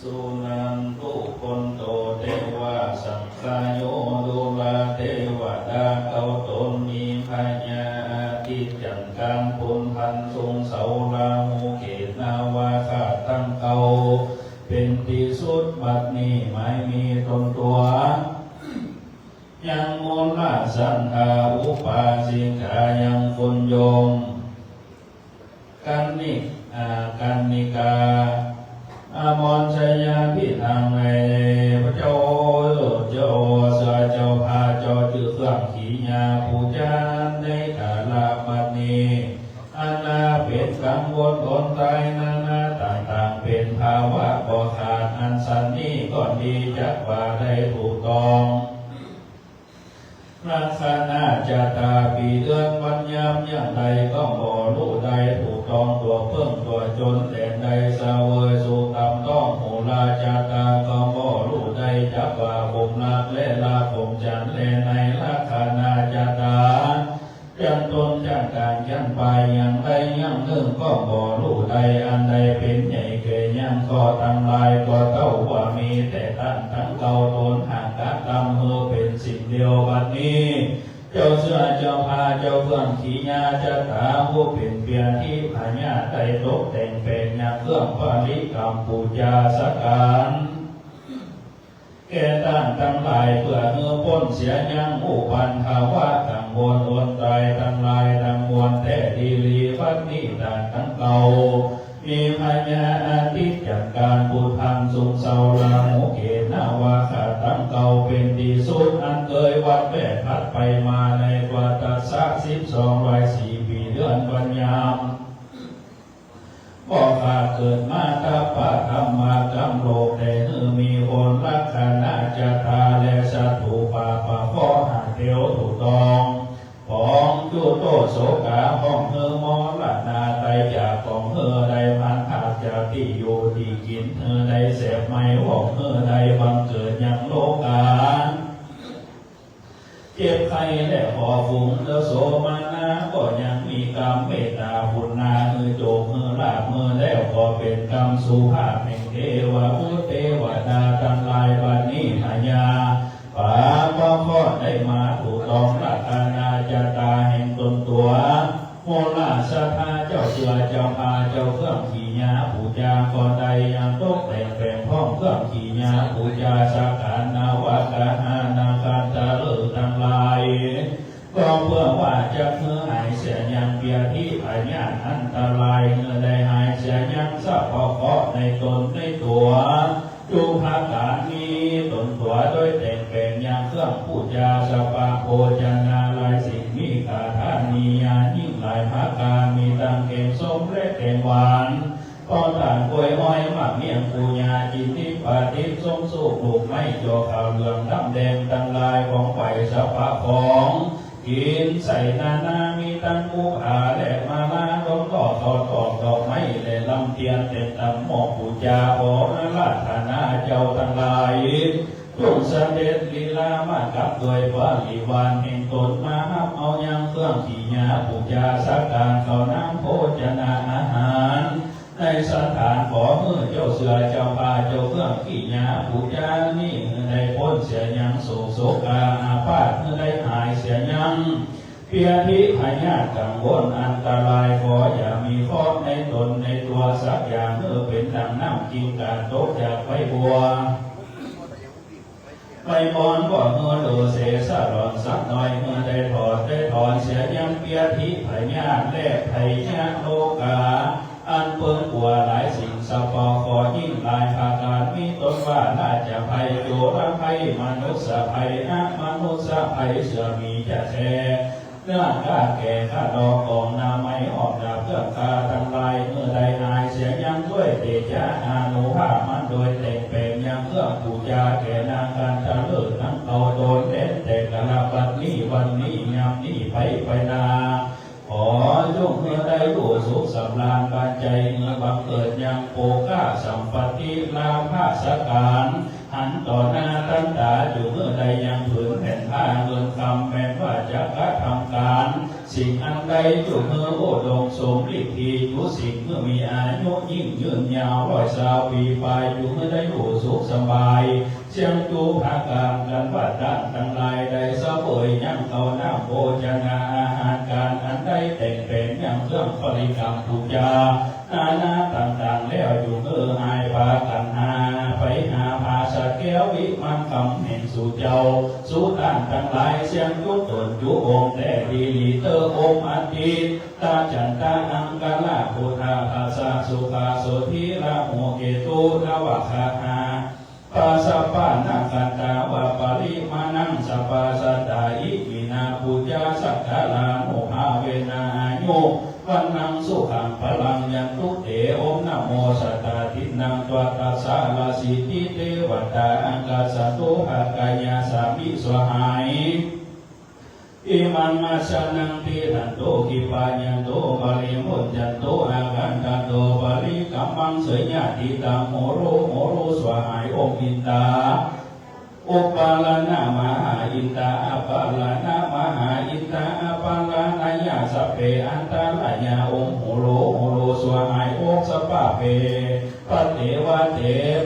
สุนันตุคนโตเทวาสังฆายโยดุลาเทวดาเขาตนมีพญาทิจันการปุณพันทรงเสาลาหูเกตนาวาขาตั้งเขาเป็นที่สุดบัดนี้ไม่มีตนตัวยังมูลละสันทาอุปาสิกายังคุณโยมกันนิกาอมรชัยาพิทางในพระเจ้าเจ้าเสือเจ้าพาเจ้าจือเครื่องขีญาปูจานในกาลาบัดนี้อาณาเป็นกังวลอนตายนานาต่างๆเป็นภาวะบ่ขาดอันสันนี้ก็ดีจักว่าได้ถูกต้องลักษณะจะตาปีเดือนวันยามอย่างใดก็บ่รู้ใดถูกต้องตัวเพิ่งตัวจนแต่ใดเสวยสุขต้องหูลาจาตาก็บ่รู้ใดจักว่าผมรักและลาผมจันและในลักษณะจาตายันตนจันการยันไปอย่างใดอย่างหนึ่งก็บ่รู้ใดอันใดเป็นใหญ่เกยยังก็ตั้งลายก็เท่าว่ามีแต่ท่านทั้งเก่าตนห่างกันดำเฮือเป็นสิ่งเดียวบัดนี้เจ้าเสือเจ้าพาเจ้าเพื่อนขีญาจะตาผู้เป็นเปียที่พญาไตตกแต่งเป็นยาเครื่องปริกรรมปูจาสการแก่ต่างทั้งหลายเพื่อเนื้อพ้นเสียยังอุปันภาวะต่างบนวนตายทั้งหลายทั้งมวลแต่ดีลีวัดนี้ต่างทั้งเก่ามีพญาอาทิตย์จากการปูพันสุขเสาลาโมเกนาวาขาตั้งเก่าเป็นที่สุดอันเคยวัดแวดพัดไปมาในกว่าตัสสะ1204 ปีเดือนปัญญาม เกิดมาตาปะธรรมะจำโลกแต่มีคนลักษณะจะทาและสัตถุปาปะขอหาเทียวถูกต้องของจุโตโสกาของมอละนาไตจากของใดมันอาจจะที่อยู่ที่กินใดเสพไม่ของใดบังเกิดยังโลกาเจ็บไข้และขอฝุ่งโสมานาก็ยังมีกรรมเมตตาบุญนาโจกลาบแล้วก็เป็นกรรมสุภาพแห่งเทวมุตเทวดาทั้งหลายบัดนี้หายาป่าป้อมก็ได้มาถูกต้องรัตนาจตาแห่งตนตัวโมลาสธาเจ้าเสือเจ้าพาเจ้าเครื่องขี่ยาปูจาก่อนใดยังตกแต่งแปลงพ้องเครื่องขี่ยาปูจาสักการนาวากาหานาการตะเลิทั้งหลายก็เพื่อว่าจะเมื่อหายเสียยังเปียที่พยานอันตรายเมื่อได้หายเสียยังสัพพะในตนในตัวดูภาการนี้ตนตัวด้วยแต่งแปลงยังเครื่องพูดจาสปะโภชนาลายสิ่งมีกาธานียายิ่งหลายภาการมีตังเก่งส้มและแกงหวานก็ต่างกล้วยอ้อยหมักเมี่ยงปูยาจินทิปาทิส้มสุกลูกไม้โจขาวเหลืองดำแดงตังลายของไผ่สปะของกินใส่นามีตังปูอาและมาลาดมต่อทอดดอกไม้และลำเทียนเต็มตำหมอกปูจาขอราธนาเจ้าทั้งหลายจงเสด็จลีลามากับด้วยบริวารแห่งตนมาหับเอายังเครื่องขี่ยาปูจาสักการข้าวน้ำโภชนาอาหารในสถานขอเมื่อเจ้าเสือเจ้าป่าเจ้าเครื่องขี่ยาปูจานี่ในพ้นเสียยังโศกาอาพาธเมื่อได้หายเสียยังเพียทิพยากังวลอันตรายขออย่ามีข้อในตนในตัวสักอย่างเมื่อเป็นดังน้ำกินการตกจากใบบัวใบบอนก็เมื่อโลเสสะรอนสักหน่อยเมื่อได้ถอนเสียยังเปียทิพยาแลกไทยาโลกาอันเปิดกลัวหลายสิ่งสปอขอยิ่งหลายภาการมีตนว่าน่าจะภัยโยระภัยมนุษย์ภัยมนุษย์ภัยเสือมีจะแท้เนื้อข้าแก่ข้าดอกกองนาไม่ออกดาบเพื่อข้าทั้งหลายเมื่อใดหายเสียยังด้วยเตจาอานุภาพมันโดยแต่งแปลงยังเพื่อปูจาแก่นางการจะเลิศทั้งเอาโดนเล่นแต่กระบัดนี้วันนี้ยามนี้ไปนาขอจงเมื่อได้รู้สุขสำราญบานใจเมื่อบังเกิดยังโภคาสัมปติลาภาสการหันต่อหน้าตั้งตาอยู่เมื่อใดยังผืนแผ่นผ้าเงินคำแม้ว่าจะกระทำการสิ่งอันใดอยู่เมื่อโอดงสมฤทธิอยู่สิ่งเมื่อมีอายุยิ่งยืนยาว120 ปีไปอยู่เมื่อได้รู้สุขสบายเชียงจูภาการกันวัดดันทั้งหลายได้เสวยยังเขาน้ำโภชนาอาหารการอันใดแต่งเป็นยังเครื่องบริกรรมปูจานาต่างๆแล้วอยู่เมื่อหายพากันหาไปหาภาษาแก้ววิมันคำแห่งสู่เจ้าสู่ด้านทั้งหลายเสียงยุตนจุองแต่ดีลีเตอองอาทิตตาจันตาอังกาลาพุทธาภาษาสุขาโสธิระโมเกตุระวะคาหาปัสสะปานาคันตาวะปริมาณังสัพพะสัตตาอิมินาปุจจาสักขะลาโมหะเวนาโยวันนังสุขังพลังยันตุเตโอมนะโมสัตตาทินังตัวตัสสะลาสิทิเทวตาอังกัสสตุภกายาสามิสวหายอิมันมาชนังทิทันโตกิปายันโตบาลิมุจจันโตอากันตันโตบาลิกัมมังเสยญาติตังโมโรสวหายองอินตาอุปาลนามหาอินตาอปาลนามหาอินตาอปาลนายาสเปอันตาลายาองโหโรสวหายองสปะเปปัตเตวะเต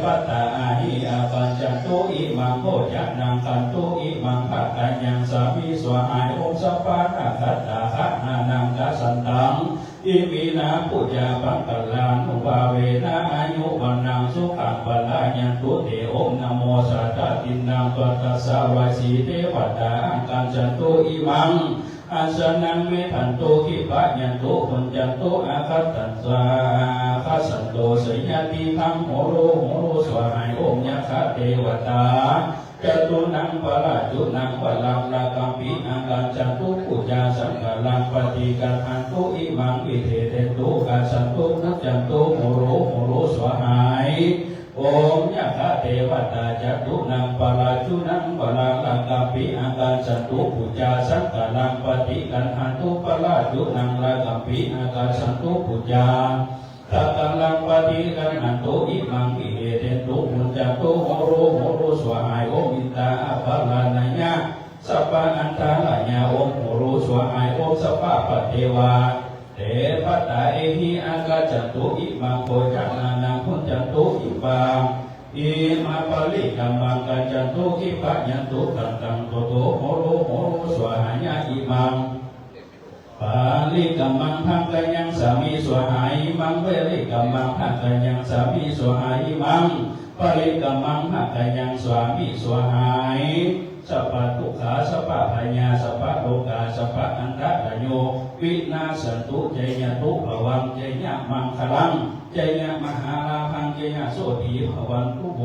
ปัตตาหิอาปัญจตุอิมังโภจนังกันตุอิมังภัตตัญญังสามิสวหายองสปะนาคัตตาคะนานังกัสสันตังอิมินาปุจจาปังกัลลานุภาเวนะอายุวันนังสุขังปลายันตุเตโอมนะโมสัตตะตินังตัสสะสาวาสีเทวตาอังกัญจันตุอิมังอาสนังเมทันโตขิปะยันโตปุญจันโตอาคัตตัสสะคัสสันโตเสยญาติทังโหโรสวหายองค์ยะคะเทวตาจตุนังปะราจุนังปะลังลากัมปิอังกัญจันตุปุจจาสังฆลังปฏิกัณหันตุอิมังวิเทเตตุกัสสันตุนัจจันตุโหโร โอมยะคะเทวตาจัตุนังปาราชุนังปาราลังกัมปิอาการสันตุปุจจาสังกาลังปฏิกันหันตุปาราชุนังลังกัมปิอาการสันตุปุจจาตะกังลังปฏิกันหันตุอิมังอิเอเตตุมุจจตุโหรุสวะหายโอมิตาอัปปะลานายะสัพพะอันตาลายาโอมโหรุสวะหายโอสัพพะปะเทวาเทปตาเอหิอากาจันตุอิมังโพจักนานังพุทจันตุอิปังอิมาปะลิกัมมังกัจจันตุขิปะยันตุตังตังโตโตโหรุสวะหายะอิมังปาลิกัมมังภังกัญญังสามิสวะหายมังเวลิกัมมังภังกัญญังสามิสวะหายมังปาลิกัมมังภังกัญญังสวามิสวะหายสัพพะทุกขาสัพพะปัญญาสัพพะโลกาสัพพะอันตรายโยวินาสันตุเจยตุภวังเจยมังคลังเจยมหาลาภังเจยโสติภวันตุโบ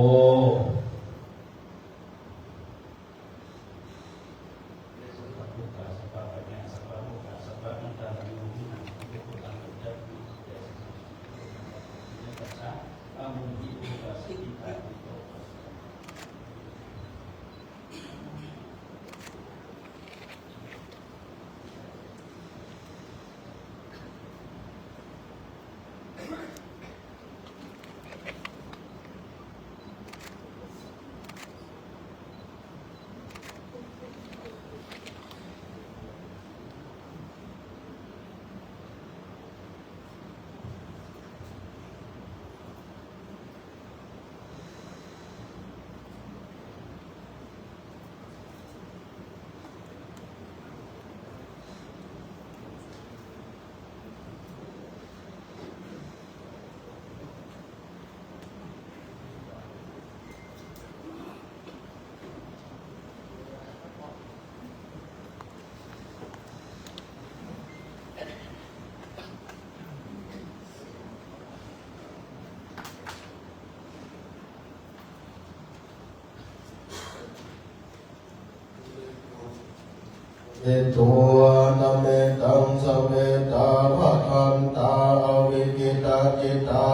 เอตัวนะเมตังสเมตาภะทันตาอวิกิตาจิตา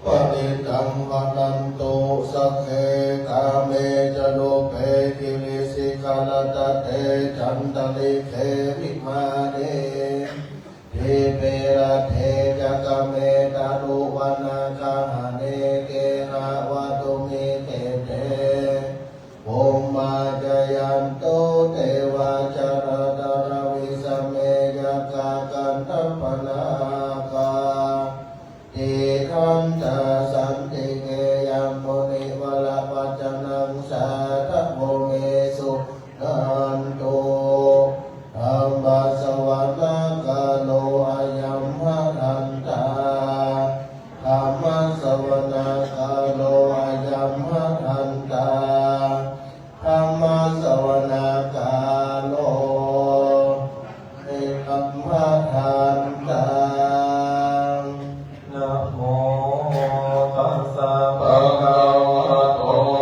ปฏิตังวนันโตสักเขกาเมจโลเปกิริสิกาลตะเตจันตลิเขวิมาเนเทเประเทจักเมตารุวนาคาเนเกนาวะตุเมเตเตโอมาจยันโตเทวาจารดารวิสเมยกากันตปนาคาติขันตสันติเกยังโมนิวลปัจจนังสาธโมเมสุนันโตธัมมาสวรรคาโลอายัมหะทันตาธัมมาสวรรคาโลอายัมหะทันตาธัมมาสวนาคาโลเอกัมมะทันตานะโมตัสสะภะคะวะโต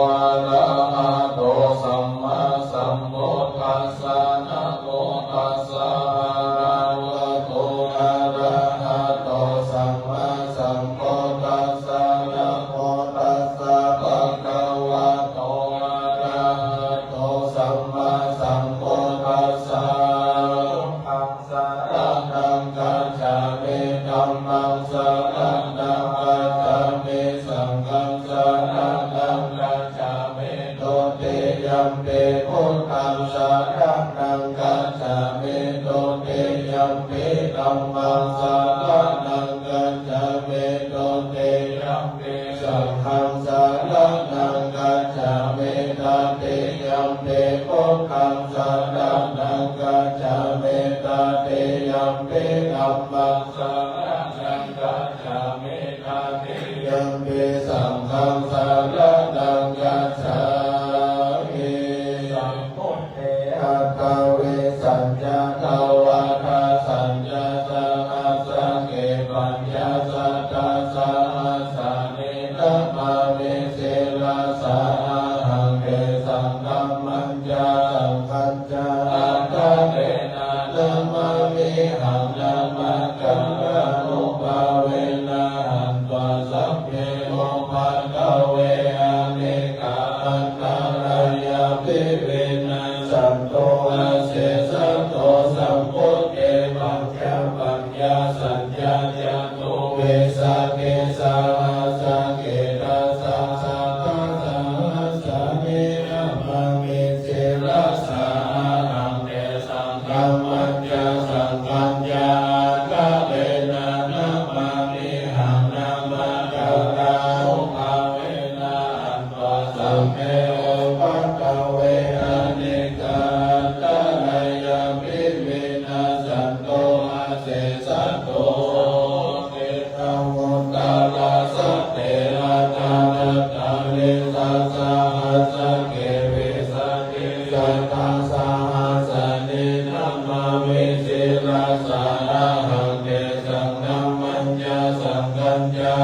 อะระหะโตสัมมาสัมพุทธัสสะนะโมตัสสะภะคะวะโตอะระหะโตสัมมาสัมพุทธัสสะนะโมตัสสะภะคะวะโตอะระหะโตสัมมาสัมพุทธัสสะธัมสะระนังกัจฉามิธัมมังสะระนังกัจฉามิสังฆังสะระนังกัจฉามิโตติยัมปิพุทธังสะระนังกัจฉามิโตติยัมปิธัมมังสะระนังกัจฉามิโตติยัมปิสังฆังสะระนังกัจฉามิตติยัมปิพุทธังสะระนังกัจฉามิตติยัมปิธัมมังสะระนังกัจฉามิตติยัมปิสังฆังสะระนังกัจฉามิสัมพุทเทอะทะเวสัญญาทวาทาสัญญาสหัสสะเกปัญญาสัทธาสหัสสะเนนะมาเมเสลาสาหังเกสังฆัมมัญญาสังฆัญจาอัตตะเตนะนะมามิหังนะมะกังอนุภาเวนะหันตวะสัพเพโอภา สัญญาจโตเวสาเกสาราสาเกตัสสะสัพพะสังฆสามิอัมมามิเจรัสสะนังเตสังฆมัจจสังฆัญญากะเวนะนะมามิหังนะมาคาราอุภาเวนะอันตสัมเมโอปัตตเวอะเนกาตะไลยะภิวินาสันโตอาเสสัตโตเตตะวุตตะลาสัตเตอะตานัตตะเลสัสสะหัสสะเกวิสัตติสัตตาสาหัสสะเนนะมามิสิรัสสะอะหังเตสังฆมัญญาสังฆัญญา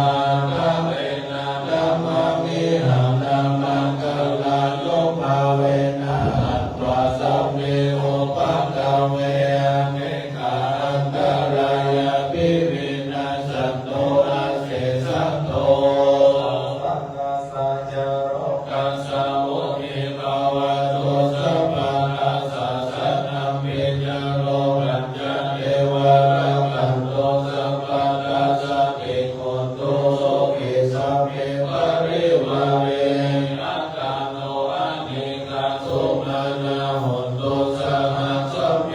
กะเวนะนะมามิหังนะมังคลาโลภาเวนะอัตวาสัมเมโอปัตตเวอะเนกาอันตรายะภิวินาสันโตอาเสสัตโตปัสสะสัจจโรกัสสะโมหิภาวะโตสัพพะอาสัสสะนัมมิญญโลกัญจเทวะรังคันโตสัพพะทัสสะติโกโตโสกิสัพเพปริวาเรอาคาโนอานิกาโสมานาหุนโตสหัสสะเม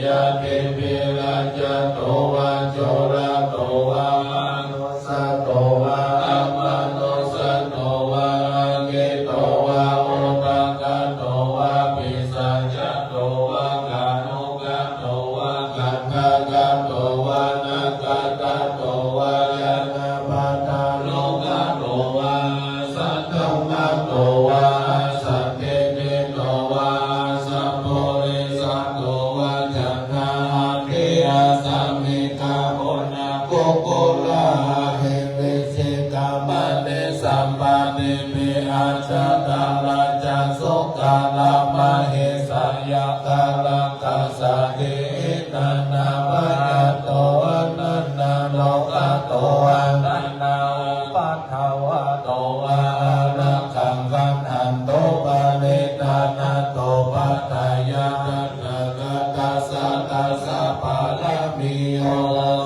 ยะเทปิรัจจโตวะโจระโตวะมาโนสะโตวะอัมมาโนสะโตวะอาเกโตวะโอตากะโตวะปิสัจจโตวะกาโนกะโตวะกังกะกะโตวะนาคะตะโตวะยะนาปัตตาโลกะโตวะสัทธัมมะโตวะสัพเพเนโตวะสัพโพเรสัตโตวะจันทาเทอาสัมมิกาโหนะโกโกลาเฮเวเสกามาเนสัมปะเนเมอาชาตาลาจัสโสกาลามะเฮสายะกาลาคัสสะเทนันนามายะโตนันนาโลกะโตนันนาปัทถาวะโตอะระคังคันหันโตปะเนตานาโตปัฏฐายะนันนากัสสะกัสสะปะละมิโย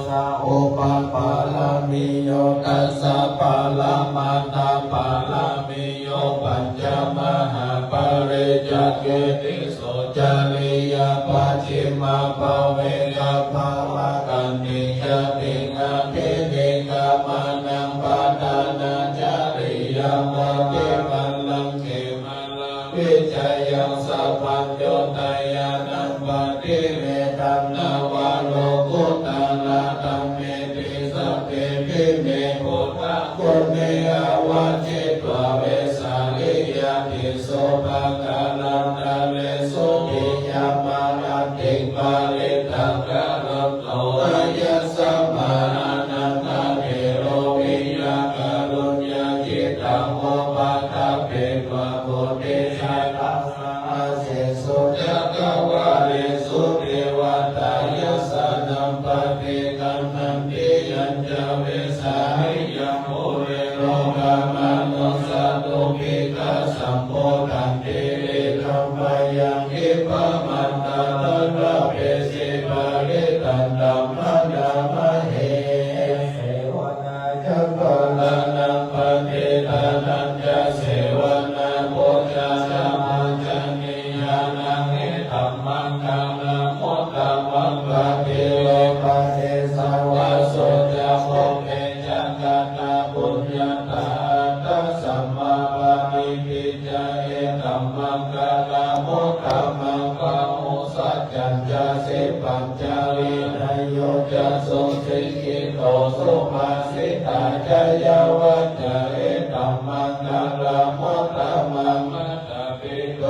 สะโอปะปะละมิโยกัสสะปะละมาตาปะละมิโยปัญจมหาปะเรจเกติโสจาริยปัจฉิมาภเวนะภาวะกันติยติงะเทติกามานังปะทานาจาริยมะเทมัลลังเขมัลลังวิจัยยังสัพพัญโยตายานัมปะติเมตัมนาวาโลกุตตะละธัมเมติสัพเพภิเมพุทธะกุณเมอวะเจตวะเวสาลิยาติโสภะกาลันตะเลโสติยามารัตติปาริตังกะรัตโตอายัสสะมานันตะเทโรวิยาการุญญาจิตตังโอปัฏฐะเปวะโพธิสัตตะอาเสสุจักขวาเลสุเทวตายัสสะนัมปะเทกัมนันติยัญจเวสาหิยังโมเรโลกามาโนสัตตุปิกะสัมโพธันติธัมมยังอิปะมันตะตะเปสิปะริตันตัมมะดามะเหเสวนาจักขะละนังปะเทตานัญจะเสวนาโพชานามัญจนิยานังเอธัมมังกังนะโมตัมมังปะเทโลปะเทสาวะโสจะโมเปจักกัตาปุญญาตาตัสสัมมาปะนิพิจาเอธัมมังกัลาโมตัมมังปะโมสัจจัญญาสิปัญจารินายโยจะสุสิกิโตสุภาสิตาจายาวัจจะเอธัมมังกัลาโมตัมมังมัตตปิโต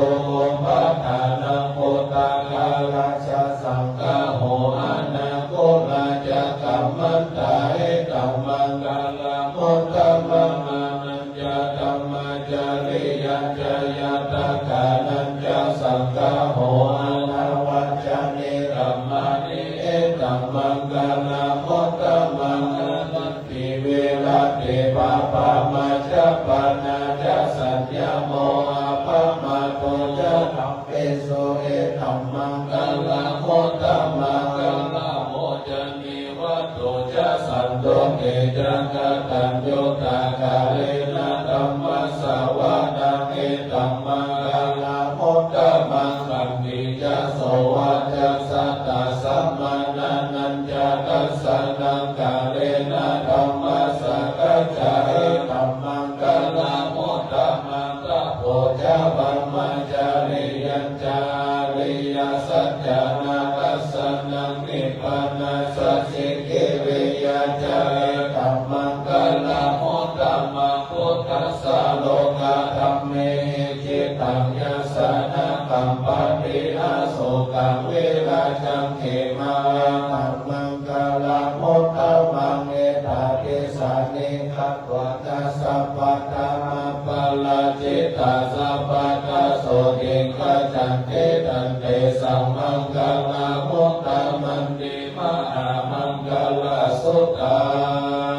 ปัฏฐานังโพตากาลัสสะสังฆโหอานาโกนาจะกัมมันตาเอธัมมังกัลาโมตัมมังอานัญญาธัมมาจาริยัญจายาตากานัญจสังฆโหอานาวัจจานิธัมมานิเอธัมมังกัลาโมตัมมังอานันติเวระเตปะปะมาจะปะนาจะสัญญาโมอาภะมาโตจะธัมเปโสเอธัมมังกัลาโมตัมมังกัลาโมจนิวั โตจะสันโตเกจังกตัญญูตากาเลนะธัมมัสสวะนังเอตัมมังกัลลาโมตตะมังสันติจะโสวะจัสสัตตะสัมมานานัญจตัสสะนังกาเลนะธัมมัสสะกัจจาเอตัมมังกัลลาโมตตะมังตะโพจะบัมมัจจาริยัญจาริยสัจจานาตัสสะนังนิพพานัสสะสิกิริยาจาเอตัมมังกัลลาโมตตะมังพุทธัสสะโลกะธัมเมจิตตังยัสสะนะกัมปติอาโสกังเวราจังเขมาธัมมังกัลลาโมตตะมังเอตาติสานิคัตวะตัสสะปัตตะมาปัลลาจิตตาสัพพะตะโสติขจันเตตันเตสัมมังกัลลาโมตตะมันติมหามังกัลลาสุตั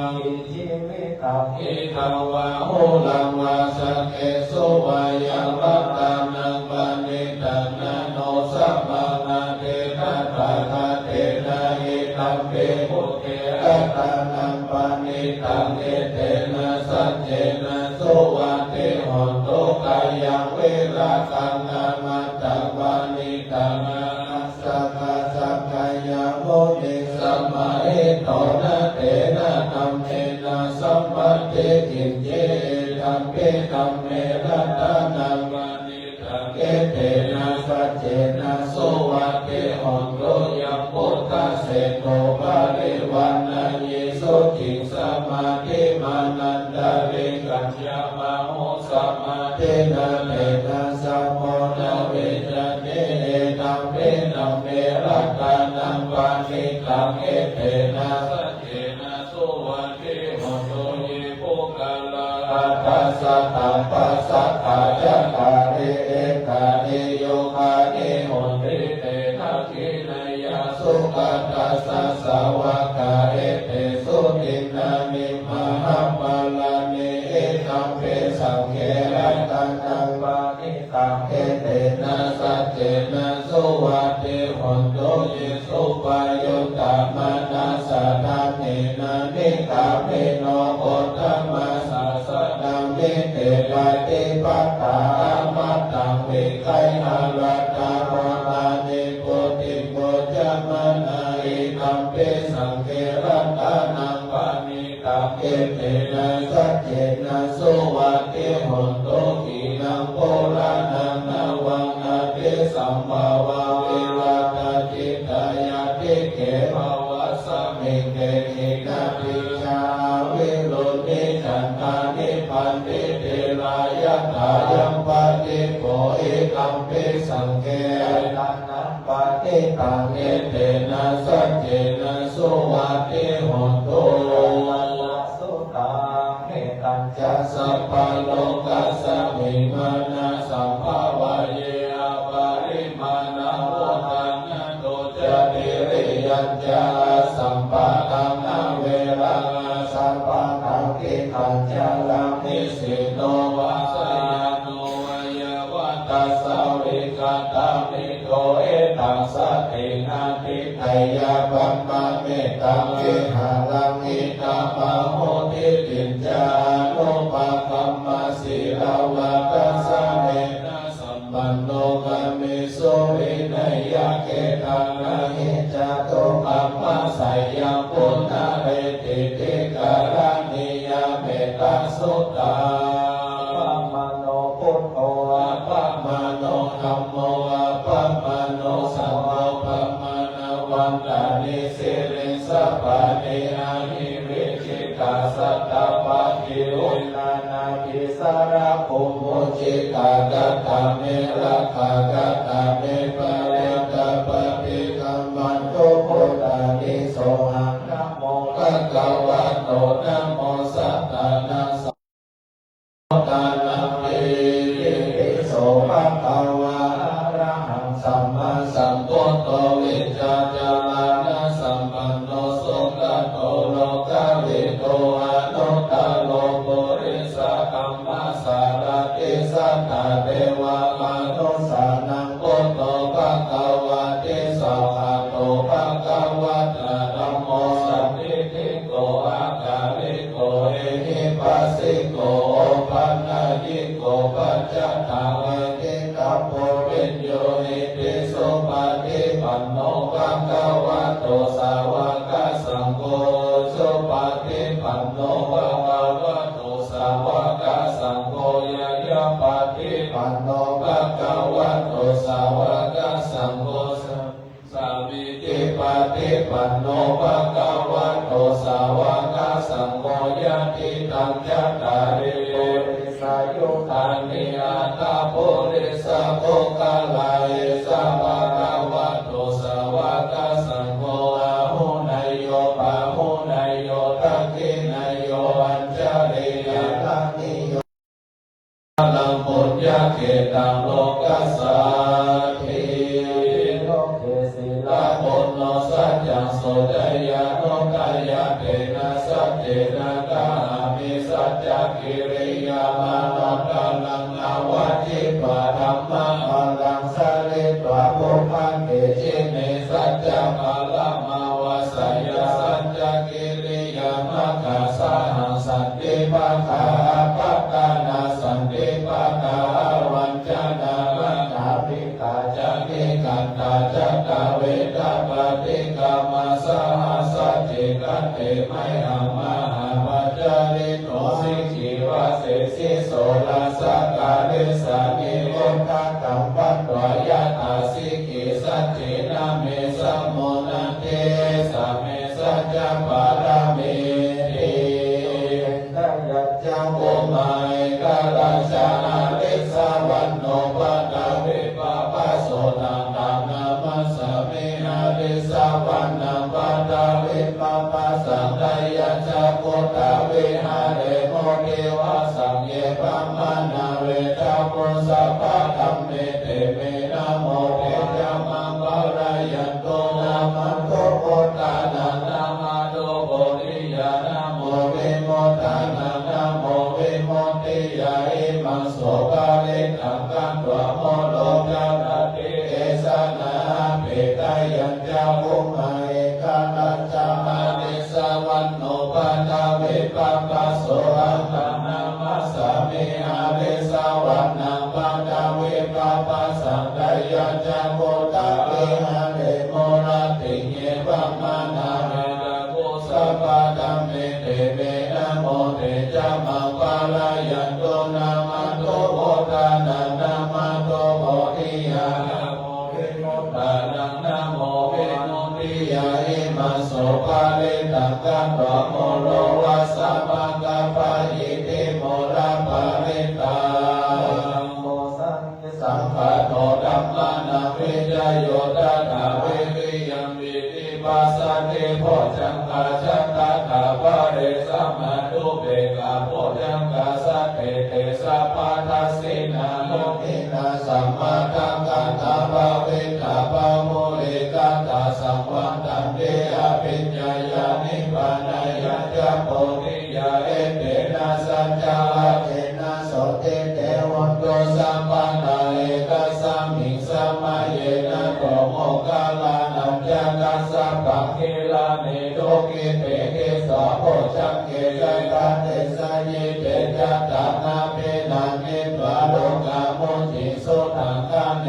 งอิทิมิตังอิทังวะโหลังวะสักเกสุวายังวัตตานังปานิตันนาโนสัมมานาเทนะปะทะเทนะอิตัมเปพุทเทอะตานังปานิตังเอเตนะสัจเจนะสุวัตติหนตุกายังเวราคังนามัตตะปานิตังอาสักกะสักกายะโมติสัมมาเอโตนะเตนะธัมเมนะสัมปัตติกินเจธัมเปธัมเมรัตนังปานิตังเอเตนะสัจเจนะสุวัตติหนตุยังพุทธเสโตภะริวันนะเยสุจิงสมาธิมานันดาเรกัญญามาโหสมาธินาเตนะสัมโมนาเวจเนตัมเปนัมเมรัตานังปานิตังเอเตนะสัจเจนะสุวัตติหนตุเยปุกัลลาทัสสะตัมปัสสะขาจักขาเรเอกาเนโยคาเนหนติเตนะกินายาสุขัตตัสสะสาวกาเอเตสุตินามิมหาปัลลาเนเอตัมเปสังเขรัตนังปานิตังเอเตนะสัจเจนะสุวัตติหนตุเยสุปายุตตามานาสะนาเนนะนิกาเมโนโคตมัสสะสะนังเมเตปะติปัตตามัตตังเวไคอารัตตาวะมาเนโกติโกจะมานาอิตัมเปสังเขรัตนังปานิตังเอเตนะสัจเจนะสุวัตติหนตุขีนังโพรานังนาวังนาเตสัมภาวะเวราตจิตายาติเขภาวะสมิงเกหินาติชาวิรุณิจันทานิพันติเทรายะถายังปฏิโกเอกัมเปสังเกตันนังปฏิตังเอเตนะสัจเจนะสุวัตติหนตุวัลลสุตังเมตัญจะสัพพะโลกัสสมิมานะสัมภาวะเยอะปาริมาณะโวตังนะโตจะติริยัญจาสัมปะตังนะเวรังสัมปะตังกิตัญจาลังนิสิโนวาสยาโนวยวัตตสาวิกตามิโกเอตังสัตถินาทิไทยาปัมมาเมตังวิหารังอิตามาโหติปิญจานุปะกัมมาสิลาวะตัสสะเนนะสัมปันโนกามิสุวินัยยะเกตังนะหิจาตุกัมมาไสยังปุณณเรติติการานิยาเมตาสุตตาปัมมโนพุทโธปัมมโนธัมโมปัมมโนสังโฆปัมมโนวันตานิสิริสัพพะเนอาหิวิจิตาสัตตปะกิโอนานาภิสาระภุมโมจิกากัตตาเมระคากัตตาเมปะเรตาปะปิกัมมันโตโพตานิโสหังนะโมตัสสะวะโตนะโมสัตตานัสสะตานังเอติโสภะคะวะอะระหังสัมมาสัมพุทโตวิจจาจารานะสัมปันโนสุขโตโลกาวิโตอนุตตโลปุริสกัมมาสารติสัตตเทวะมนุสานังพุทโตภะคะวะติสัพพะโตภะคะวะตะธัมโมสัมมิ โกอากาลิโกเอหิปัสสิโกปัญญยิโกปัจจตังเอหิกัปโปวิญโยหิติสุปฏิปันโนภะคะวะโตสาวกสังโฆสุปฏิปันโนภะคะวะโตสาวกสังโฆยะปฏิปันโนภะคะวะโตสาวกสังโฆสามิติปฏิปันโนภะคะวะโตสาวกสังโฆยะติตังจัตตาริปุริสายุคานิอัตตาปุริสาโภคาลายสัพพะคะวะโตสาวกสังโฆอาหุนายโยปะหุนายโยทักขินายโยอัญชลียะทักขิโยลังปุญญเขตังโลกัสสาธิโลเกศิลาปุณโนสัจจังโสดยาโนกายะเทนะสัจเจนะกามิสัจจกิริยามานตานังอวัจจิปะธัมมังอลังสะลิตวะภุพันเตจิเนสัจจะปะละมาวะสัยยสัจจกิริยามะกะสะหังสันติปะทาปัตตานาสันติปะทาวัญจนาวัฏาภิกาจันิกันตาจัตตาเวทาปฏิกามาสหัสสะเจกัตเตไมหังมหาปัจจาริโตสิกิวะเสสิโสลัสสะกาลิสานิโมทะกัมปัตตวยะตาสิกิสัจเจนะเมสัมโมนันเทสัมเมสัจจปารามิติทัยยัจจาโมมาเอกาลัชานาลิสาวันโนปัตตาวิปะปะโสนังตังนามัสสะเมนาลิสาวันนังปัตตาวิปะปะสังไดยัจจาโกตาวิหาเรโมเทวะสังเยปัมมานาเวทาปุสัพพะธัมเมเตเมนะโมเทจามังวารายันโตนามันโตโกตานังนามาโตโกริยานะโมเวโมตานังนะโมเวโมติยาอิมังโสภาเลตังกันตัวโมโลกาลติเอสนาเปตายัญจาภุมาเอกาลัจจามานิสาวันโนปัตตาวิปัปปะโสอังตังนามัสสะเมหาเลสาวันนังปัตตาวิปัปปะสังไดยัญจาโกตาเวหาเรโมนาติเยปัมมานาเรนะโกสัพพะธัมเมเตเมนะโมเตจามังปาลายันโตนามาโตโพธานานามาโตโพธิยานะโมเวโมตานังนะโมเวโมติยาอิมัสโสภาเลตังกันตวโมโลวัสสะมังกะปะยิติโมระภาเลตังโมสังสังฆะโตธัมมานังวิจโยตถาเวริยังวิธิปัสสะเทโพจังกาจัตตาถาภะเรสัมมาตุเบกาโพจังกาสัตเตเตสัพพะทัสสินาโลกินาสัมมาทังกันตาภะเวทาภะโมเลกันตาสัมวันตันเตอภิญญายานิพพานายัจจโพธิยาเอเตนะสัจจาเทนะโสเตเตวันโตสัมปันนาเอกสัมมิงสัมมาเยนะโตโมกาลานัมจักขัสสะปังคิลานิโตกิเตเกสะโพจักเกจักขันเตสะเยเตจัตตานาเปนาเนตวะโลกาโมจิโสตังคาเน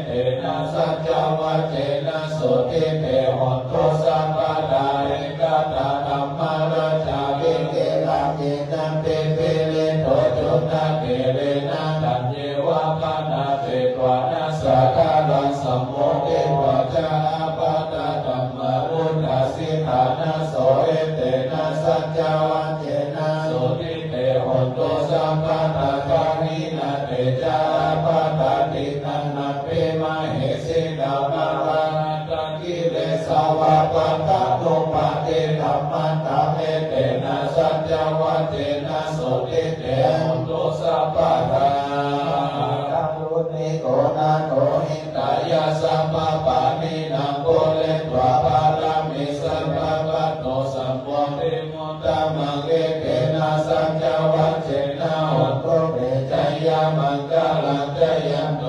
เตนะสัจจวัจเจนะโสติเตหนโตสัมปะดาเอกตาธัมมาราชาวิเกละเจนะเปเปเลโตจุนะเกเรนะตัญเยวะปะนาเปตวะนะสัทธารังสัมโมเทวะจาปะตะธัมมาอุตตาสิทานะโสเอเตนะสัจจวัจเจนะโสติเตหนโตสัมปะทาคานินาเตจาปะตะตินันนะเปมะเหสิดามาราตะกิเลสาวะปัตตะโลปะเตธัมมัตตะเมเตนะสัจจวัจเจนะโสติเตหนโตสัพพะทาตังรุณิโกนาโตหิตายาสัมปะปะนินังโกเลตวะปารามิสัมปะปะโตสัมโพธิมุตตะมังเอเตนะสัจจวัจเจนะโหตุเตจายามังกาลังจายันโต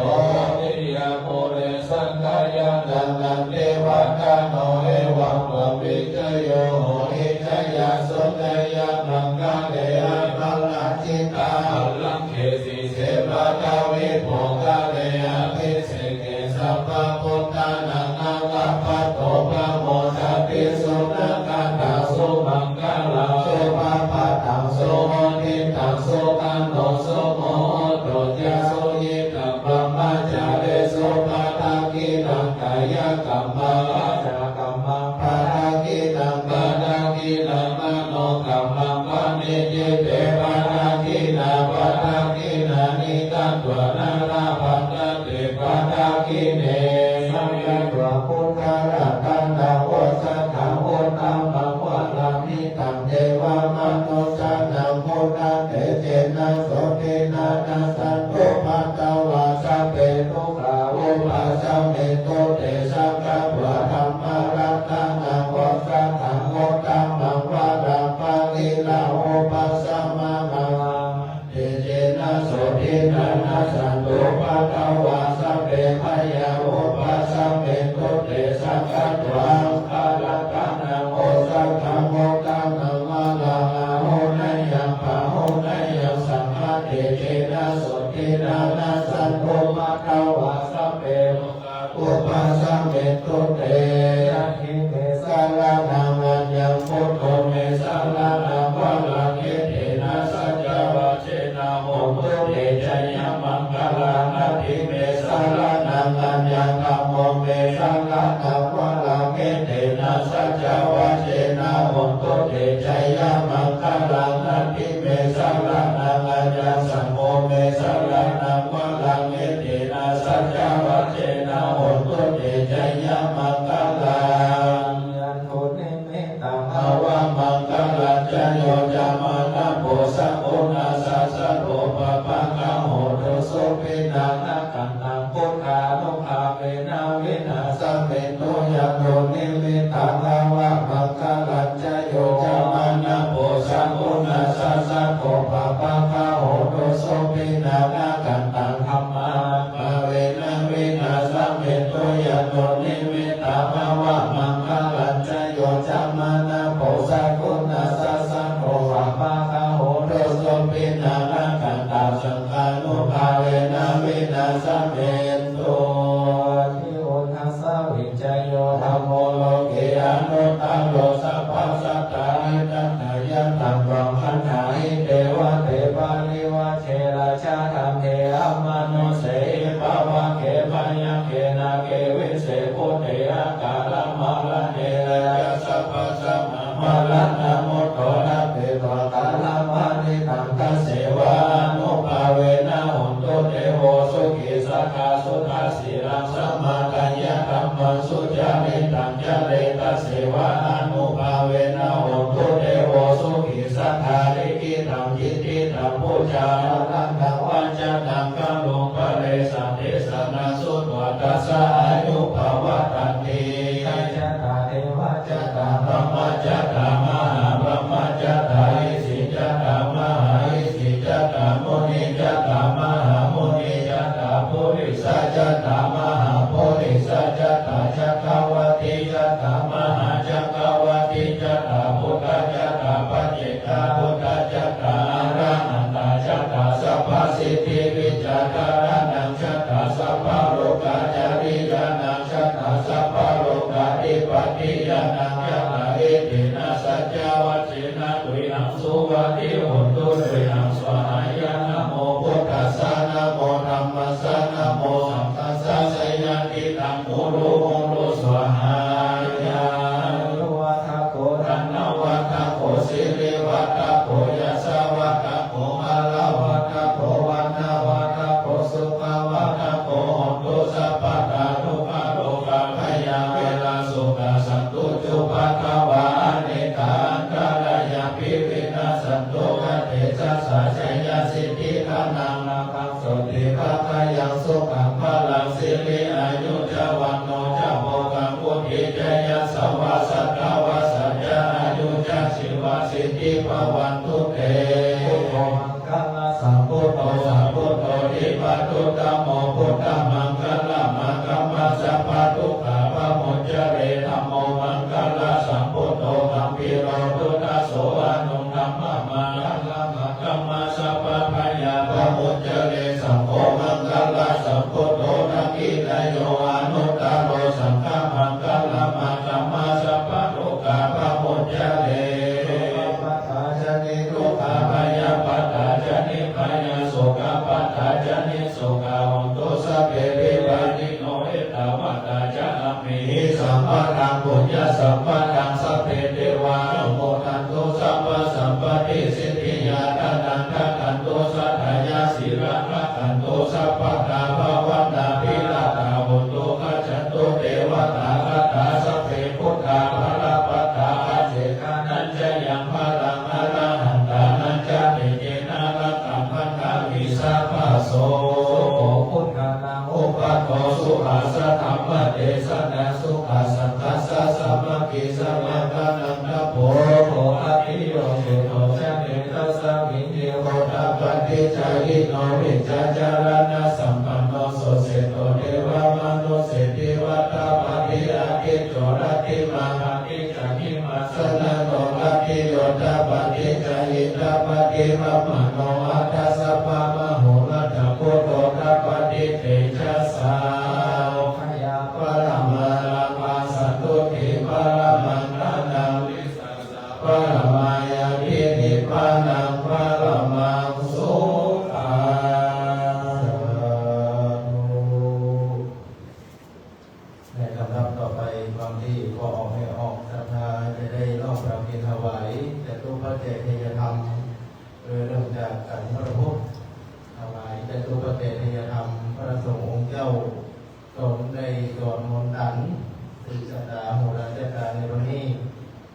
ทิยาโพเรสังกายานันนันเทวะกาโนเอวังวะวิจโยโหหิจ ยาสุเตยะมังกาเลอะมัลลัจิตาลังเขสีเสวะตาวิโภกาเลอะภิเสเกสัพพะพุทธานังนาคปัตโตภะโมทัพพิสุนังคันตาสุมังกาลาสุภาปะตังสุโมทิตังสุขันโตสุโมโตยะสุยิกัมปะมัจจาเรสุปาทากินังกายกัมมาจากัมมังปาทากินังปาทากินังมโนกัมมังปานิจิเตปาทากินาปาทากินานิตัตวนาราปัตเตปาทากิเนสัมยัตวะพุทธะรัตนาโวสัทธาโวตัมมังวะลามิตังเทวามนุสานังพุทธะเตเจนะโสเทนะนาสันโตปัตตวาสัพเพทุกขาโอปัสสะเมโตเตสัพพะวะธัมมารัตนังวัฏฏังโมตัมมังวะรังปะลิลาโอปัสสะมานังเตเจนะโสเทนะนาสันโตปัตตวาสัพเพพยาโอปัสสะเมโตเตสัพพะวังคาลกังนังโอสัทธังโมตังนังมาลาโหนัยยังปะโหนัยยังสัมมาเตเจนะโสเทนะนาสันโตปัตตวาสัพเพอุปัสสะเมโตเตอะหิเมสาลานังอัญญังพุทโธเมสาลานังวะลังเกเตนะสัจจวะเจนะโหตุเตชัยมังคลังอะทิเมสาลานังอัญญังธัมโมเมสาลานังวะลังเกเตนะสัจจวะเจนะโหตุเตชัยมังคลังอะทิเมสาลานังอัญญังสัมโมเมสาลานังวะลังเกเตนะสัจจวะเจนะโหตุเตชัยมังคลังยันโทเนเมตังภวะมังคลังจโยจามะนะโพสัพโอนาสัสสะโตปะปะกะโหตุโสปินังนะกันตังพุทธานุภาเวนะวินาสเมโตยันโทเนเมตังภวะมังคลังจโยจามะนะโพสัพโอนาสัสสะโตปะปะกะโหตุโสปินังนะกันตังธัมมาภาเวนะวินาสเมโตยันโทเนเมตังภวะมังคลังจโยจามะนะโพสัพโอนาสัสสะโตปะปะกะโหตุโสปินังนะกันตังสังฆานุภาเวนะวินาสเมโตทิโอทัสสะวิจโยธัมโมโลเกอนุตตโลสัพพสัตตานิตัณหายันตังบรมขันธาหิเทวะเทปาลิวะเชราชาธรรมเทอมนุเสภาวะเขปะยังเขนะเกวิเศษพุทเถอะกาลมาลเนระยะสัพพสัมมาลันนะโมโตนะเปตวะกาลมานิตังทัสเสวะอนุภาเวนะหุนตุเตโวสุขิสัคคาสุทัสสิรังสัมมากัญญะธัมมังสุจาริตังจาเรตัสเสวะอนุภาเวนะหุนตุเตโวสุขิสัคคาริกิตังจิตติตังพุจารังตังวัจจะตังกังลุงปะเรสันเทสนาสุตวัตตสะอายุภวะตันติกัจจตาเทวะจตาพระมัจจตามหาพระมัจจตาอิสิจตามหาอิสิจตามุนิจตามหามุนิจตาภูริสัจตามหาภูริสัจตาจักรวติจตามหาจักรวติจตาพุทธจตาปัจเจกาพุทธจตาอรหันตจตาสัพพสิทธิวิจาการนังจตาสัพพโลกาจาริยานังจตาสัพพโลกาธิปติยานังจตาเอตินะสัจจวัจเจนะตุยังสุวัติโหตุตุยังสวหายานะโมพุทธัสสะนะโมธัมมัสสะนะโมสังฆัสสะสยาติตังโมโรโมโรสวหายาวัฏโกรันนวัฏโกสิริวัฏโกยัสสะวัฏโกมาลาวัฏโกวันนาวัฏโกสุขวัฏโกโหตุสัพพะทาทุกขโลกาภยาเวลาสุขสันตุจุปัฏฐวาเนกาอันตรายาภิวินาสันตุกเตจัสสะชัยยสิทธิทานังนาคังสุติภะพยังสุขังพลังสิริอายุจวันโนจะโภกังพุทธิจยสวะสัทธวะสัจจะอายุจะชีวะสิทธิภวันตุเตพุทโธมังคลสัมพุทโธสัมพุทโธทิปัตตุธัมโมพุทธมังคลมังคัมมัสสะปะทุกขาปะมุจเจเรธัมโมมังคลสัมพุทโธกัมปิโรพุทธ ระโสอนุธัมมามากัมมาสัพพะพยาพระมุจเจเรสัมโฆมังคลาสัมพุทโธทักขินโยอนุตตโรสังฆมังคลามากัมมาสัพพะโลกาพระมุจเจเรปัฏฐาจนิโลกาพยาปัฏฐาจนิพยาโสกาปัฏฐาจนิโสกาหนตุสัพเพวิปานิโนเอตวัตตาจะอมิหิสัมปังปุญญสัมปังสัพเพเทวานุโมทันตุสัพพะสัมปติสิทธิยาทานังทักขันตุสัทธายาสิระรักขันตุสัพพะตาภวันตาภิลาตาหุตุขัจจตุเทวตาคัตตาสัพเพพุทธาภรปัตตาอาเจกานัญจยังภลังอรหันตานัญจเตเจนะรักขัมพันธามิสัพพะโสพุทธานังอุปัฏโตสุภาสธรรมเทศนาสุขาสันตัสสะสัมมากิสัมมากันันทโพโภอภิโยเกโตจะเนตัสสะมิเนโหตปฏิจายิโนวิจจารณะสัมปันโนโสเสโตเทวมนุเสติวัตตาปฏิอาคิโตระติมาหาติจักขิมัสสนะโตระติโยตปฏิจายิตาปฏิมัมมโนอัตถสัพพะมโหรัตถะพุทโธทัปฏิเตชะสาขยาปรมาลังวาสันตุติปรมังนานังปรมายาภินิพพานังปรมังสุขัง ในคำรับต่อไปบางที่ก็ออกให้ออกศรัทธาจะได้รอบประเคนถวายแต่ตู้พระเจตยธรรมเริ่มจากกันพระพุทธถวายแต่ตู้พระเจตยธรรมพระสงฆ์องค์เจ้าตนในก่อนมนตันศึกษาโหราจการในวันนี้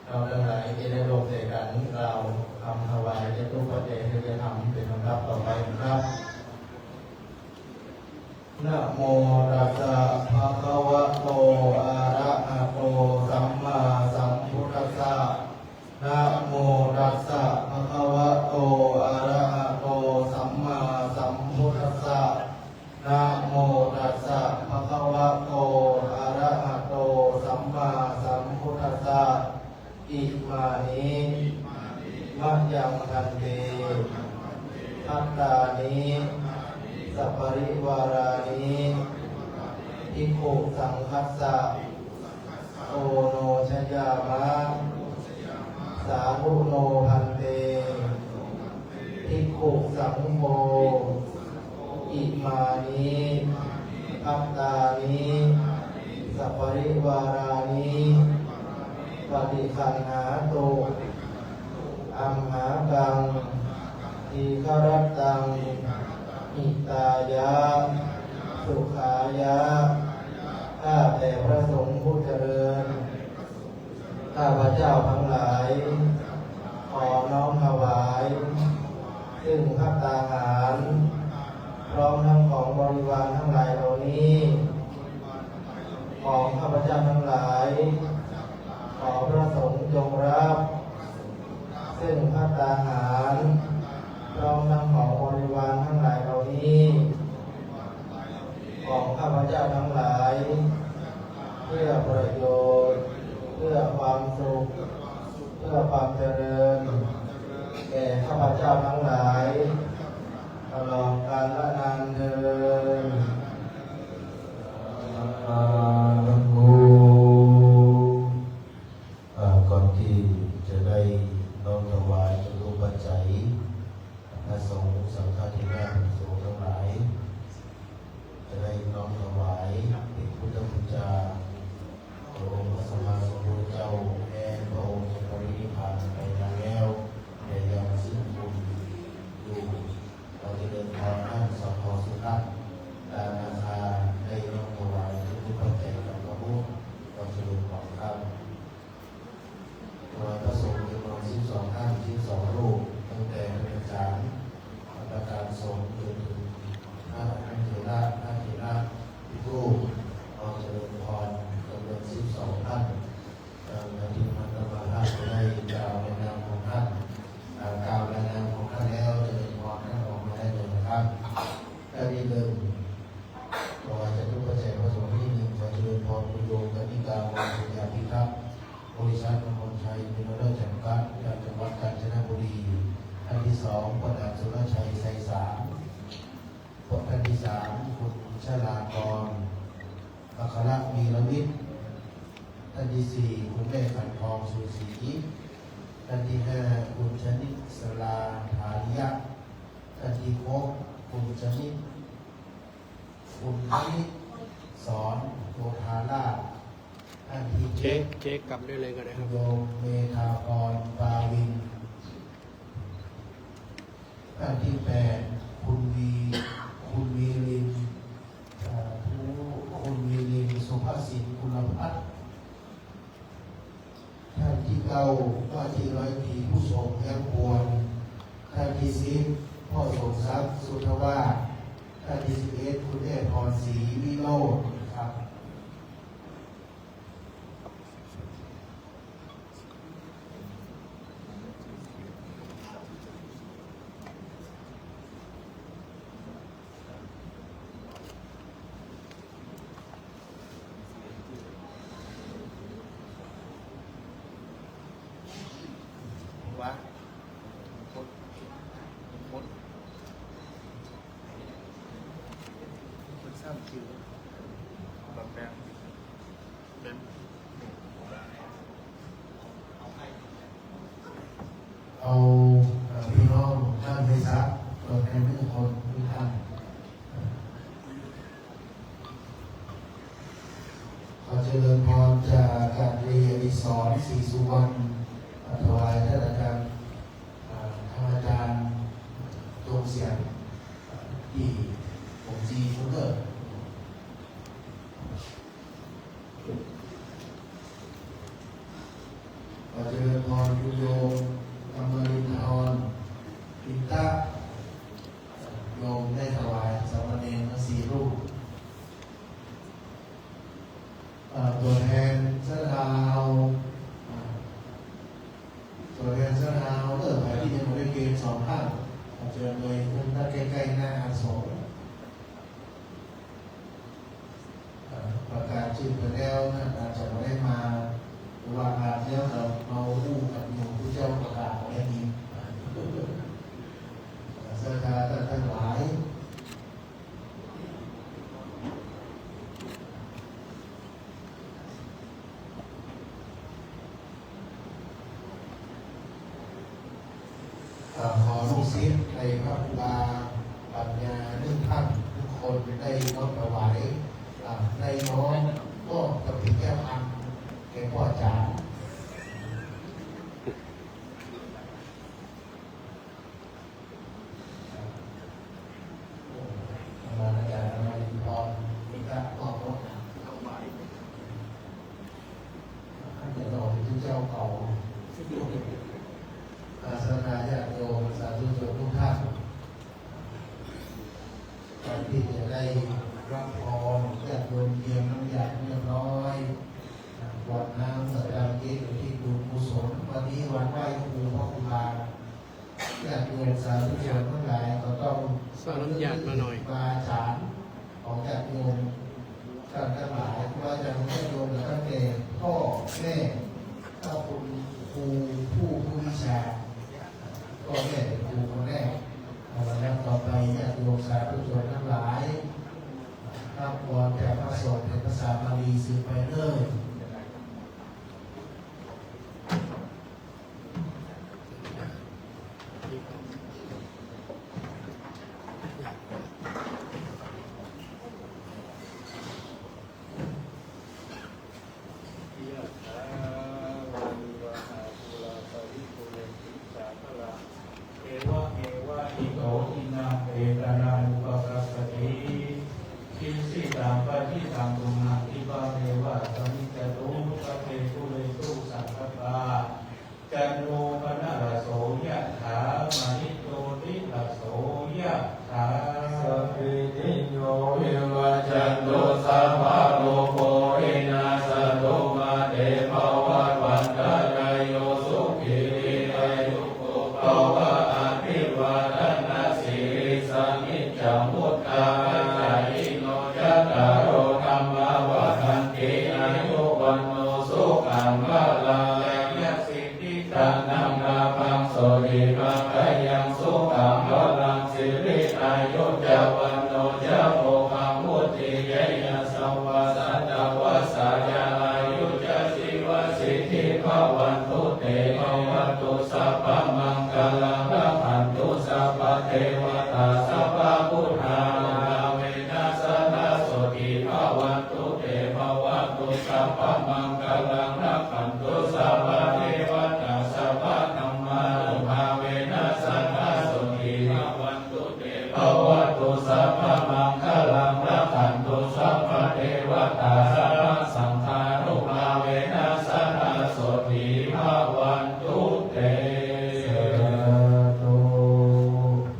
เราทั้งหลายจะได้ร่วมใจกันกล่าวคำถวายแต่ตู้พระเจตยธรรมเป็นคำรับต่อไปนะครับ นะโมตัสสะภะคะวะโตอะระหะโตสัมมาสัมพุทธัสสะนะโมตัสสะภะคะวะโตอะระหะโตสัมมาสัมพุทธัสสะนะโมตัสสะภะคะวะโตอะระหะโตสัมมาสัมพุทธัสสะอิมานิมะยังคันเตอัตตานิสัพปริวารานิภิกขุสังคัสสะโอโนชยามะสาธุโนพันเตภิกขุสังโฆอิมานิอัตตานิสัพปริวารานิปฏิคันหาตุอัมหากังทีฆรัตตังอิตายะสุขายะข้าแต่พระสงฆ์ผู้เจริญข้าพระเจ้าทั้งหลายขอน้อมถวายซึ่งภัตตาหารพร้อมทั้งของบริวารทั้งหลายเหล่านี้ของข้าพเจ้าทั้งหลายขอพระสงฆ์จงรับซึ่งภัตตาหารพร้อมทั้งของบริวารทั้งหลายเหล่านี้ของข้าพเจ้าทั้งหลายเพื่อประโยชน์เพื่อความสุขเพื่อความเจริญแก่ข้าพเจ้าทั้งหลายตลอดกาลนานเทอญก่อนที่จะได้น้อมถวายจตุปัจจัยพระสงฆ์สังฆทินาภิกษุทั้งหลายจะได้น้อมถวายเป็นพุทธบูชาพระองค์พระสัมมาสัมพุทธเจ้าแม้พระองค์จะปรินิพพานไปนานแล้วแต่ยังสิ้นบุญอยู่เราจะเดินทางนั่งสัพพสุทัศน์ตานาคาได้น้อมถวายทุกปัจจัยกับพระพุทธความสะดวกของท่านถวายพระสงฆ์จำนวน12 ท่าน12 รูปตั้งแต่อาจารย์ประการสงฆ์จนถึงพระเถระพระเถระภิกษุเราเจริญพรจำนวน12 ท่านที่มันธรรมราชได้กล่าวในนามของท่าน 2พลอัสุรชัยไสสารท่านที่3คุณชลากรอัครวีรวิทย์ท่านที่4คุณแม่ขันทองสุศรีท่านที่5คุณชนิดสลาฐาริยะท่านที่6คุณชนิดคุณนิดสอนโยธาราชท่านที่เจ๊กลับได้เลยก็ได้ครับ โยมเมธาพรปาวินท่านที่8คุณวีรินคุณวีรินสุภสิทธิ์คุณพัฒน์ท่านที่9ว่าที่ร้อยตรีผู้ทรงยังปวนท่านที่10พ่อสมทรัพย์สุทวาสท่านที่11คุณเอกพรศรีวิโรจน์ครับว่าคนทราบคือแบบแบบเอาพี่น้องท่านไม่ทราบตัวแทนทุกคนทุกท่านขอเจริญพรจากการเรียนดิสอนศรีสุวรรณถวายท่านอาจารย์ท่านอาจารย์ตรงเสียงที่ผมจีฟูเดอร์ขอเจริญพรคุณโยมอมรินทร์อินตะโยมได้ถวายสามเณรทั้ง4 รูปตัวแทนเจ้าดาวไปที่ยังไม่ได้เกณฑ์2 ท่านเจอเลยท่านใกล้ๆหน้าอาสมประกาศชื่อไปแล้วท่านอาจจะไม่ได้มาหรือว่าอาจจะเราอู้กับหมู่ผู้เจ้าประกาศไว้นี้ศรัทธาท่านทั้งหลายขอลูกศิษย์ในพระบาปัญญาท่านทุกคนได้น้อมถวายในน้อมก็จะเป็นแก้วพันแก่พ่อจ๋ามาอาจารย์มาดินทรมีการตอบรับถวายท่านจะรอที่เจ้าเก่าอาสนะญาติโยมสาธุชนทุกท่านก่อนที่จะได้รับพรญาติโยมเตรียมน้ำยาเรียบร้อยกรวดน้ำสักการะที่บุญกุศลวันนี้วันไหว้ครูพ่อครูบาญาติโยมสาธุชนทั้งหลายก็ต้องสร้างน้ำยามาหน่อยมาจานของญาติโยมท่านทั้งหลายว่าจะญาติโยมตั้งแต่พ่อแม่ถ้าคุณครูผู้วิชาก็แม่เป็นครูคนแรกวันนั้นต่อไปญาติโยมสาธุชนทั้งหลายรับพรจากพระสงฆ์ในภาษาบาลีสืบไปเรื่อย มังคลังรักขันตุสัพพะเทวตาสัพพะพุทธาเวนัสนาโสติภาวันตุเตภวัตตุสัพพะมังคลังรักขันตุสัพพะเทวตาสัพพะธัมมาภาเวนัสนาโสติภาวันตุเตภวัตตุสัพพะมังคลังรักขันตุสัพพะเทวตาสัพพะสังฆานุภาเวนัสนาโสติภาวันตุเต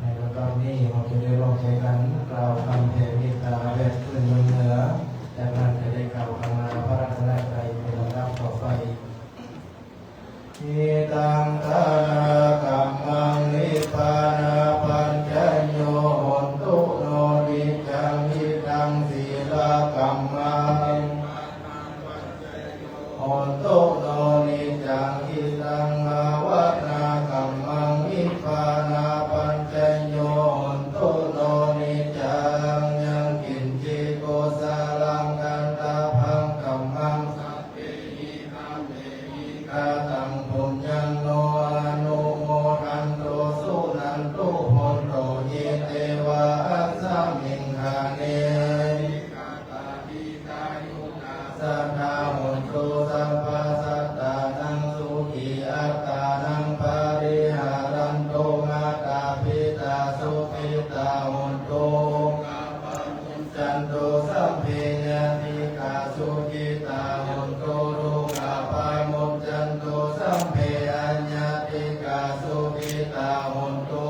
ในระดับนี้เราจะได้ร้องเพลงกันกล่าวคำเพลงนิทาแบบขึ้นเมืองเหนือจากนั้นจะได้กล่าวคำนาพระรัตนตรัยเป็นลำดับต่อไปอิตังทานากัมมังนิพพานาปัญจโยโหนตุโนดิจังหิตังศีลกัมมังโหนตุโนดิจังหิตังภาวนากัมมังนิพพานาปัญจโยโหนตุโนดิจังยังกินจิโกสาลังกันตาพังกัมมังสัพเพหิอาเมหิกาตังปุญญังโนอนุโมทันโตสุนันตุโหนโตเยเตวะอัสสมิงหาเนสัทธาโหนตุสัพพะสัตตานังสุขีอัตตานังปาริหารันโตมาตาปิตาสุขิตาโหนตุจันโตสัมเพญาติกาสุขิตาโหนตุลูกาปามุจจันโตสัมเพอัญญาติกาสุขิตาโหนตุ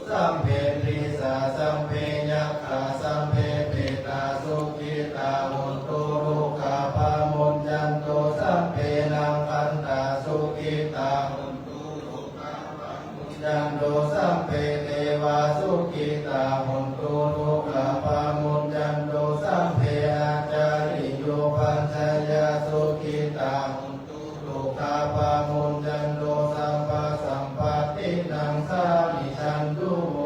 สัมเพริสาสัมเพยัคขาสัมเพเปตาสุขิตาโหนตุลูกาปามุจจันโตสัมเพนังคันตาสุขิตาโหนตุลูกาปามุจจันโตสัมเพเทวาสุขิตาโหนตุลูกาปามุจจันโตสัมเพอาจาริโยปัญชยาสุขิตาโหนตุลูกาปามุจจันโตสัมปะสัมปตินังสามิชันตุโม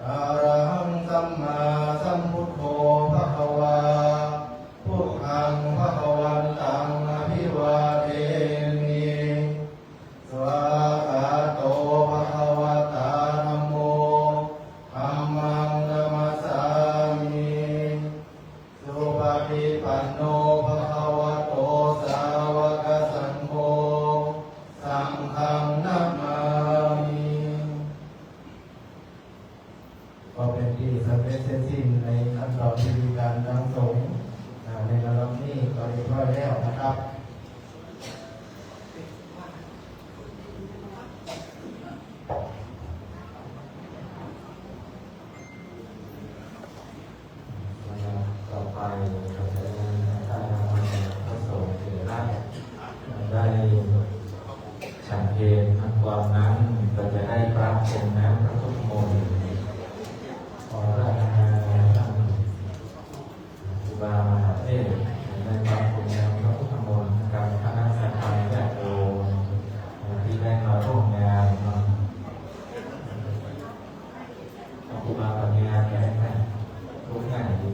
อะระหังสัมมาสัมพุทโธภะคะวาพุทธังภะคะวันตังอภิวาเทมิสวากาโตภะคะวะตาธัมโมธัมมังนัมสสามิสุปฏิปันโนภะคะวะโตสาวกสังโฆสังฆังนัมมามิก็เป็นที่สำเร็จเสร็จสิ้นในขั้นตอนพิธีการทางสงฆ์ในระดับนี้ก็เรียบร้อยแล้วนะครับต่อไปเราจะได้ท่านพระสงฆ์เถระได้ฉันเพลความนั้นก็จะได้พระเป็นน้ำพระพุทธมนต์ขอราชนาท่านครูบามหาเทพได้พระเป็นน้ำพระพุทธมนต์กับคณะสัตยาญาติโยมที่ได้มาร่วมงานครูบาปัญญาแก่ท่านรู้ง่ายดี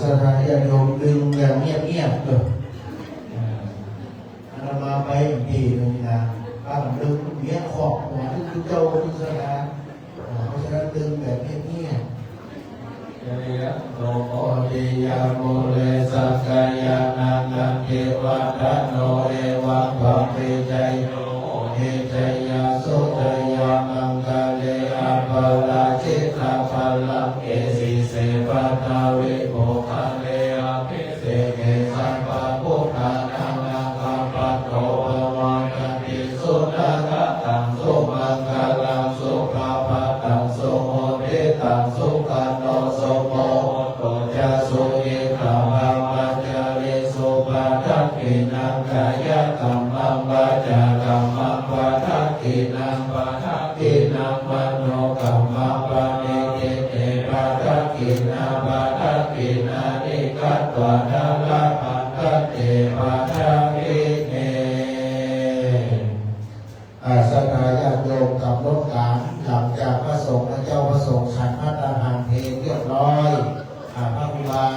สถานญาติโยมดึงอย่างเงียบๆเลยเรามาไปดีเลยนะบ้านดึงเงี้ยขอบหัวคือเจ้าคือสถานเพราะฉะนั้นดึงแบบเงียบๆยะโตโอติยาโมเลสักกายานังกังเทวัตโนเอวังปัมปิใจโยเอใจยาสุตยามังกาเลอาภาลาจิตาภาลังเอสิเสปัตาวิโภคาเลอาภิเสเกสัมปะพุทธานังนังคัมปัตโตภวังคันติสุนัขตังสุมังคลังสุภาภาตังสุโหติตังสุขันโนสุโมโตจะสุยิขามังปัจจาริสุปาทักขินังกายกรรมังปัจจากรรมังปัจขินังปัจขินังมโนกรรมังปะนิทิเตปัจขินาปัจขินานิกัตตวนาลาภันตเตปัจขิเนอาสนาญาติโยมกับรถการหลังจากพระ สงฆ์และเจ้าพระสงฆ์ฉันพัฒนาหารเพลงเรียบร้อยพระครูบา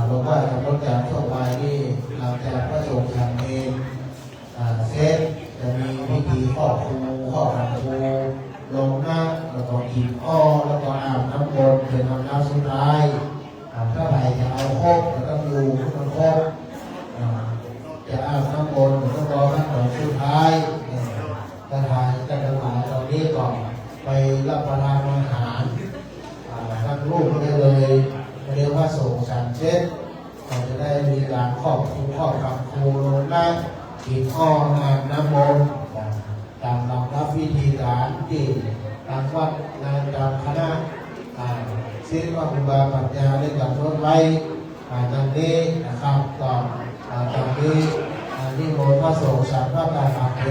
หลวงพ่อจะพ้นจากช่วงบ่ายนี้หลังจากพระสงฆ์ฉันเพลงเสร็จจะมีพิธีครอบครูครอบครูลงหน้าแล้วก็กินอ้อแล้วก็อาบน้ำมนต์เป็นน้ำสุดท้ายถ้าใครจะเอาครบก็ต้องดูมันครบจะอาบน้ำมนต์ต้องรอขั้นตอนสุดท้ายถ้าทายจะทำหายตอนนี้ก่อนไปรับประทานอาหารทั้งลูกก็เลยเรียกว่าส่งฉันเช็ดเราจะได้มีการครอบครูครอบคำครูลงหน้ากินอ้ออาบน้ำมนต์ตามลำดับวิธีการที่ทางวัดงานตามคณะซึ่งว่าครูบาปัญญาได้กำหนดไว้ดังนี้นะครับตอนนี้นิมนต์พระสงฆ์ฉันพระการอาเพล